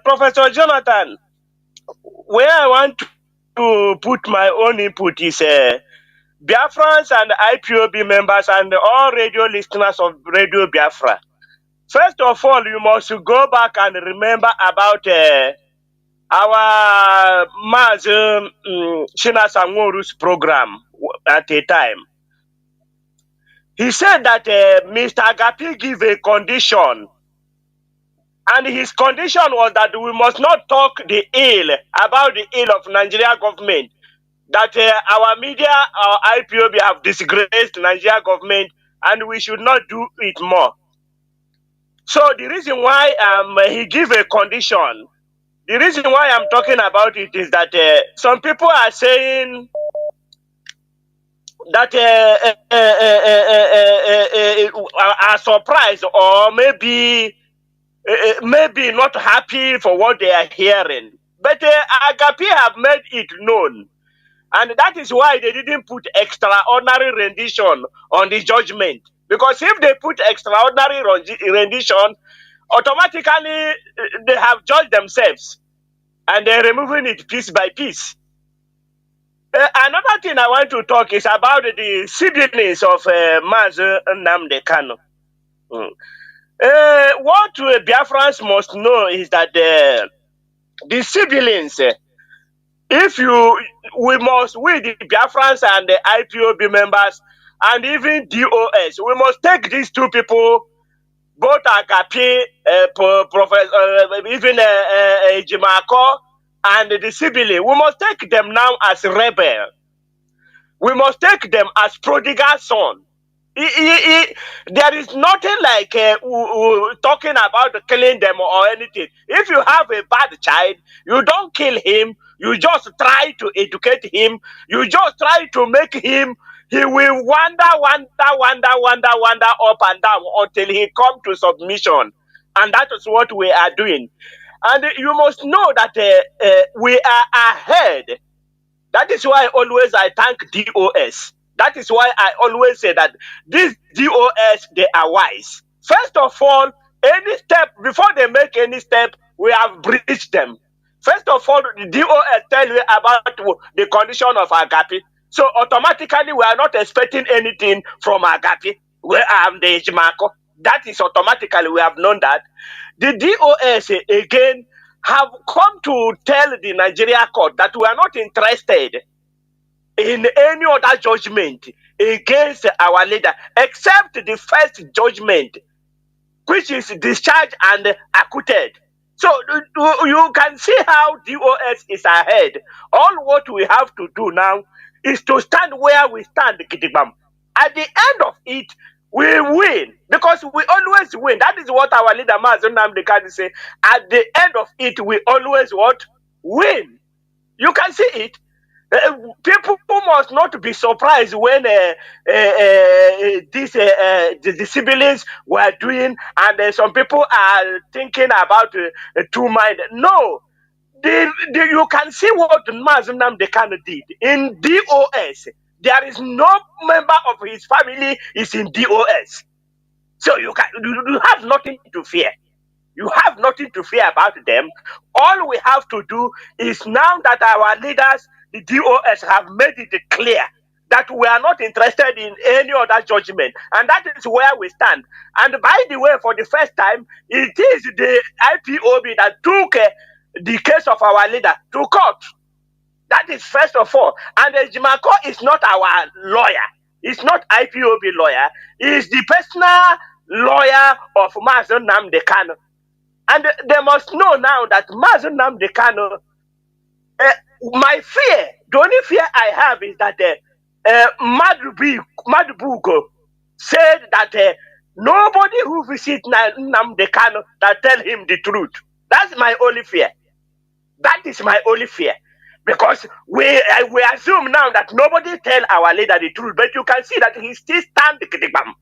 Professor Jonathan, where I want to put my own input is Biafrans and IPOB members and all radio listeners of Radio Biafra. First of all, you must go back and remember about our Mazi Shinasangoru's program at a time. He said that Mr. Agapi gave a condition, and his condition was that we must not talk the ill about the ill of Nigeria government, that our media, our IPOB have disgraced Nigeria government, and we should not do it more. So the reason why he gave a condition, the reason why I'm talking about it is that some people are saying that are surprised or maybe not happy for what they are hearing. But Agapi have made it known. And that is why they didn't put extraordinary rendition on the judgment. Because if they put extraordinary rendition, automatically they have judged themselves. And they're removing it piece by piece. Another thing I want to talk is about the siblings of Mazi Nnamdi Kanu. What Biafrans must know is that the siblings, we the Biafrans and the IPOB members and even DOS, we must take these two people, both Agapi, even Jimako, and the sibling, we must take them now as rebel. We must take them as prodigal son. There is nothing like talking about killing them or anything. If you have a bad child, you don't kill him. You just try to educate him. You just try to make him. He will wander up and down until he come to submission, and that is what we are doing. And you must know that we are ahead. That is why always I thank DOS. That is why I always say that these DOS, they are wise. First of all, any step, before they make any step, we have breached them. First of all, the DOS tell you about the condition of Agapi. So automatically, we are not expecting anything from Agapi. We are the Ejimako. That is automatically, we have known that. The DOS, again, have come to tell the Nigeria court that we are not interested in any other judgment against our leader, except the first judgment, which is discharged and acquitted. So you can see how DOS is ahead. All what we have to do now is to stand where we stand, Kitibam. At the end of it, we win, because we always win. That is what our leader Mazi Nnamdi say. At the end of it, we always what? Win. You can see it. People must not be surprised when the civilians were doing, and some people are thinking about two mind. No, you can see what Mazi Nnamdi did in DOS. There is no member of his family is in DOS, so you have nothing to fear. You have nothing to fear about them. All we have to do is, now that our leaders, the DOS, have made it clear that we are not interested in any other judgment. And that is where we stand. And by the way, for the first time, it is the IPOB that took the case of our leader to court. That is first of all. And Jimako is not our lawyer. He's not IPOB lawyer. He's the personal lawyer of Mazi Nnamdi Kanu. And they must know now that Mazi Nnamdi Kanu, my fear, the only fear I have is that Madubugo said that nobody who visits Nnamdi Kanu that tell him the truth. That's my only fear. That is my only fear. Because we assume now that nobody tell our leader the truth, but you can see that he still stand the Kitibam.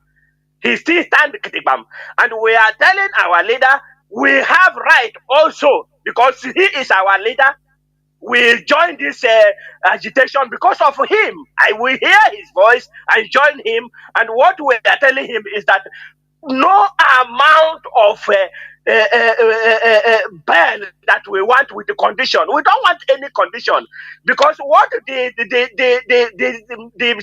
He still stand the Kitibam. And we are telling our leader, we have right also, because he is our leader. We join this agitation because of him. I will hear his voice and join him. And what we are telling him is that no amount of ban that we want with the condition. We don't want any condition, because what the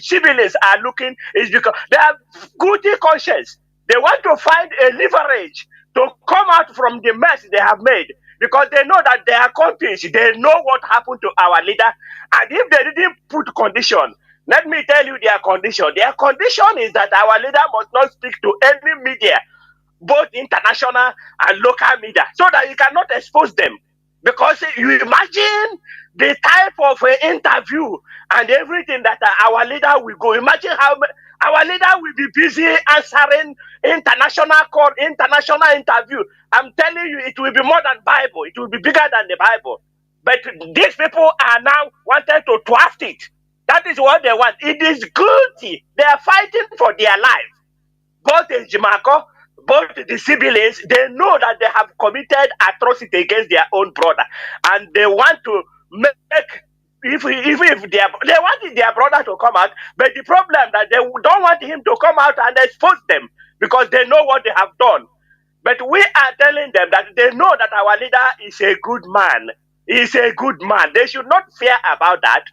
civilians are looking is, because they have guilty conscience. They want to find a leverage to come out from the mess they have made, because they know that they are conscious. They know what happened to our leader, and if they didn't put condition, let me tell you their condition. Their condition is that our leader must not speak to any media, both international and local media, so that you cannot expose them. Because you imagine the type of interview and everything that our leader will go. Imagine how our leader will be busy answering international call, international interview. I'm telling you, it will be more than Bible. It will be bigger than the Bible. But these people are now wanted to draft it. That is what they want. It is guilty. They are fighting for their life. Both in Jimako, both the civilians, they know that they have committed atrocity against their own brother, and they want to make, if they want their brother to come out, but the problem that they don't want him to come out and expose them, because they know what they have done. But we are telling them that they know that our leader is a good man. He is a good man. They should not fear about that.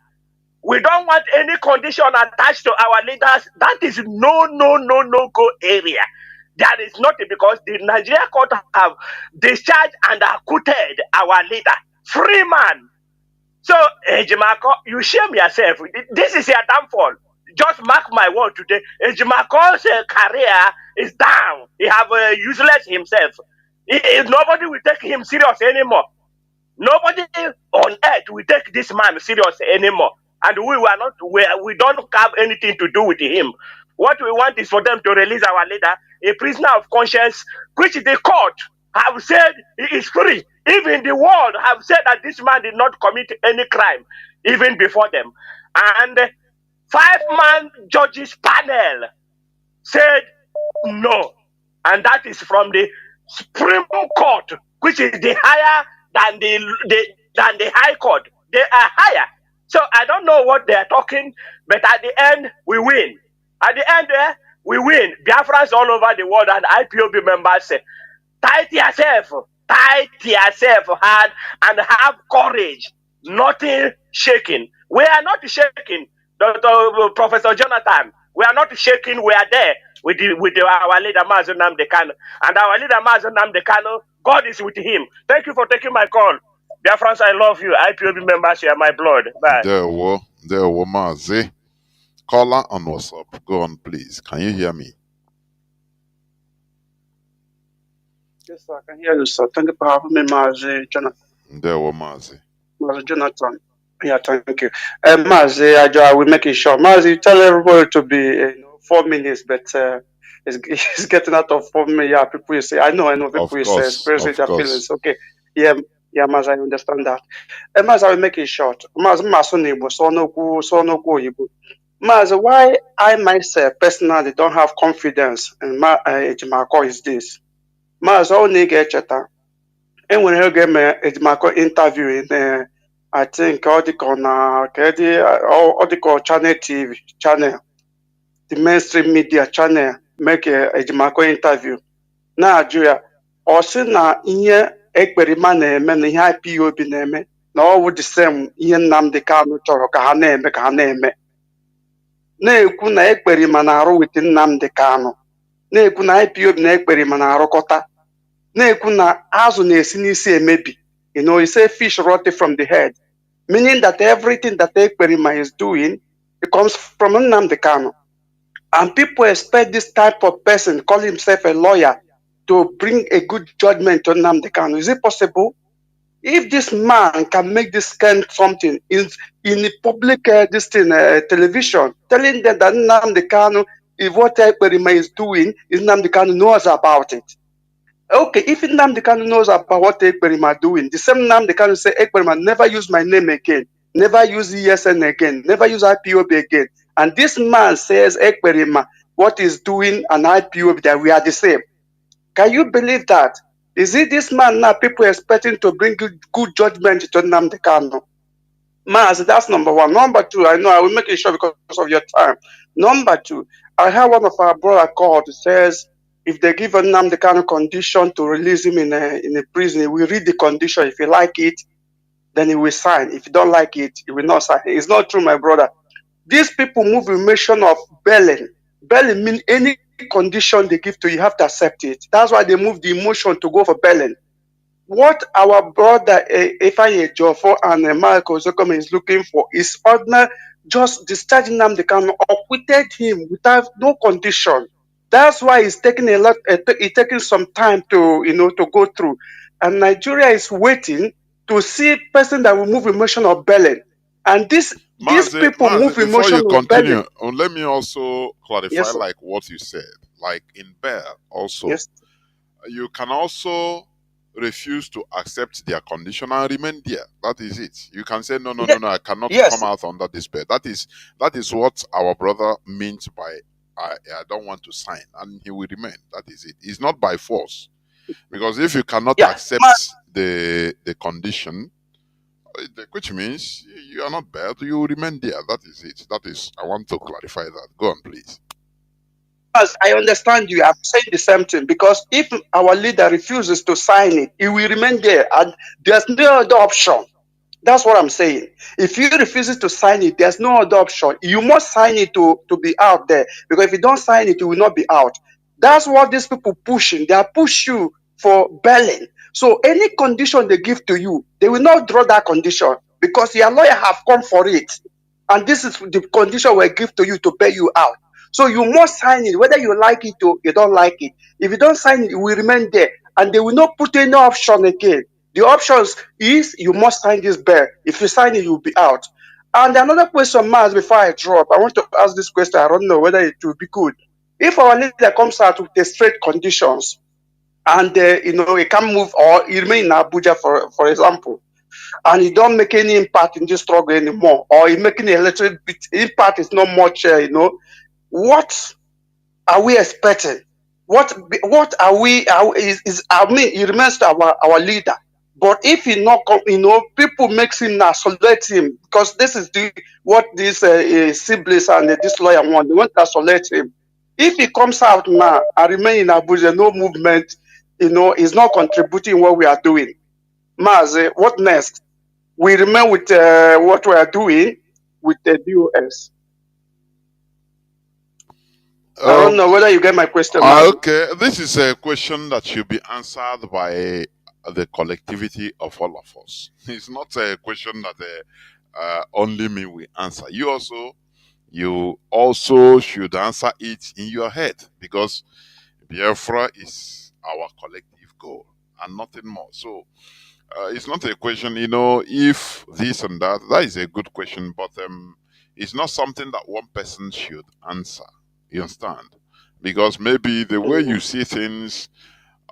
We don't want any condition attached to our leaders. That is no go area. That is not, because the Nigeria court have discharged and acquitted our leader, free man. So, Ejimako, you shame yourself. This is your downfall. Just mark my word today. Ejimako's career is down. He have useless himself. Nobody will take him serious anymore. Nobody on earth will take this man serious anymore. And we don't have anything to do with him. What we want is for them to release our leader, a prisoner of conscience, which the court have said he is free. Even the world have said that this man did not commit any crime, even before them. And 5-man judges panel said no. And that is from the Supreme Court, which is the higher than the High Court. They are higher. So I don't know what they are talking, but at the end, we win. At the end, we win. Biafrans all over the world and IPOB members say, tight yourself hard and have courage. Nothing shaking. We are not shaking, Dr. Professor Jonathan. We are not shaking. We are there with our leader Mazi Nnamdi Kanu. And our leader Mazi Nnamdi Kanu, God is with him. Thank you for taking my call. Biafrans, I love you. IPOB members, you are my blood. Bye.
There were Mazi. Caller on WhatsApp. Go on, please. Can you hear me?
Yes, sir, I can hear you, sir. Thank you for having me, Mazi Jonathan.
There were Mazi.
Mazi Jonathan. Yeah, thank you. Mazi, I will make it short. Mazi, tell everybody to be 4 minutes, but it's getting out of 4 minutes. Yeah, people say, I know people say, expressing their feelings. Okay. Yeah, Mazi, I understand that. Mazi, I will make it short. Mazi, Mazi, why I myself personally don't have confidence in Ejimako is this. Mazi, ọ na-ege echeta enwere oge eme Ejimako interview in I think ọ dịka channel TV channel, the mainstream media channel make Ejimako interview na-ajụ ya ọ sị na ihe ekperima na-eme na ihe IPOB na-eme na ọ wụ the same ihe Nnamdi Kanu chọrọ ka ha na-eme na-ekwu na ekperima na-arụ with Nnamdi Kanu, na-ekwu na IPOB na ekperima na-arụkọta, na-ekwu na azụ na-esi n'isi emebi. You say fish rotted from the head, meaning that everything that Ekperima is doing, it comes from Nnamdi Kanu. And people expect this type of person, call himself a lawyer, to bring a good judgment to Nnamdi Kanu. Is it possible? If this man can make this kind of something in the public television, telling them that Nnamdi Kanu, if what Ekperima is doing, Nnamdi Kanu knows about it. Okay, if Nnamdi Kanu knows about what Ekperima doing, the same Nnamdi Kanu say, Ekperima, never use my name again, never use ESN again, never use IPOB again. And this man says, Ekperima, what he's doing and IPOB, that we are the same. Can you believe that? Is it this man now people expecting to bring good judgment to Nnamdi Kanu? Mazi, that's number one. Number two, I know I will make it short because of your time. Number two, I have one of our brother called says, if they give Nnamdi Kanu condition to release him in a prison, he will read the condition. If he like it, then he will sign. If he don't like it, he will not sign. It's not true, my brother. These people move with mission of belling. Belling means any condition they give to you, you have to accept it. That's why they move the emotion to go for belling. What our brother Ifeanyi Ejiofor and Michael Zokom is looking for is ordinary, just discharging Nnamdi Kanu, acquitted him without no condition. That's why it's taking it's taking some time to to go through, and Nigeria is waiting to see a person that will move emotion of belling, and these people move emotion of belling.
Let me also clarify,
Yes,
like what you said, like in Bear also,
yes,
you can also refuse to accept their condition and remain there. That is it. You can say no, I cannot come out under this bed. That is what our brother means by I don't want to sign, and he will remain. That is it. It's not by force, because if you cannot accept the condition, which means you are not bad, you remain there. That is it. That is. I want to clarify that. Go on, please.
As I understand you, I'm saying the same thing, because if our leader refuses to sign it, he will remain there, and there's no other option. That's what I'm saying. If he refuses to sign it, there's no other option. You must sign it to be out there, because if you don't sign it, you will not be out. That's what these people pushing. They are push you for belling. So any condition they give to you, they will not draw that condition, because your lawyer have come for it, and this is the condition we give to you to bail you out. So you must sign it, whether you like it or you don't like it. If you don't sign it, it will remain there, and they will not put any option again. The options is you must sign this bail. If you sign it, you will be out. And another question, Maz, before I drop, I want to ask this question. I don't know whether it will be good. If our leader comes out with the straight conditions and, he can move or he remain in Abuja, for example, and he don't make any impact in this struggle anymore, or he making a little bit impact is not much, what are we expecting? What are we? He remains to our leader. But if he not come, people makes him now isolate him because this is what these siblings and this lawyer want. They want to isolate him. If he comes out now and remain in Abuja, no movement, is not contributing what we are doing. Mazi, what next? We remain with what we are doing with the DOS. I don't know whether you get my question, Mazi.
Okay, this is a question that should be answered by the collectivity of all of us. It's not a question that only me will answer. You also should answer it in your head because Biafra is our collective goal and nothing more. So it's not a question, if this and that. That is a good question, but it's not something that one person should answer. You understand? Because maybe the way you see things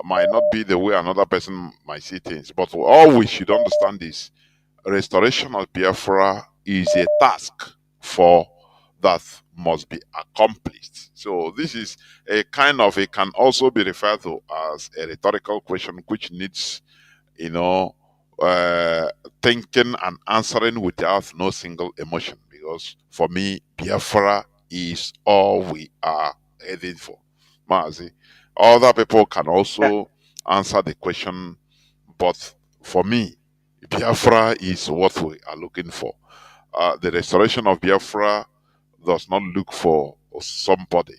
might not be the way another person might see things. But all we should understand is restoration of Biafra is a task for that must be accomplished. So this is a kind of, it can also be referred to as a rhetorical question which needs, thinking and answering without no single emotion. Because for me, Biafra is all we are heading for. Mazi. Other people can also answer the question, but for me, Biafra is what we are looking for. The restoration of Biafra does not look for somebody,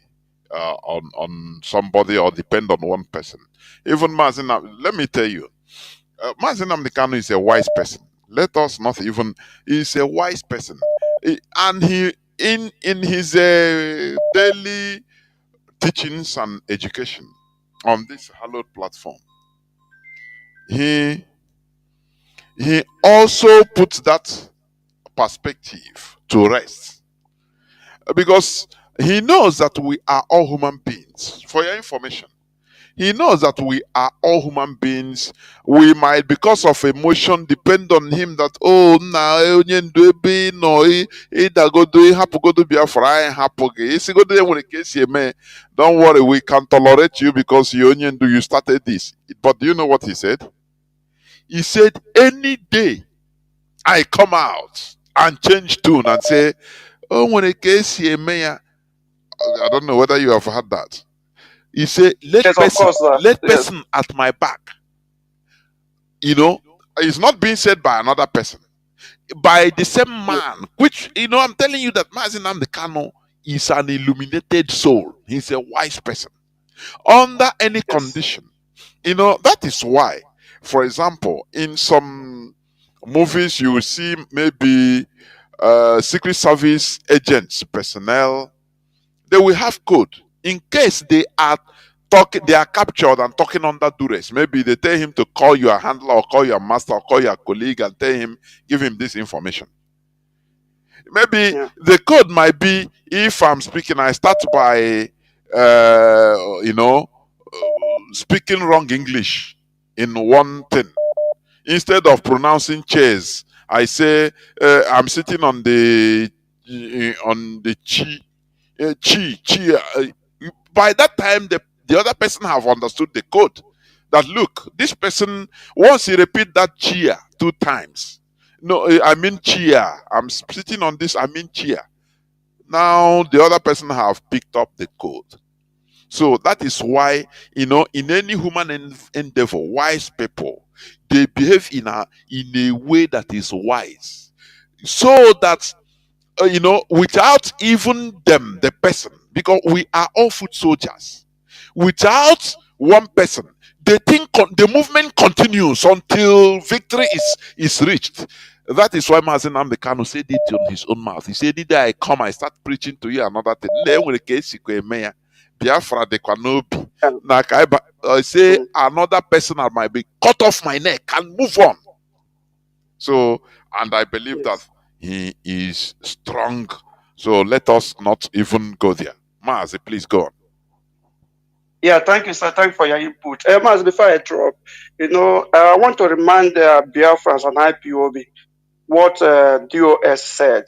on somebody or depend on one person. Even Mazi, let me tell you, Mazi Nnamdi Kanu is a wise person. Let us not even. He's a wise person, and he in his daily teachings and education on this hallowed platform, he also puts that perspective to rest because he knows that we are all human beings. For your information, he knows that we are all human beings. We might, because of emotion, depend on him that, oh, now, don't worry, we can tolerate you because you started this. But do you know what he said? He said, any day I come out and change tune and say, oh, when a case I don't know whether you have heard that. He said, let
Yes, of course, sir.
let
Yes.
person at my back. It's not being said by another person, by the same man, which, I'm telling you that Mazi Nnamdi Kanu is an illuminated soul. He's a wise person. Under any condition. That is why, for example, in some movies, you will see maybe Secret Service agents, personnel, they will have code in case they are captured and talking under duress. Maybe they tell him to call your handler or call your master or call your colleague and give him this information. Maybe the code might be, if I'm speaking, I start by speaking wrong English in one thing. Instead of pronouncing chairs, I say I'm sitting on the chi. By that time, the other person have understood the code. That look, this person, once he repeat that chia 2 times, no, I mean chia. I'm sitting on this. I mean chia. Now the other person have picked up the code. So that is why, in any human endeavor, wise people, they behave in a way that is wise, so that without even them, the person, because we are all foot soldiers. Without one person, the movement continues until victory is reached. That is why Mazi Nnamdi Kanu said it on his own mouth. He said, "The day I come, I start preaching to you another thing." Biafra de Kwanobi. I say another person that might be cut off my neck and move on. So, and I believe that He is strong. So let us not even go there. Mazi, please go on.
Yeah, thank you, sir. Thank you for your input. Mas, before I drop, I want to remind Biafrans and IPOB what DOS said.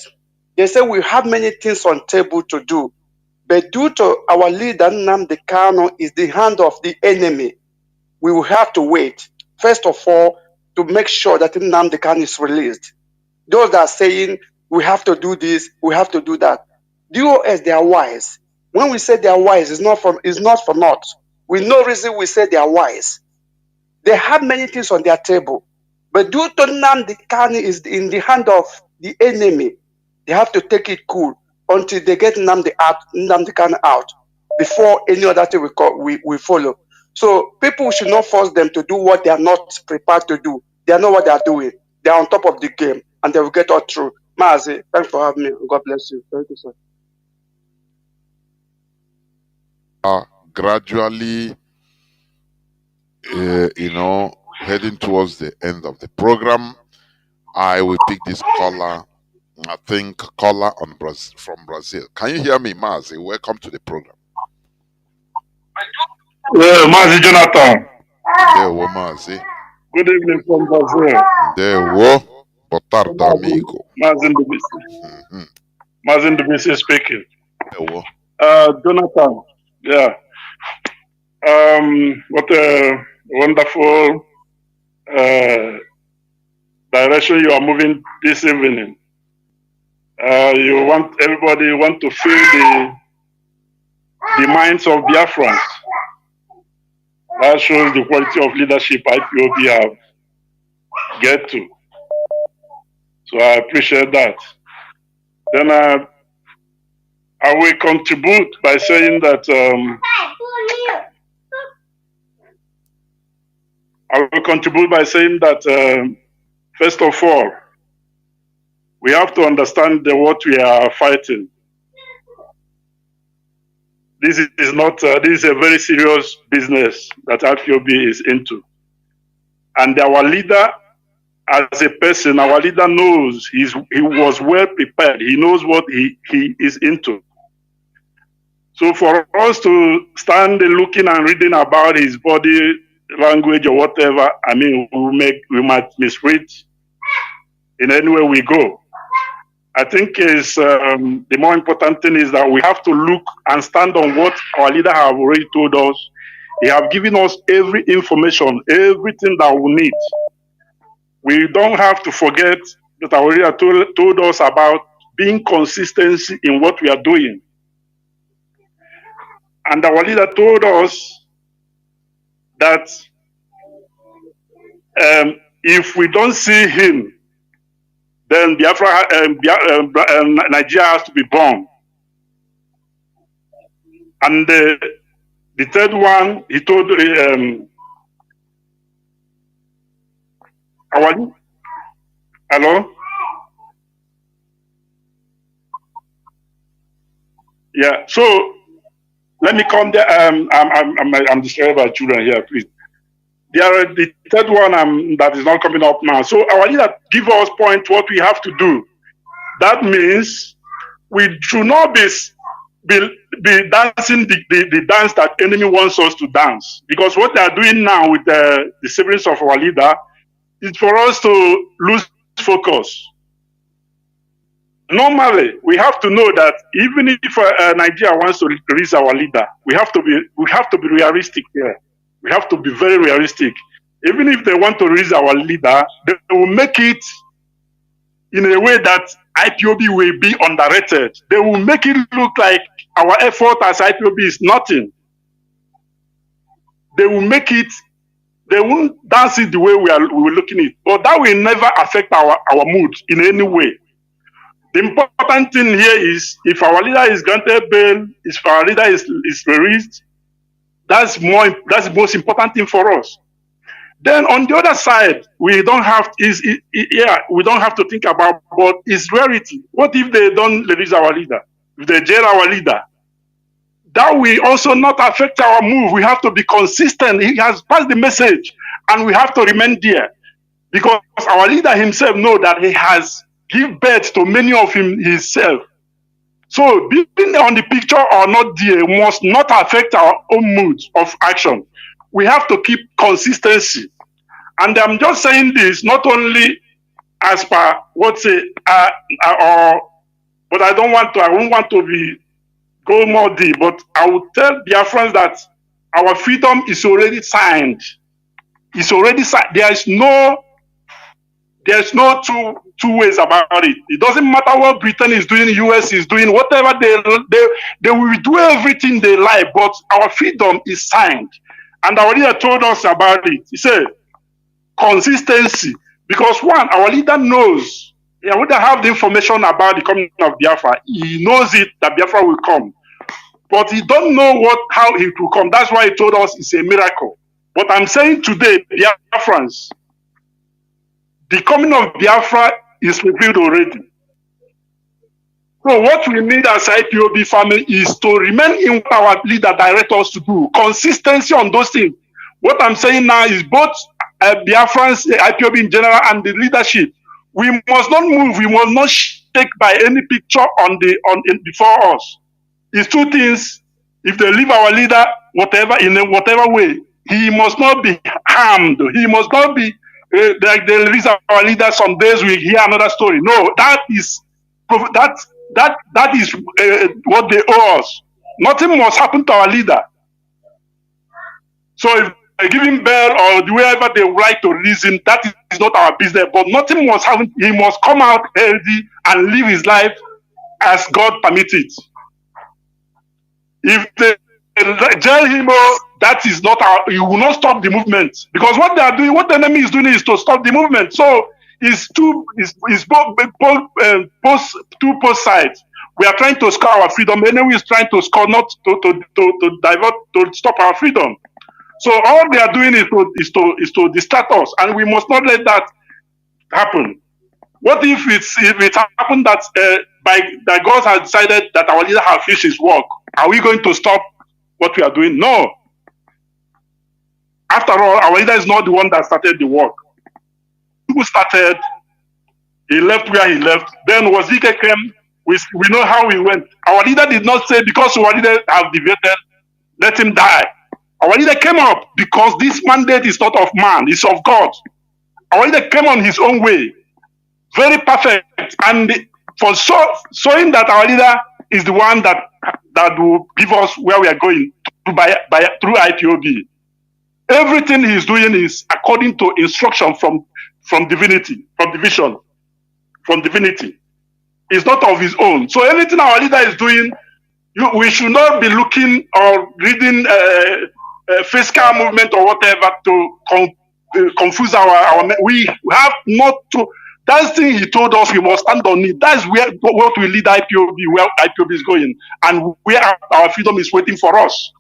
They said we have many things on table to do, but due to our leader Nnamdi Kanu is the hand of the enemy, we will have to wait. First of all, to make sure that Nnamdi Kanu is released. Those that are saying we have to do this, we have to do that. DOS, they are wise. When we say they are wise, it's not for naught. With no reason we say they are wise. They have many things on their table. But due to Nnamdi Kanu is in the hand of the enemy, they have to take it cool until they get Nnamdi Kanu out before any other thing we follow. So people should not force them to do what they are not prepared to do. They know what they are doing. They are on top of the game and they will get all through. Mazi, thanks for having me. God bless you. Thank you, sir.
Gradually, heading towards the end of the program, I will pick this caller. I think caller from Brazil. Can you hear me, Mazi? Welcome to the program.
Mazi Jonathan.
There we Mazi.
Good evening from Brazil.
There we. Boa tarde, amigo.
Mazi Ndubisi. Mazi Ndubisi speaking.
There we.
Jonathan. Yeah. What a wonderful direction you are moving this evening. Everybody want to feel the minds of Biafrans. That shows the quality of leadership IPOB have get to. So I appreciate that. Then I will contribute by saying that first of all, we have to understand what we are fighting. This is not. This is a very serious business that IPOB is into, and our leader, as a person, our leader knows he was well prepared. He knows what he is into. So for us to stand looking and reading about his body language or whatever, I mean, we might misread in any way we go. I think the more important thing is that we have to look and stand on what our leader have already told us. He have given us every information, everything that we need. We don't have to forget that our leader told us about being consistency in what we are doing. And our leader told us that if we don't see him, then Nigeria has to be bombed. And the third one, he told hello? Yeah, so let me come there. I'm distracted by children here, please. The third one that is not coming up now. So our leader give us point what we have to do. That means we should not be dancing the dance that enemy wants us to dance. Because what they are doing now with the siblings of our leader is for us to lose focus. Normally, we have to know that even if Nigeria wants to release our leader, we have to be realistic here. We have to be very realistic. Even if they want to release our leader, they will make it in a way that IPOB will be underrated. They will make it look like our effort as IPOB is nothing. They will make it, they won't dance it the way we were looking at it. But that will never affect our mood in any way. The important thing here is if our leader is granted bail, if our leader is released, that's the most important thing for us. Then on the other side, we don't have to think about what is reality. What if they don't release our leader? If they jail our leader? That will also not affect our move. We have to be consistent. He has passed the message and we have to remain there. Because our leader himself knows that he has give birth to many of himself. So being on the picture or not there must not affect our own mood of action. We have to keep consistency. And I'm just saying this not only as per what say, but I won't want to be go more deep, but I will tell Biafrans that our freedom is already signed. It's already signed. There's no two ways about it. It doesn't matter what Britain is doing, US is doing, whatever they will do everything they like, but our freedom is signed. And our leader told us about it. He said, consistency. Because one, our leader knows, he would have the information about the coming of Biafra. He knows it, that Biafra will come. But he don't know how it will come. That's why he told us it's a miracle. But I'm saying today, Biafrans, the coming of Biafra is revealed already. So what we need as IPOB family is to remain in what our leader directs us to do. Consistency on those things. What I'm saying now is both Biafrans, IPOB in general, and the leadership. We must not move. We must not shake by any picture before us. It's two things. If they leave our leader, in whatever way, he must not be harmed. He must not be like they release our leader. Some days we hear another story. No, that is what they owe us. Nothing must happen to our leader. So if they give him bail or wherever they would like to release him, that is not our business. But nothing must happen. He must come out healthy and live his life as God permitted. If they jail him, that is not you will not stop the movement, because what they are doing, what the enemy is doing, is to stop the movement. So it's both sides. We are trying to score our freedom. The enemy is trying to score, not to divert, to stop our freedom. So all they are doing is to distract us, and we must not let that happen. What if it happened that that God has decided that our leader has finished his work? Are we going to stop what we are doing? No. After all, our leader is not the one that started the work. Who started? He left where he left. Then Wazike came. We know how he went. Our leader did not say, because our leader has deviated, let him die. Our leader came up because this mandate is not of man, it's of God. Our leader came on his own way. Very perfect. And for showing that our leader is the one that will give us where we are going through IPOB. Everything he's doing is according to instruction from divinity, from division, from divinity. It's not of his own. So anything our leader is doing, we should not be looking or reading fiscal movement or whatever to confuse our. We have not to. That's the thing he told us, we must stand on it. That's what will lead IPOB, where IPOB is going, and where our freedom is waiting for us.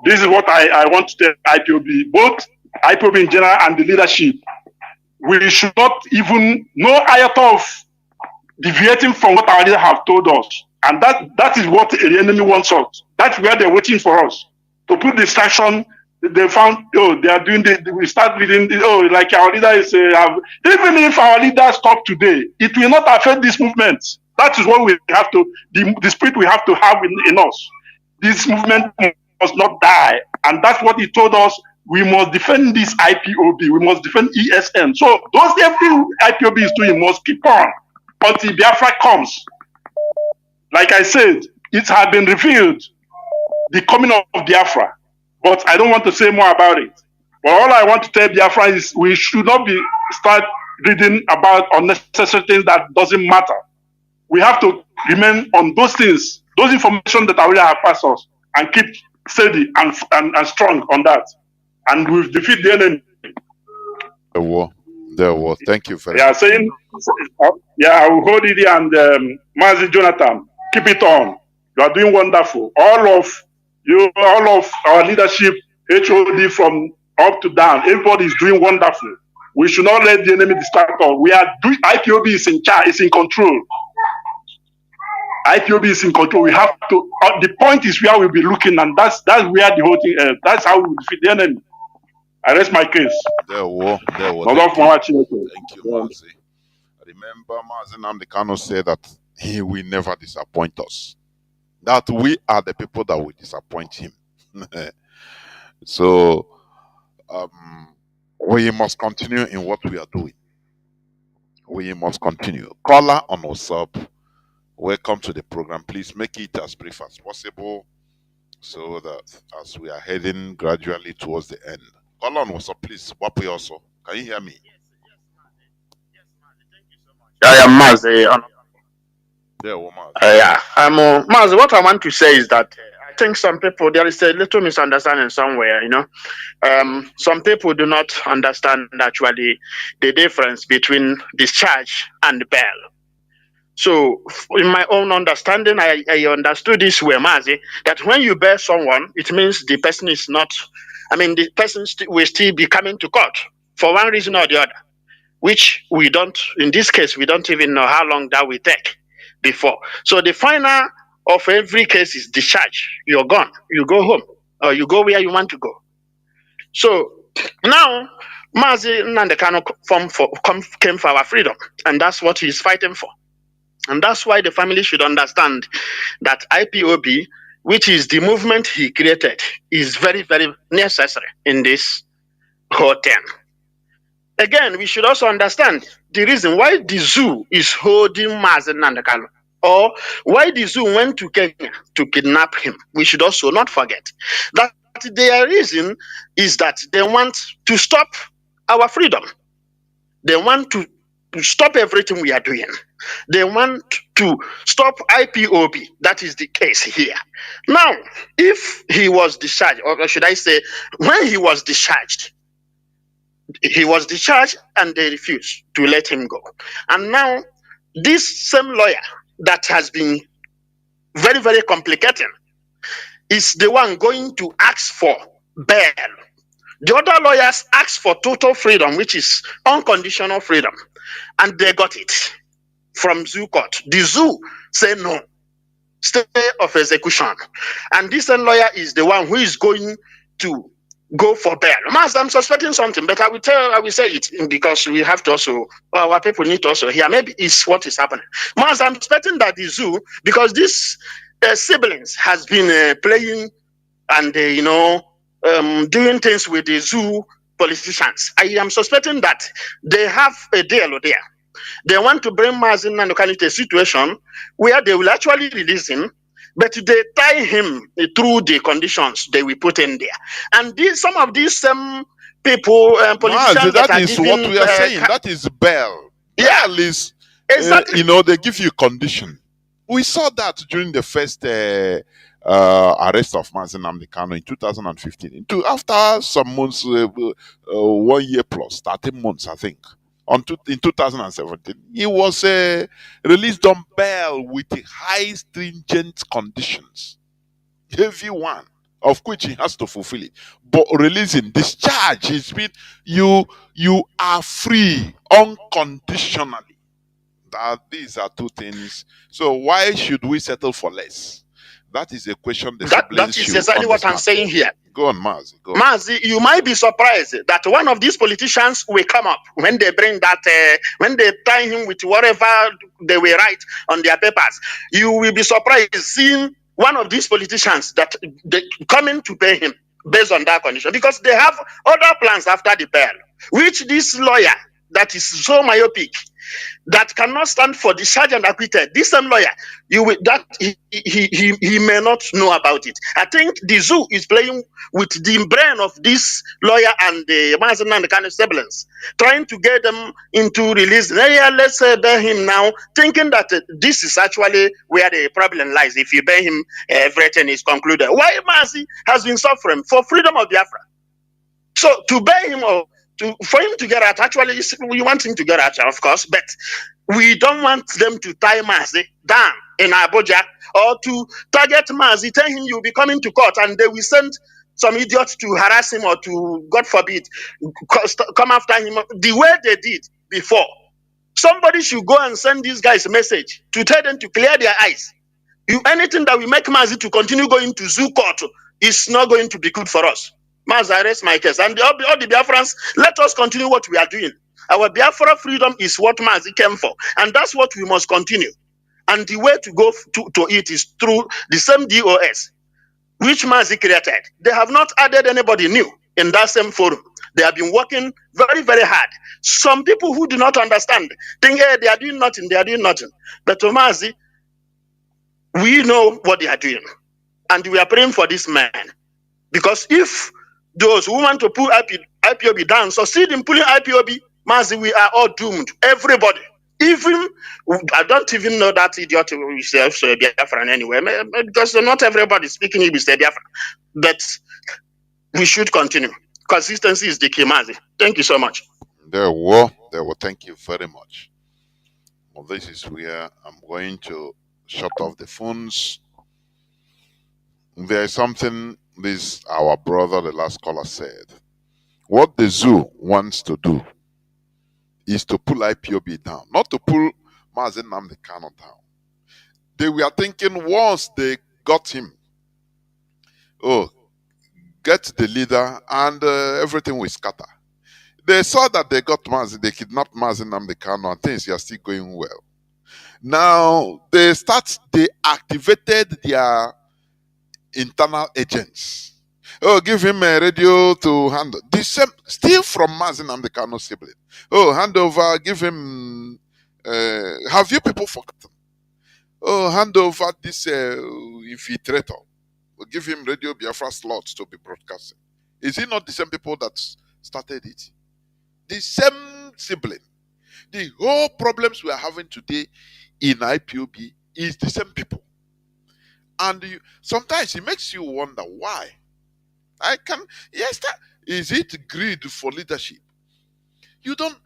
This is what I want to tell IPOB, both IPOB in general and the leadership. We should not even, no iota of deviating from what our leader have told us. And that is what the enemy wants us. That's where they're waiting for us. To put distraction, they found, they are doing we start reading, like our leader is, even if our leader stop today, it will not affect this movement. That is what we have to, the spirit we have to have in us. This movement must not die. And that's what he told us. We must defend this IPOB. We must defend ESN. So those everything IPOB is doing must keep on until Biafra comes. Like I said, it has been revealed, the coming of Biafra. But I don't want to say more about it. But all I want to tell Biafra is we should not start reading about unnecessary things that doesn't matter. We have to remain on those things, those information that already have passed us, and keep steady and strong on that. And we'll defeat the enemy.
There was. Thank you very
much. I will hold it here, and Mazi Jonathan, keep it on. You are doing wonderful. All of our leadership, HOD from up to down, everybody is doing wonderful. We should not let the enemy distract us. IPOB is in charge, is in control. IPOB is in control. We have to. The point is where we'll be looking, and that's where the whole thing. That's how we will defeat the enemy. I rest my case.
There was.
Thank you,
Mazi. Remember, Mazi Nnamdi Kanu said that he will never disappoint us. That we are the people that will disappoint him. So we must continue in what we are doing. We must continue. Caller on WhatsApp, welcome to the program. Please make it as brief as possible so that as we are heading gradually towards the end. Caller on WhatsApp, please. Wapi also. Can you hear me?
I am Mazi.
There, Mazi.
Yeah, Mazi. What I want to say is that I think some people, there is a little misunderstanding somewhere. Some people do not understand actually the difference between discharge and bail. So, in my own understanding, I understood this way, Mazi, that when you bail someone, it means the person is not. The person will still be coming to court for one reason or the other, which we don't. In this case, we don't even know how long that will take before. So the final of every case is discharge. You're gone. You go home, or you go where you want to go. So now, Mazi Nnamdi Kanu came for our freedom, and that's what he's fighting for. And that's why the family should understand that IPOB, which is the movement he created, is very, very necessary in this whole thing. Again, we should also understand the reason why the zoo is holding Mazi Nnamdi Kanu, or why the zoo went to Kenya to kidnap him. We should also not forget that their reason is that they want to stop our freedom. They want to stop everything we are doing. They want to stop IPOB. That is the case here. Now, if he was discharged, or should I say, when he was discharged and they refused to let him go. And now, this same lawyer that has been very, very complicating is the one going to ask for bail. The other lawyers asked for total freedom, which is unconditional freedom, and they got it from zoo court. The zoo said no, stay of execution. And this lawyer is the one who is going to go for bail. Master, I'm suspecting something, but I will say it because we have to also, our people need to also hear. Maybe it's what is happening. Master, I'm suspecting that the zoo, because these siblings has been playing and doing things with the zoo politicians. I am suspecting that they have a deal there. They want to bring Mazi Nnamdi Kanu to a situation where they will actually release him, but they tie him through the conditions they will put in there. And some of these people, politicians,
Mazi, that is what we are saying. That is bail. Bail is,
exactly.
They give you condition. We saw that during the first arrest of Mazi Nnamdi Kanu in 2015. After some months, 1 year plus, 13 months, I think. In 2017, he was released on bail with high stringent conditions, heavy one, of which he has to fulfill it. But releasing discharge, it's been you are free unconditionally. That these are two things. So why should we settle for less? That is a question
That is exactly what I'm saying here.
Go on, Mazi.
Mazi, you might be surprised that one of these politicians will come up when they bring that, when they tie him with whatever they will write on their papers. You will be surprised seeing one of these politicians that they coming to pay him based on that condition, because they have other plans after the bail, which this lawyer that is so myopic, that cannot stand for discharge and acquitted. This same lawyer, he may not know about it. I think the zoo is playing with the brain of this lawyer and the Mazi Nnamdi Kanu siblings, trying to get them into release. Let's bear him now, thinking that this is actually where the problem lies. If you bear him, everything is concluded. Why Mazi has been suffering for freedom of Biafra? So to bear him or for him to get out, actually, we want him to get out, of course, but we don't want them to tie Mazi down in Abuja or to target Mazi, tell him you'll be coming to court, and they will send some idiot to harass him or to, God forbid, come after him the way they did before. Somebody should go and send these guys a message to tell them to clear their eyes. Anything that will make Mazi to continue going to zoo court is not going to be good for us. Mazi, I rest my case. And all the Biafrans, let us continue what we are doing. Our Biafra freedom is what Mazi came for, and that's what we must continue. And the way to go to it is through the same DOS which Mazi created. They have not added anybody new in that same forum. They have been working very, very hard. Some people who do not understand think, hey, they are doing nothing, they are doing nothing. But to Mazi, we know what they are doing. And we are praying for this man. Because if those who want to pull IPOB down succeed in pulling IPOB, Mazi, we are all doomed. Everybody. Even, I don't even know that idiot who is Biafran anyway, because not everybody speaking English is Biafran. But we should continue. Consistency is the key, Mazi. Thank you so much.
There were. Thank you very much. Well, this is where I'm going to shut off the phones. There is something this our brother, the last caller, said. What the zoo wants to do is to pull IPOB down, not to pull Mazi Nnamdi Kanu down. They were thinking once they got him, oh, get the leader and everything will scatter. They saw that they got Mazi, they kidnapped Mazi Nnamdi Kanu and things are still going well. Now they activated their internal agents. Oh, give him a radio to handle. The same, still from Mazi Nnamdi Kanu sibling. Oh, hand over, give him. Have you people forgotten? Oh, hand over this infiltrator. We'll give him Radio Biafra slots to be broadcasting. Is it not the same people that started it? The same sibling. The whole problems we are having today in IPOB is the same people. And sometimes it makes you wonder why. Is it greed for leadership? You don't.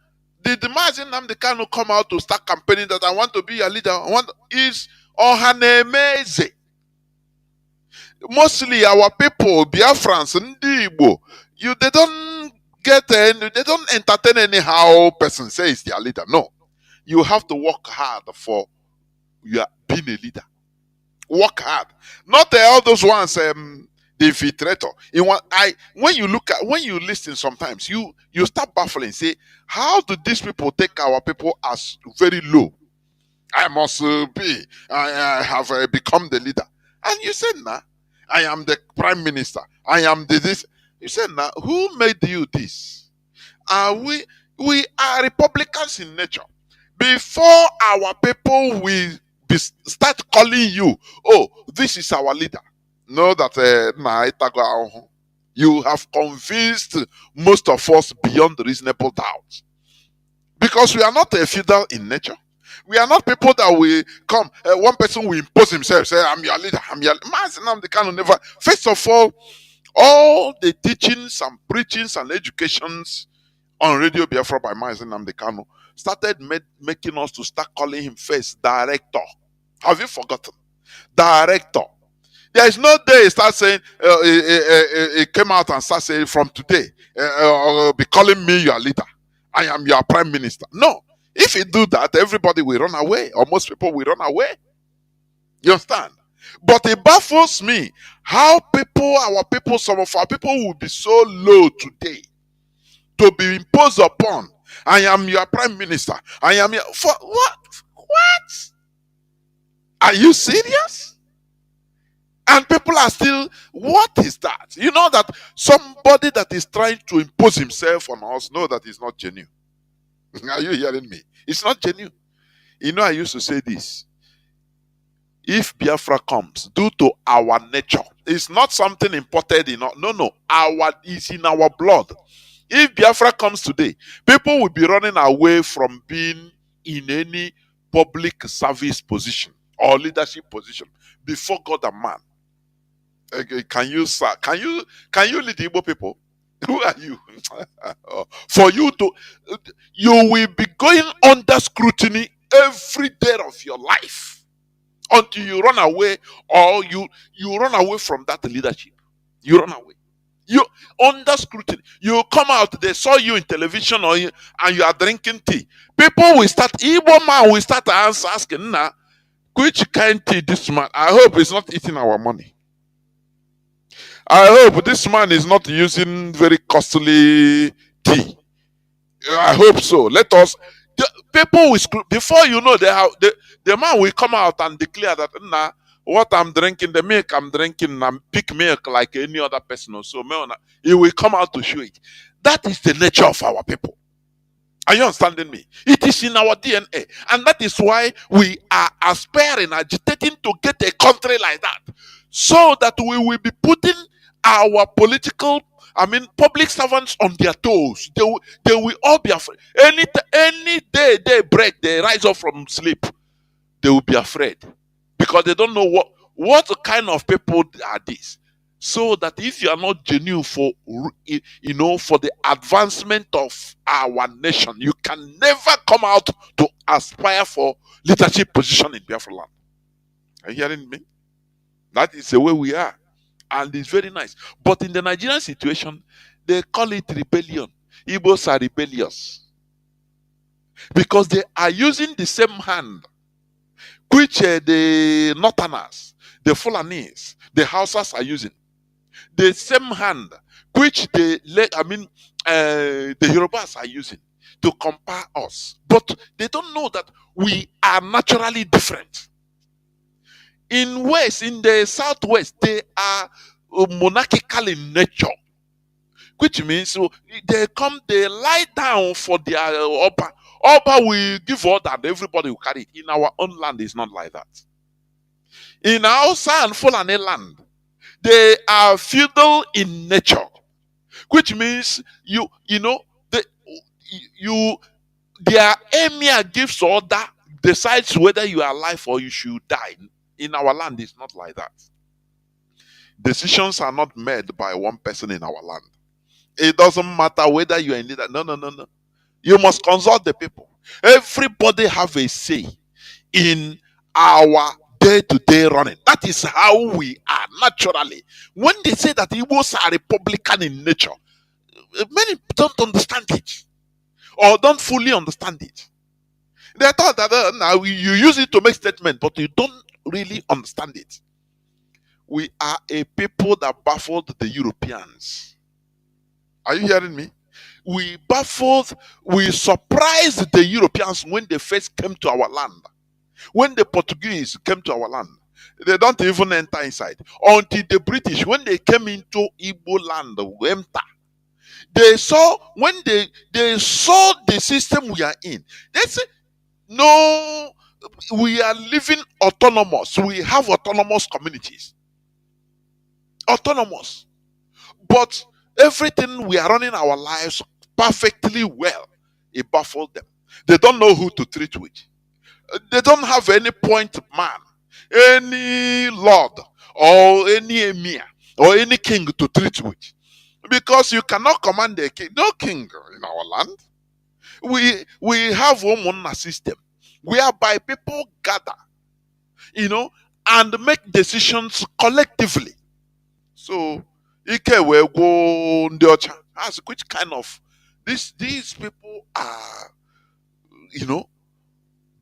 Did the Mazi Nnamdi Kanu come out to start campaigning that I want to be a leader? Is Ohanemeze. Mostly our people, Biafrans, Ndi Igbo, they don't they don't entertain anyhow person says their leader. No. You have to work hard for being a leader. Work hard. Not all those ones the infiltrator. When you listen sometimes, you start baffling, say, how do these people take our people as very low? I must I have become the leader. And you said, nah, I am the prime minister. I am this. You said, now, who made you this? We are Republicans in nature. Before our people will start calling you, oh, this is our leader. Know that you have convinced most of us beyond reasonable doubt. Because we are not a feudal in nature. We are not people that will come. One person will impose himself, say, I'm your leader. I'm your never. First of all the teachings and preachings and educations on Radio Biafra by Mazi Nnamdi Kanu started making us to start calling him first director. Have you forgotten? Director. There is no day he start saying, he came out and start saying, from today, be calling me your leader. I am your prime minister. No. If he do that, everybody will run away, or most people will run away. You understand? But it baffles me how some of our people will be so low today to be imposed upon. I am your prime minister. I am your... For what? What? Are you serious? And people are still... What is that? You know that somebody that is trying to impose himself on us, know that it's not genuine. Are you hearing me? It's not genuine. You know, I used to say this. If Biafra comes, due to our nature, it's not something imported in. No. It's in our blood. If Biafra comes today, people will be running away from being in any public service position or leadership position before God and man. Can you lead the Igbo people? Who are you? For you to, you will be going under scrutiny every day of your life until you run away, or you run away from that leadership. You run away. You under scrutiny. You come out, they saw you in television and you are drinking tea. People will start, Igbo man will start asking, nah, which kind tea this man? I hope he's not eating our money. I hope this man is not using very costly tea. I hope so. Let us. People will before you know the man will come out and declare that nah, what I'm drinking, the milk I'm drinking, I'm pick milk like any other person. Or so he will come out to show it. That is the nature of our people. Are you understanding me? It is in our DNA, and that is why we are aspiring, agitating to get a country like that, so that we will be putting our political, public servants on their toes. They will all be afraid. Any day they break, they rise up from sleep. They will be afraid because they don't know what kind of people are these. So that if you are not genuine for for the advancement of our nation, you can never come out to aspire for leadership position in Biafra land. Are you hearing me? That is the way we are, and it's very nice. But in the Nigerian situation, they call it rebellion. Igbos are rebellious because they are using the same hand which the Northerners, the Fulanis, the Hausas are using. The same hand which the Yorubas are using to compare us. But they don't know that we are naturally different. In the southwest, they are monarchical in nature, which means they lie down for their Oba. Oba will give order and everybody will carry it. In our own land, it's not like that. In Hausa and Fulani land, they are feudal in nature, which means their emir gives order, decides whether you are alive or you should die. In our land, it's not like that. Decisions are not made by one person in our land. It doesn't matter whether you are in leader. No, no, no, no. You must consult the people. Everybody have a say in our day-to-day running. That is how we are naturally. When they say that Igbos are Republican in nature, many don't understand it or don't fully understand it. They thought that now you use it to make statement, but you don't really understand it. We are a people that baffled the Europeans. Are you hearing me? We surprised the Europeans when they first came to our land. When the Portuguese came to our land, they don't even enter inside. Until the British, when they came into Igbo land, they saw, when they saw the system we are in, they said, no, we are living autonomous. We have autonomous communities. Autonomous. But everything we are running our lives perfectly well. It baffled them. They don't know who to treat with. They don't have any point man, any lord, or any emir, or any king to treat with. Because you cannot command a king. No king in our land. We have Umunna system whereby people gather, and make decisions collectively. So Ike will go Ndiocha. Ask which kind of these people are,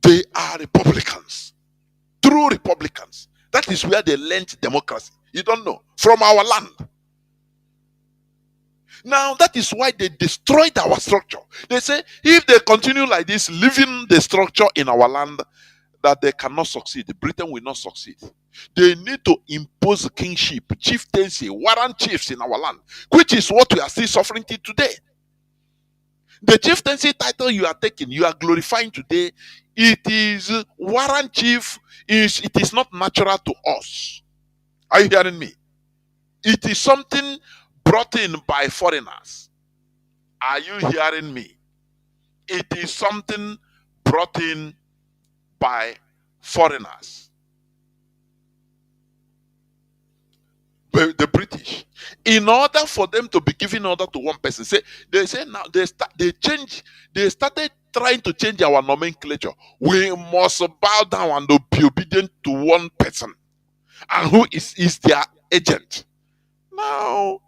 they are Republicans. True Republicans. That is where they learned democracy. You don't know. From our land. Now that is why they destroyed our structure. They say if they continue like this, leaving the structure in our land, that they cannot succeed. Britain will not succeed. They need to impose kingship, chieftaincy, warrant chiefs in our land, which is what we are still suffering till today. The chieftaincy title you are taking, you are glorifying today, it is warrant chief, it is not natural to us. Are you hearing me? It is something brought in by foreigners. Are you hearing me? It is something brought in by foreigners. The British, in order for them to be giving order to one person, they say now they started trying to change our nomenclature. We must bow down and be obedient to one person, and who is their agent now,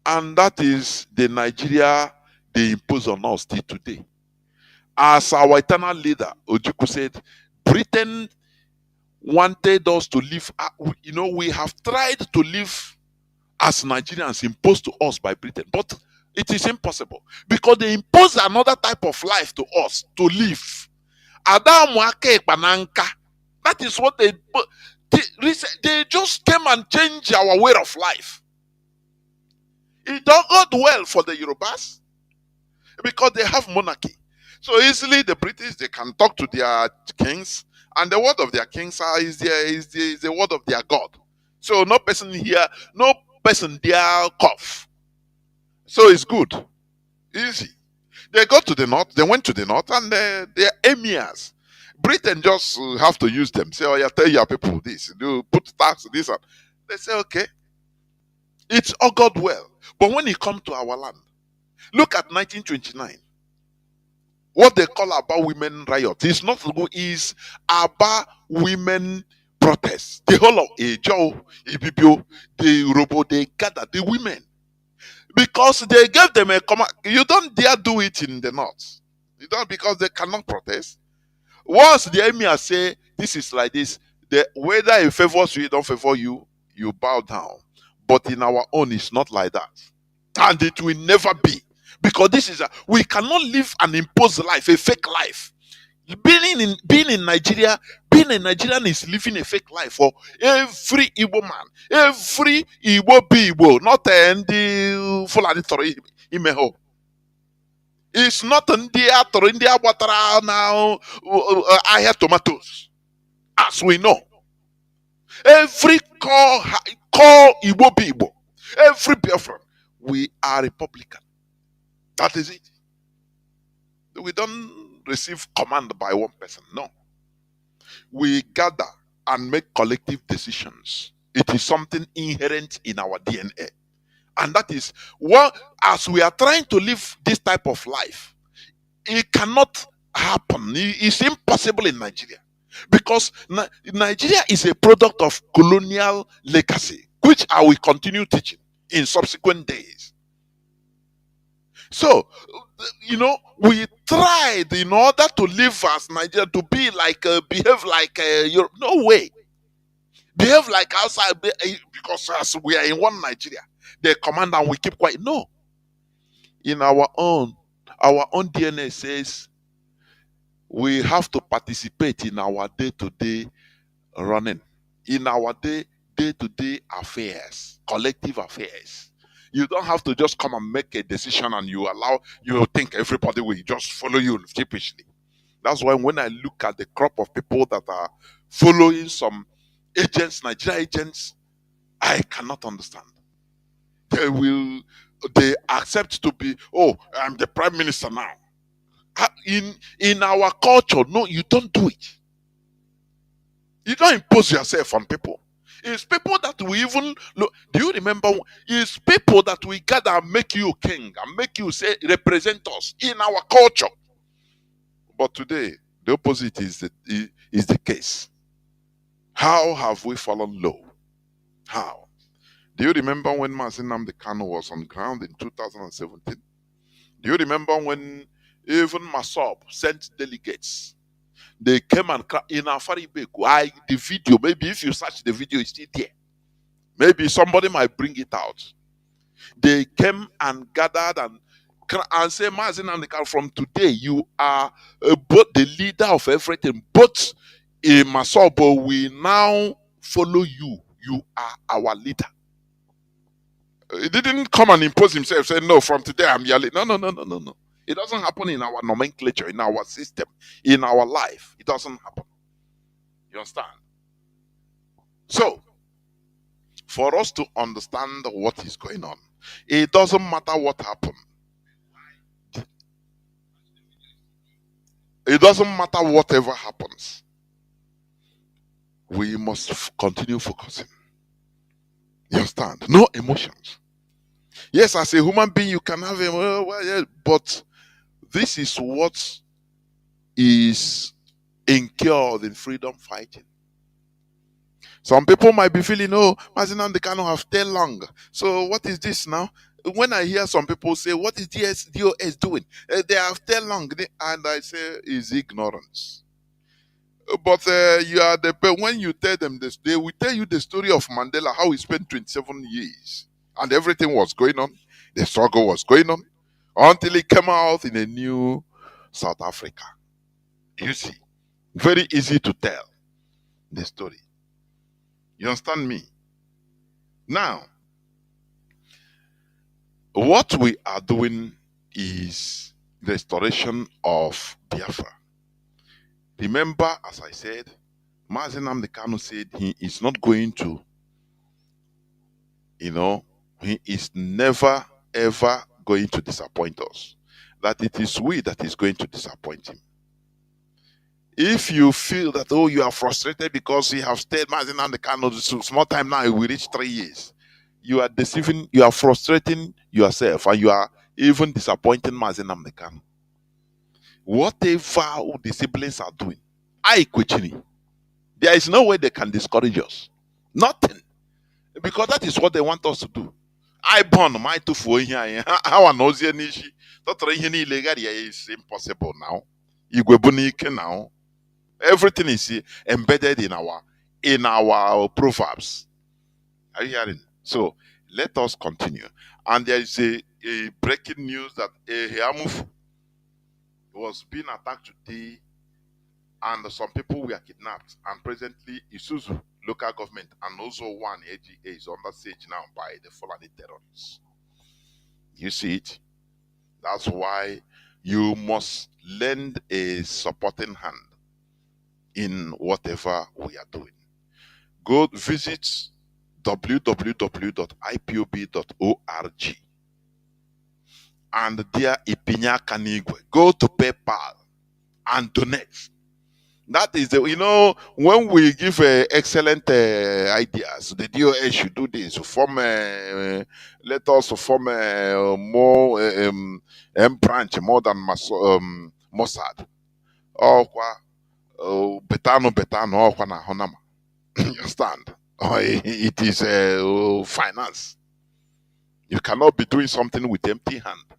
and that is the Nigeria they impose on us till today. As our eternal leader Ojukwu said, Britain wanted us to live. We have tried to live as Nigerians imposed to us by Britain, but It is impossible because they impose another type of life to us to live. Adamu ake bananka. That is what they just came and changed our way of life. It don't go well for the Yorubas because they have monarchy. So easily the British, they can talk to their kings, and the word of their kings is the word of their God. So no person here, no person there cough. So it's good, easy. They go to the north, they went to the north, and they're emirs. Britain just have to use them. Say, oh, yeah, tell your people this, do put tax, this, and they say, okay, it's all God well. But when it comes to our land, look at 1929. What they call about women riot is not is about women protests. The whole of Ejo, Ibibio, the Robo, they gather the women because they gave them a command. You don't dare do it in the north. You don't, because they cannot protest. Once the emir say this is like this, whether it favors you, it don't favor you, you bow down. But in our own, it's not like that, and it will never be. Because this is we cannot live an imposed life, a fake life. Being in Nigeria, being a Nigerian is living a fake life for every Igbo man, every Igbo be Igbo, not the Fulani Tori Imeho. It's not India or India Watara now. I have tomatoes, as we know. Every call Igbo be Igbo, every Biafran, we are Republican. That is it. We don't receive command by one person. No. We gather and make collective decisions. It is something inherent in our DNA. And that is what, as we are trying to live this type of life, it cannot happen. It's impossible in Nigeria. Because Nigeria is a product of colonial legacy, which I will continue teaching in subsequent days. So, we tried in order to live as Nigeria, to be like, behave like Europe. No way. Behave like outside, because as we are in one Nigeria, they command and we keep quiet. No. In our own DNA says we have to participate in our day-to-day running, in our day-to-day affairs, collective affairs. You don't have to just come and make a decision and you think everybody will just follow you sheepishly. That's why when I look at the crop of people that are following some agents, Nigeria agents, I cannot understand. They accept to be, oh, I'm the prime minister now. In our culture, no, you don't do it. You don't impose yourself on people. It's people that we even look. Do you remember? It's people that we gather and make you king and make you say represent us in our culture. But today, the opposite is the case. How have we fallen low? How? Do you remember when Mazi Nnamdi Kanu was on ground in 2017? Do you remember when even Masob sent delegates? They came and in Afaribeku. The video, maybe if you search the video, it's still there. Maybe somebody might bring it out. They came and gathered and say, Mazi Nnamdi Kanu, from today you are both the leader of everything. But in Masobo, we now follow you. You are our leader. He didn't come and impose himself, say, no, from today I'm your leader. No. It doesn't happen in our nomenclature, in our system, in our life. It doesn't happen. You understand? So, for us to understand what is going on, it doesn't matter what happened. It doesn't matter whatever happens. We must continue focusing. You understand? No emotions. Yes, as a human being, you can have but this is what is incurred in freedom fighting. Some people might be feeling, oh, Mazi Nnamdi Kanu have tail long. So what is this now? When I hear some people say, what is DOS doing? They have tail long. And I say, is ignorance. But when you tell them this, they will tell you the story of Mandela, how he spent 27 years And everything was going on. The struggle was going on until it came out in a new South Africa. You see, very easy to tell the story. You understand me? Now, what we are doing is restoration of Biafra. Remember, as I said, Mazi Nnamdi Kanu said he is not going to, he is never ever going to disappoint us. That it is we that is going to disappoint him. If you feel that, oh, you are frustrated because you have stayed Mazi Nnamdi Kanu so small time now, we reach 3 years. You are deceiving, you are frustrating yourself, and you are even disappointing Mazi Nnamdi Kanu. Whatever the siblings are doing, I question. There is no way they can discourage us. Nothing. Because that is what they want us to do. I born my two for here. How I know Nishi. Is impossible now. Igwebunike now. Everything is embedded in our proverbs. Are you hearing? So let us continue. And there is a breaking news that Heamufu was being attacked today, and some people were kidnapped. And presently, Isuzu local government and also one AGA is under siege now by the Fulani terrorists. You see it? That's why you must lend a supporting hand in whatever we are doing. Go visit www.ipob.org and there Ipinya Kanigwe. Go to PayPal and donate. That is when we give excellent ideas, the DOS should do this. Let us form more branch more than Mossad. Betano, na honama. You understand? It is finance. You cannot be doing something with empty hand.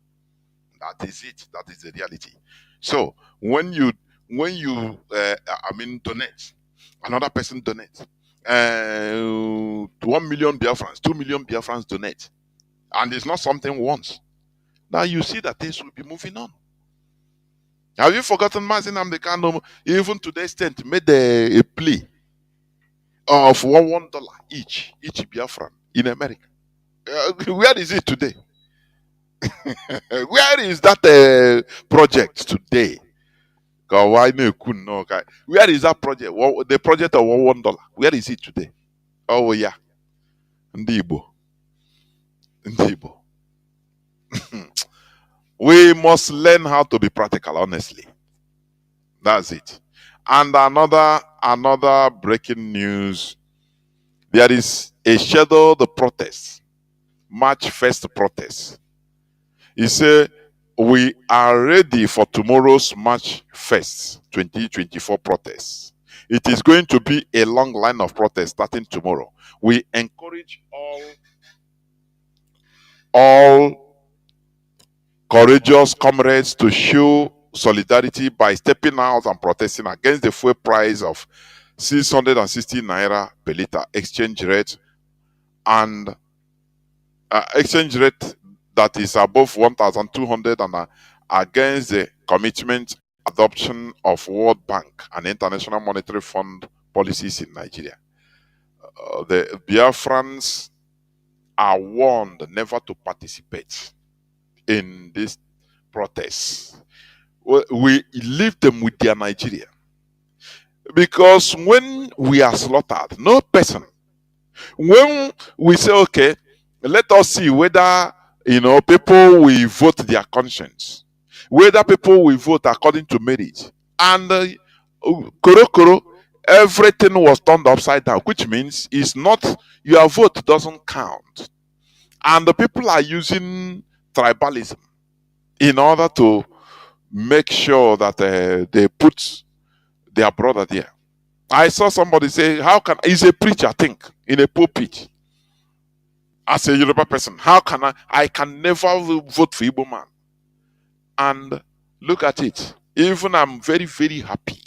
That is it. That is the reality. So when you donate, another person donates. 1 million Biafrans, 2 million Biafrans donate, and it's not something once. Now you see that things will be moving on. Have you forgotten Mazi Nnamdi Kanu even to the extent made a plea of $1 each Biafran in America? Where is it today? Where is that project today? Where is that project? The project of $1. Where is it today? Oh yeah, Ndibo. We must learn how to be practical. Honestly, that's it. And another breaking news: there is a scheduled protest, March 1st protest. He said, we are ready for tomorrow's March 1st, 2024 protests. It is going to be a long line of protests starting tomorrow. We encourage all courageous comrades to show solidarity by stepping out and protesting against the fuel price of 660 naira per liter exchange rate, and exchange rate that is above 1,200, and against the commitment adoption of World Bank and International Monetary Fund policies in Nigeria. The Biafrans are warned never to participate in this protest. We leave them with their Nigeria. Because when we are slaughtered, no person, when we say, okay, let us see whether people will vote their conscience, whether people will vote according to merit, and everything was turned upside down, which means it's not, your vote doesn't count, and the people are using tribalism in order to make sure that they put their brother there. I saw somebody say, how can, he's a preacher, I think, in a pulpit. As a Yoruba person, how can I can never vote for Igbo man. And look at it. Even I'm very, very happy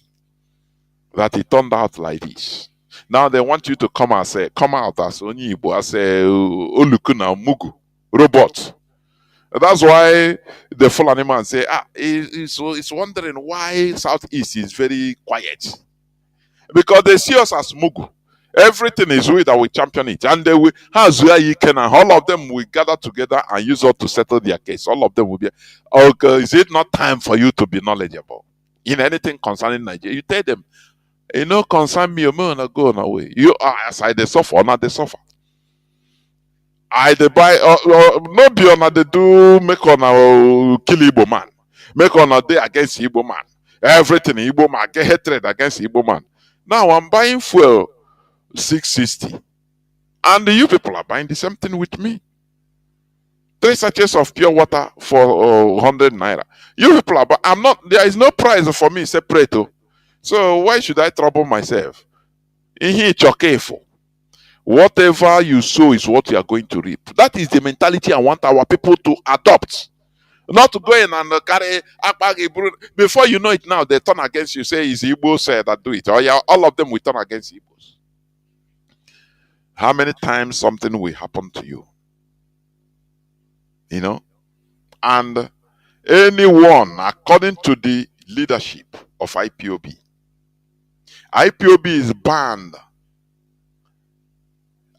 that it turned out like this. Now they want you to come out as Onyibo, as a Olukuna Mugu robot. That's why the Fulani man say, it's wondering why Southeast is very quiet. Because they see us as Mugu. Everything is we that we champion it. And they will, and all of them will gather together and use us to settle their case. All of them will be, okay, is it not time for you to be knowledgeable in anything concerning Nigeria? You tell them, concern me, I'm gonna go away. You are aside the suffer, or not the suffer. I they buy no be on they do make on kill Igbo man. Make on a day against Igbo man. Everything Igbo man get hatred against Igbo man. Now I'm buying fuel 660. And you people are buying the same thing with me. 3 sachets of pure water for 100 naira. You people are I'm not there is no price for me separate. So why should I trouble myself? In here careful. Whatever you sow is what you are going to reap. That is the mentality I want our people to adopt. Not to go in and carry before you know it now, they turn against you. Say it's Igbo that do it. Or yeah, all of them will turn against Igbos. How many times something will happen to you? And anyone, according to the leadership of IPOB is banned.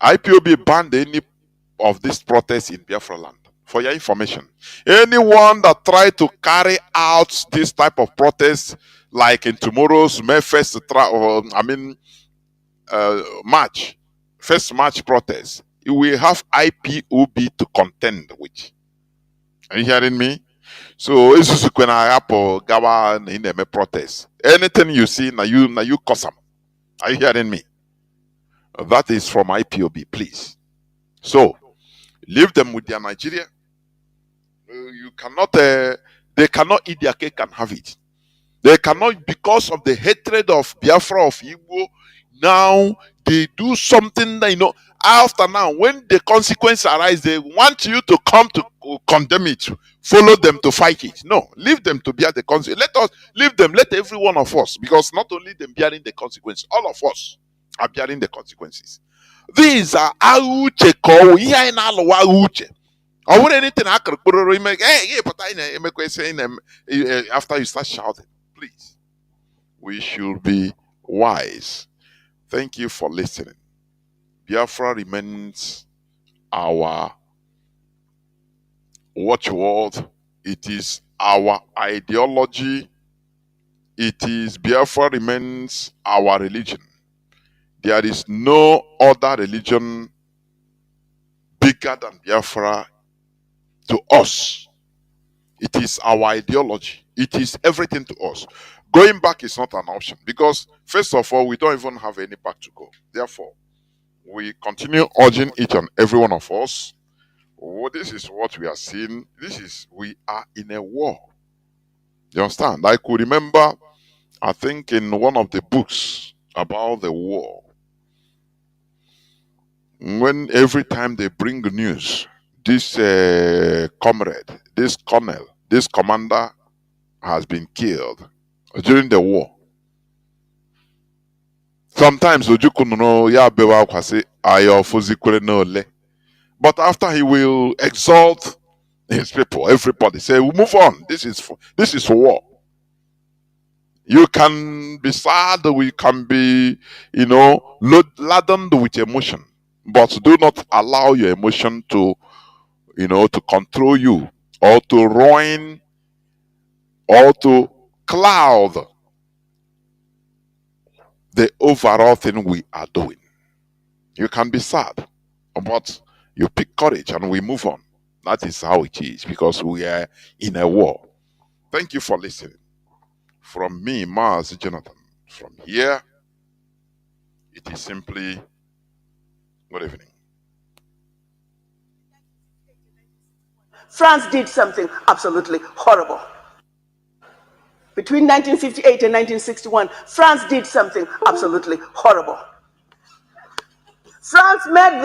IPOB banned any of these protests in Biafra land. For your information, anyone that try to carry out this type of protest, like in tomorrow's May 1st, March, first March protest, you will have IPOB to contend with. Are you hearing me? So this is when I gawa in a protest. Anything you see, now you cause them. Are you hearing me? That is from IPOB, please. So leave them with their Nigeria. You cannot. They cannot eat their cake and have it. They cannot, because of the hatred of Biafra, of Igbo. Now they do something that after now, when the consequence arise, they want you to come to condemn it, follow them to fight it. No, leave them to bear the consequence. Let us leave them. Let every one of us, because not only them bearing the consequences, all of us are bearing the consequences. These are auche ko iya na alwa auche. Or would anything after you start shouting, please. We should be wise. Thank you for listening. Biafra remains our watchword. It is our ideology. Biafra remains our religion. There is no other religion bigger than Biafra to us. It is our ideology. It is everything to us. Going back is not an option, because first of all, we don't even have any back to go. Therefore, we continue urging each and every one of us. This is what we are seeing. We are in a war. You understand? I could remember, I think in one of the books about the war, when every time they bring the news, this comrade, this colonel, this commander has been killed during the war. Sometimes but after he will exalt his people, everybody say, "We move on. This is war." You can be sad, we can be, laden with emotion, but do not allow your emotion to, to control you, or to ruin, or to cloud the overall thing we are doing. You can be sad, but you pick courage and we move on. That is how it is, because we are in a war. Thank you for listening. From me, Mazi Jonathan, from here, it is simply good evening.
France did something absolutely horrible. Between 1958 and 1961, France did something absolutely horrible. France made